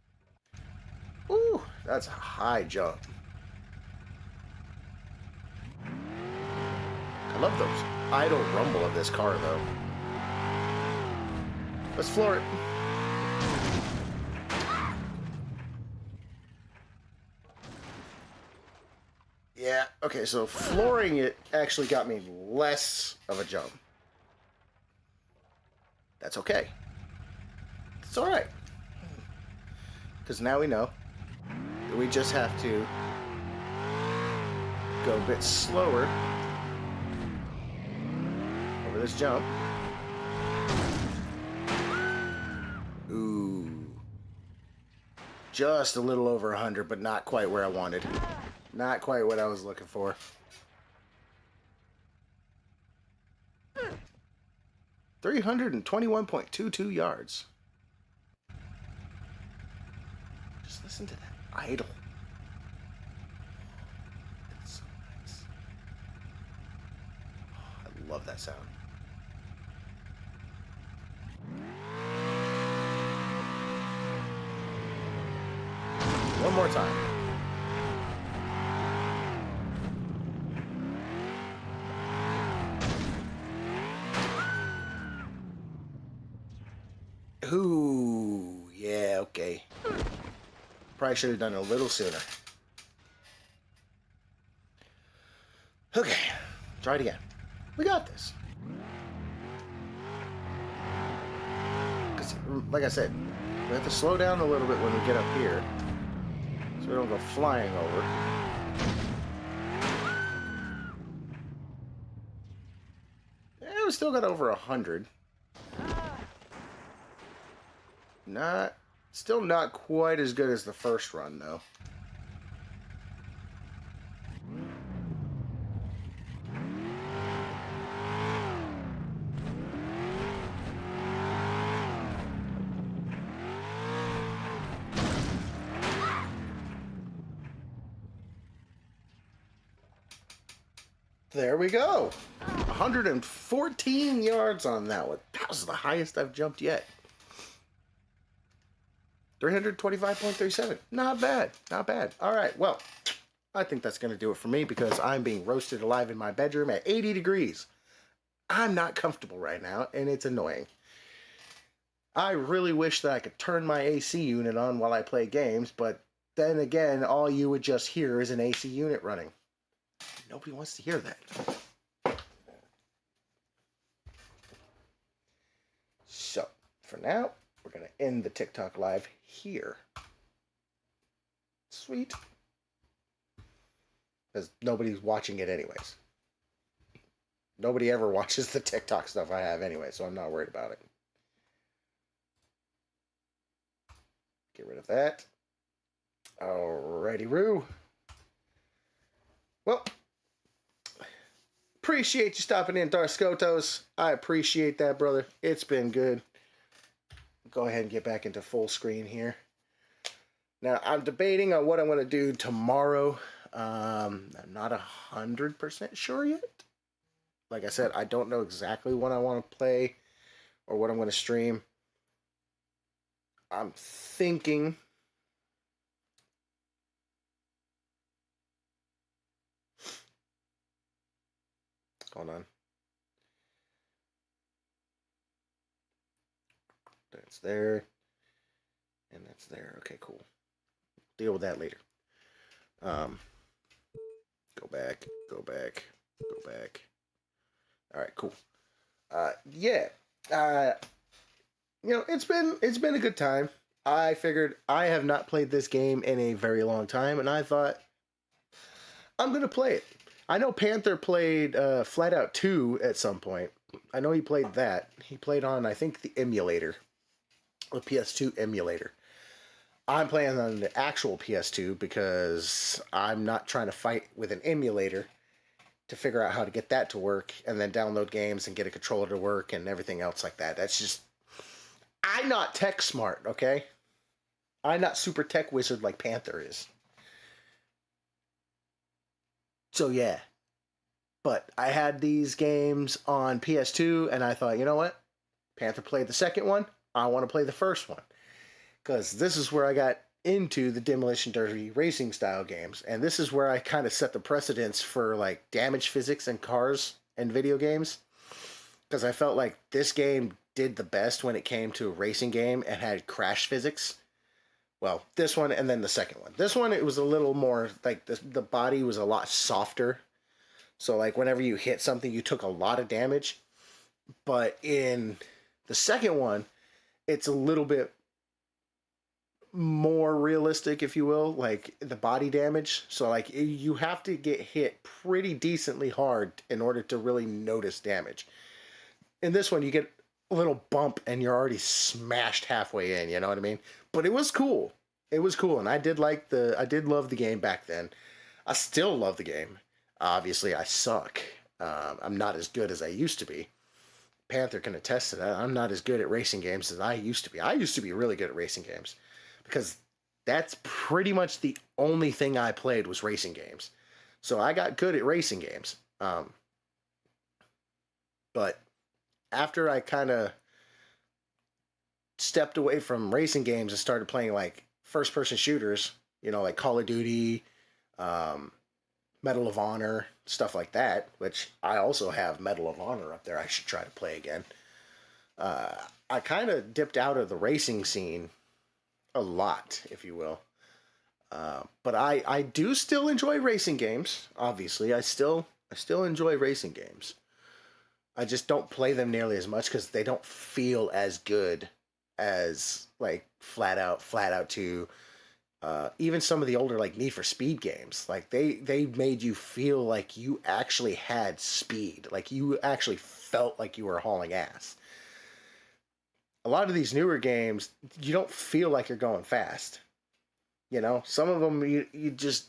Ooh, that's a high jump. I love the idle rumble of this car, though. Let's floor it. Yeah, okay, so flooring it actually got me less of a jump. That's okay. It's alright. Because now we know that we just have to go a bit slower over this jump. Ooh. Just a little over 100, but not quite where I wanted. Not quite what I was looking for. $321.22 yards. Just listen to that idle. That's so nice. Oh, I love that sound. One more time. Probably should have done it a little sooner. Okay, try it again. We got this. Because, like I said, we have to slow down a little bit when we get up here, so we don't go flying over. We still got over 100. Still not quite as good as the first run, though. There we go. 114 yards on that one. That was the highest I've jumped yet. 325.37. Not bad. Not bad. All right. Well, I think that's going to do it for me because I'm being roasted alive in my bedroom at 80 degrees. I'm not comfortable right now, and it's annoying. I really wish that I could turn my AC unit on while I play games, but then again, all you would just hear is an AC unit running. Nobody wants to hear that. So, for now, we're going to end the TikTok live here. Sweet. Because nobody's watching it anyways. Nobody ever watches the TikTok stuff I have anyway, so I'm not worried about it. Get rid of that. Alrighty, Roo. Well, appreciate you stopping in, Darskotos. I appreciate that, brother. It's been good. Go ahead and get back into full screen here. Now, I'm debating on what I'm going to do tomorrow. I'm not 100% sure yet. Like I said, I don't know exactly what I want to play or what I'm going to stream. I'm thinking... Hold on. That's there. And that's there. Okay, cool. Deal with that later. Go back. Go back. Go back. Alright, cool. Yeah. You know, it's been a good time. I figured I have not played this game in a very long time, and I thought I'm gonna play it. I know Panther played FLATOUT 2 at some point. I know he played that. He played on, I think, the emulator. The PS2 emulator. I'm playing on the actual PS2 because I'm not trying to fight with an emulator to figure out how to get that to work and then download games and get a controller to work and everything else like that. That's just... I'm not tech smart, okay? I'm not super tech wizard like Panther is. So yeah, but I had these games on PS2 and I thought, you know what? Panther played the second one. I want to play the first one. Because this is where I got into the Demolition Derby racing style games. And this is where I kind of set the precedence for like damage physics in cars and video games. Because I felt like this game did the best when it came to a racing game and had crash physics. Well, this one and then the second one. This one, it was a little more, like, the body was a lot softer. So, like, whenever you hit something, you took a lot of damage. But in the second one, it's a little bit more realistic, if you will, like, the body damage. So, like, you have to get hit pretty decently hard in order to really notice damage. In this one, you get a little bump and you're already smashed halfway in, you know what I mean? But it was cool. It was cool, and I did love the game back then. I still love the game. Obviously, I suck. I'm not as good as I used to be. Panther can attest to that. I'm not as good at racing games as I used to be. I used to be really good at racing games because that's pretty much the only thing I played was racing games. So I got good at racing games. But after I kind of stepped away from racing games and started playing like first-person shooters, you know, like Call of Duty, Medal of Honor, stuff like that, which I also have Medal of Honor up there I should try to play again. I kind of dipped out of the racing scene a lot, if you will. But I do still enjoy racing games. Obviously, I still enjoy racing games. I just don't play them nearly as much because they don't feel as good as like Flat Out 2. Even some of the older like Need for Speed games, like they made you feel like you actually had speed, like you actually felt like you were hauling ass. A lot of these newer games, you don't feel like you're going fast. You know, some of them you just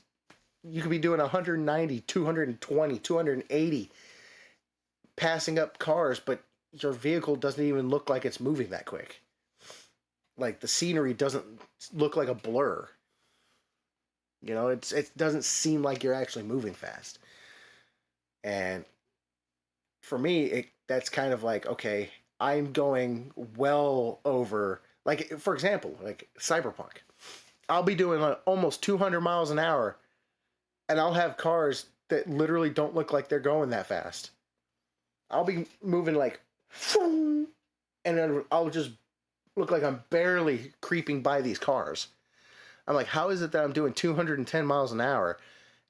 you could be doing 190, 220, 280 passing up cars, but your vehicle doesn't even look like it's moving that quick. Like the scenery doesn't look like a blur. You know, it doesn't seem like you're actually moving fast. And for me, that's kind of like, okay, I'm going well over, like, for example, like Cyberpunk. I'll be doing like almost 200 miles an hour, and I'll have cars that literally don't look like they're going that fast. I'll be moving like, and then I'll just look like I'm barely creeping by these cars. I'm like, how is it that I'm doing 210 miles an hour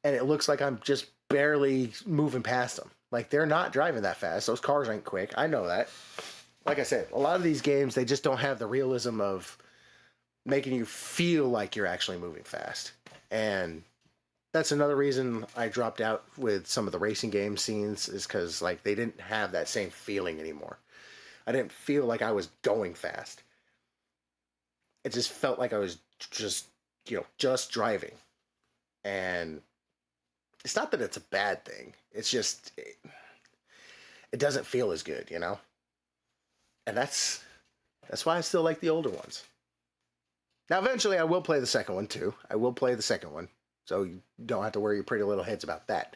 and it looks like I'm just barely moving past them? Like, they're not driving that fast. Those cars ain't quick. I know that. Like I said, a lot of these games, they just don't have the realism of making you feel like you're actually moving fast. And that's another reason I dropped out with some of the racing game scenes, is because like they didn't have that same feeling anymore. I didn't feel like I was going fast. It just felt like I was just, just driving. And it's not that it's a bad thing. It's just, it doesn't feel as good, And that's why I still like the older ones. Now, eventually, I will play the second one, too. I will play the second one. So you don't have to worry your pretty little heads about that.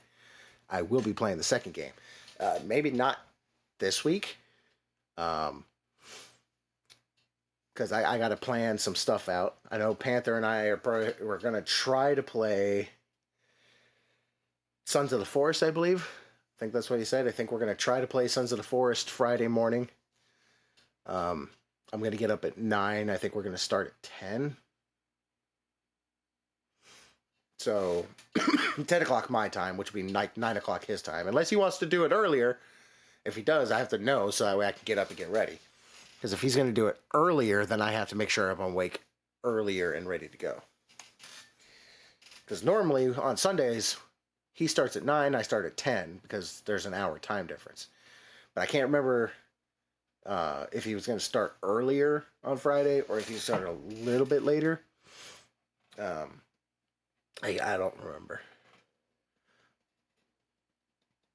I will be playing the second game. Maybe not this week. Because I got to plan some stuff out. I know Panther and I we're going to try to play Sons of the Forest, I believe. I think that's what he said. I think we're going to try to play Sons of the Forest Friday morning. I'm going to get up at 9. I think we're going to start at 10. So 10 o'clock my time, which would be 9 o'clock his time. Unless he wants to do it earlier. If he does, I have to know so that way I can get up and get ready. Because if he's going to do it earlier, then I have to make sure I'm awake earlier and ready to go. Because normally on Sundays, he starts at 9, I start at 10, because there's an hour time difference. But I can't remember if he was going to start earlier on Friday or if he started a little bit later. I don't remember.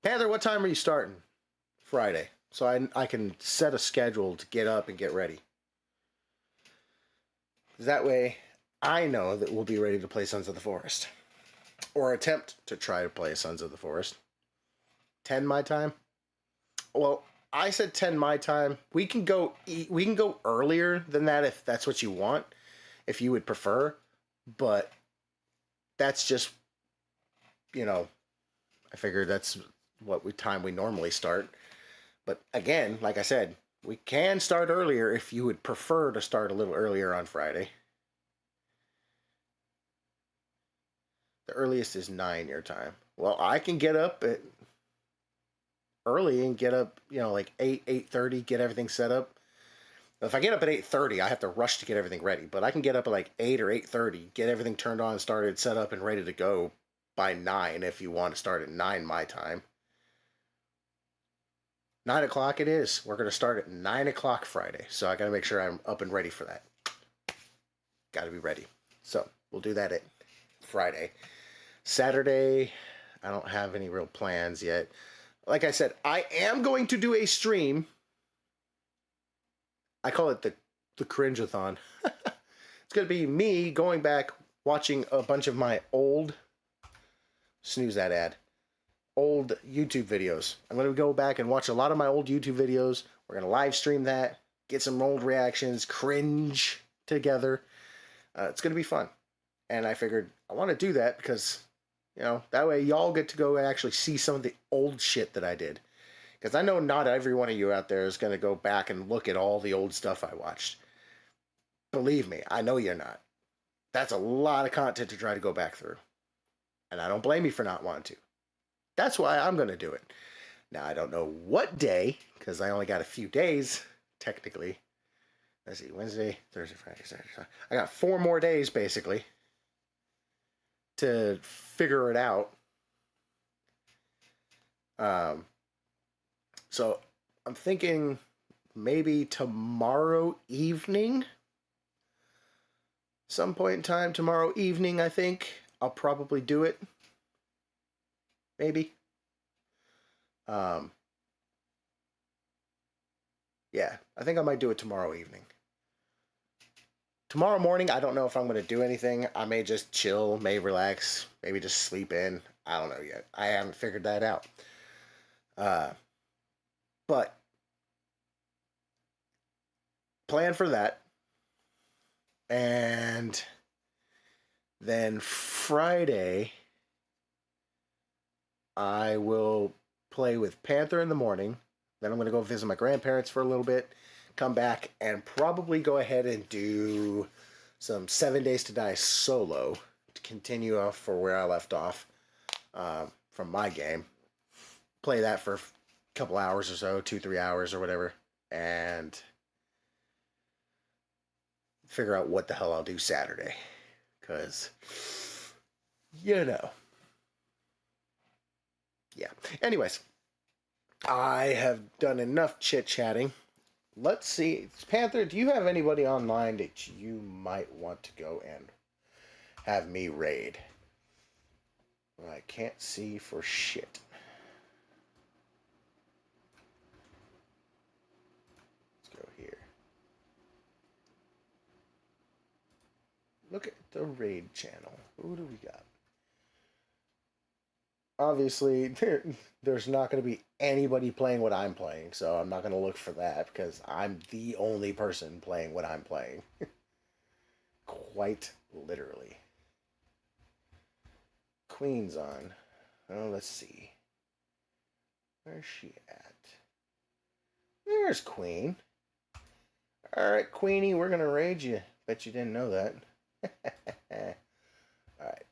Panther, what time are you starting Friday? So I can set a schedule to get up and get ready. That way, I know that we'll be ready to play Sons of the Forest. Or attempt to try to play Sons of the Forest. 10 my time? Well, I said 10 my time. We can go earlier than that if that's what you want, if you would prefer. But that's just, I figured that's time we normally start. But again, like I said, we can start earlier if you would prefer to start a little earlier on Friday. The earliest is 9 your time. Well, I can get up at early and get up, like 8:30, get everything set up. If I get up at 8:30, I have to rush to get everything ready. But I can get up at like 8 or 8:30, get everything turned on, started, set up, and ready to go by 9 if you want to start at 9 my time. 9 o'clock it is. We're going to start at 9 o'clock Friday. So I got to make sure I'm up and ready for that. Got to be ready. So we'll do that at Friday. Saturday, I don't have any real plans yet. Like I said, I am going to do a stream. I call it the Cringe-a-thon. It's going to be me going back, watching a bunch of my old, snooze that ad, old YouTube videos. I'm going to go back and watch a lot of my old YouTube videos. We're going to live stream that, get some old reactions, cringe together. It's going to be fun. And I figured I want to do that because, that way y'all get to go and actually see some of the old shit that I did. Because I know not every one of you out there is going to go back and look at all the old stuff I watched. Believe me, I know you're not. That's a lot of content to try to go back through. And I don't blame you for not wanting to. That's why I'm going to do it. Now, I don't know what day, because I only got a few days, technically. Let's see, Wednesday, Thursday, Friday, Saturday, Sunday. I got 4 more days, basically, to figure it out. So I'm thinking maybe tomorrow evening, some point in time tomorrow evening, I think I'll probably do it. Maybe. Yeah, I think I might do it tomorrow evening. Tomorrow morning, I don't know if I'm going to do anything. I may just chill, may relax, maybe just sleep in. I don't know yet. I haven't figured that out. But plan for that. And then Friday, I will play with Panther in the morning. Then I'm going to go visit my grandparents for a little bit, come back, and probably go ahead and do some 7 Days to Die solo to continue off for where I left off from my game. Play that for a couple hours or so, 2-3 hours or whatever, and figure out what the hell I'll do Saturday. Because, you know. Yeah. Anyways, I have done enough chit-chatting. Let's see. Panther, do you have anybody online that you might want to go and have me raid? Well, I can't see for shit. Let's go here. Look at the raid channel. Who do we got? Obviously, there's not going to be anybody playing what I'm playing, so I'm not going to look for that because I'm the only person playing what I'm playing. Quite literally. Queen's on. Oh, let's see. Where's she at? There's Queen. Alright, Queenie, we're going to raid you. Bet you didn't know that. Alright.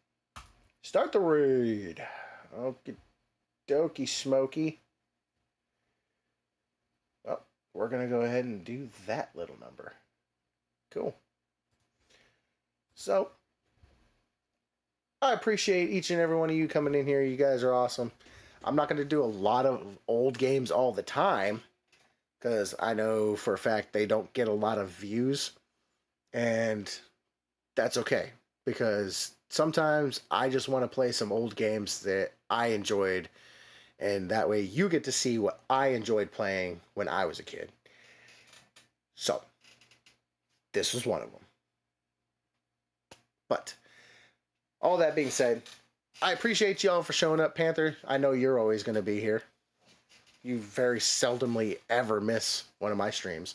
Start the raid. Okie dokie, Smokey. Well, we're going to go ahead and do that little number. Cool. So, I appreciate each and every one of you coming in here. You guys are awesome. I'm not going to do a lot of old games all the time, because I know for a fact they don't get a lot of views. And that's okay, because sometimes I just want to play some old games that I enjoyed, and that way you get to see what I enjoyed playing when I was a kid. So, this was one of them. But, all that being said, I appreciate y'all for showing up. Panther, I know you're always going to be here. You very seldomly ever miss one of my streams.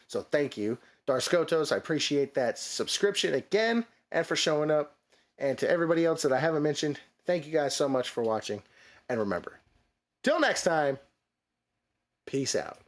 So, thank you. Darskotos, I appreciate that subscription again, and for showing up. And to everybody else that I haven't mentioned, thank you guys so much for watching. And remember, till next time, peace out.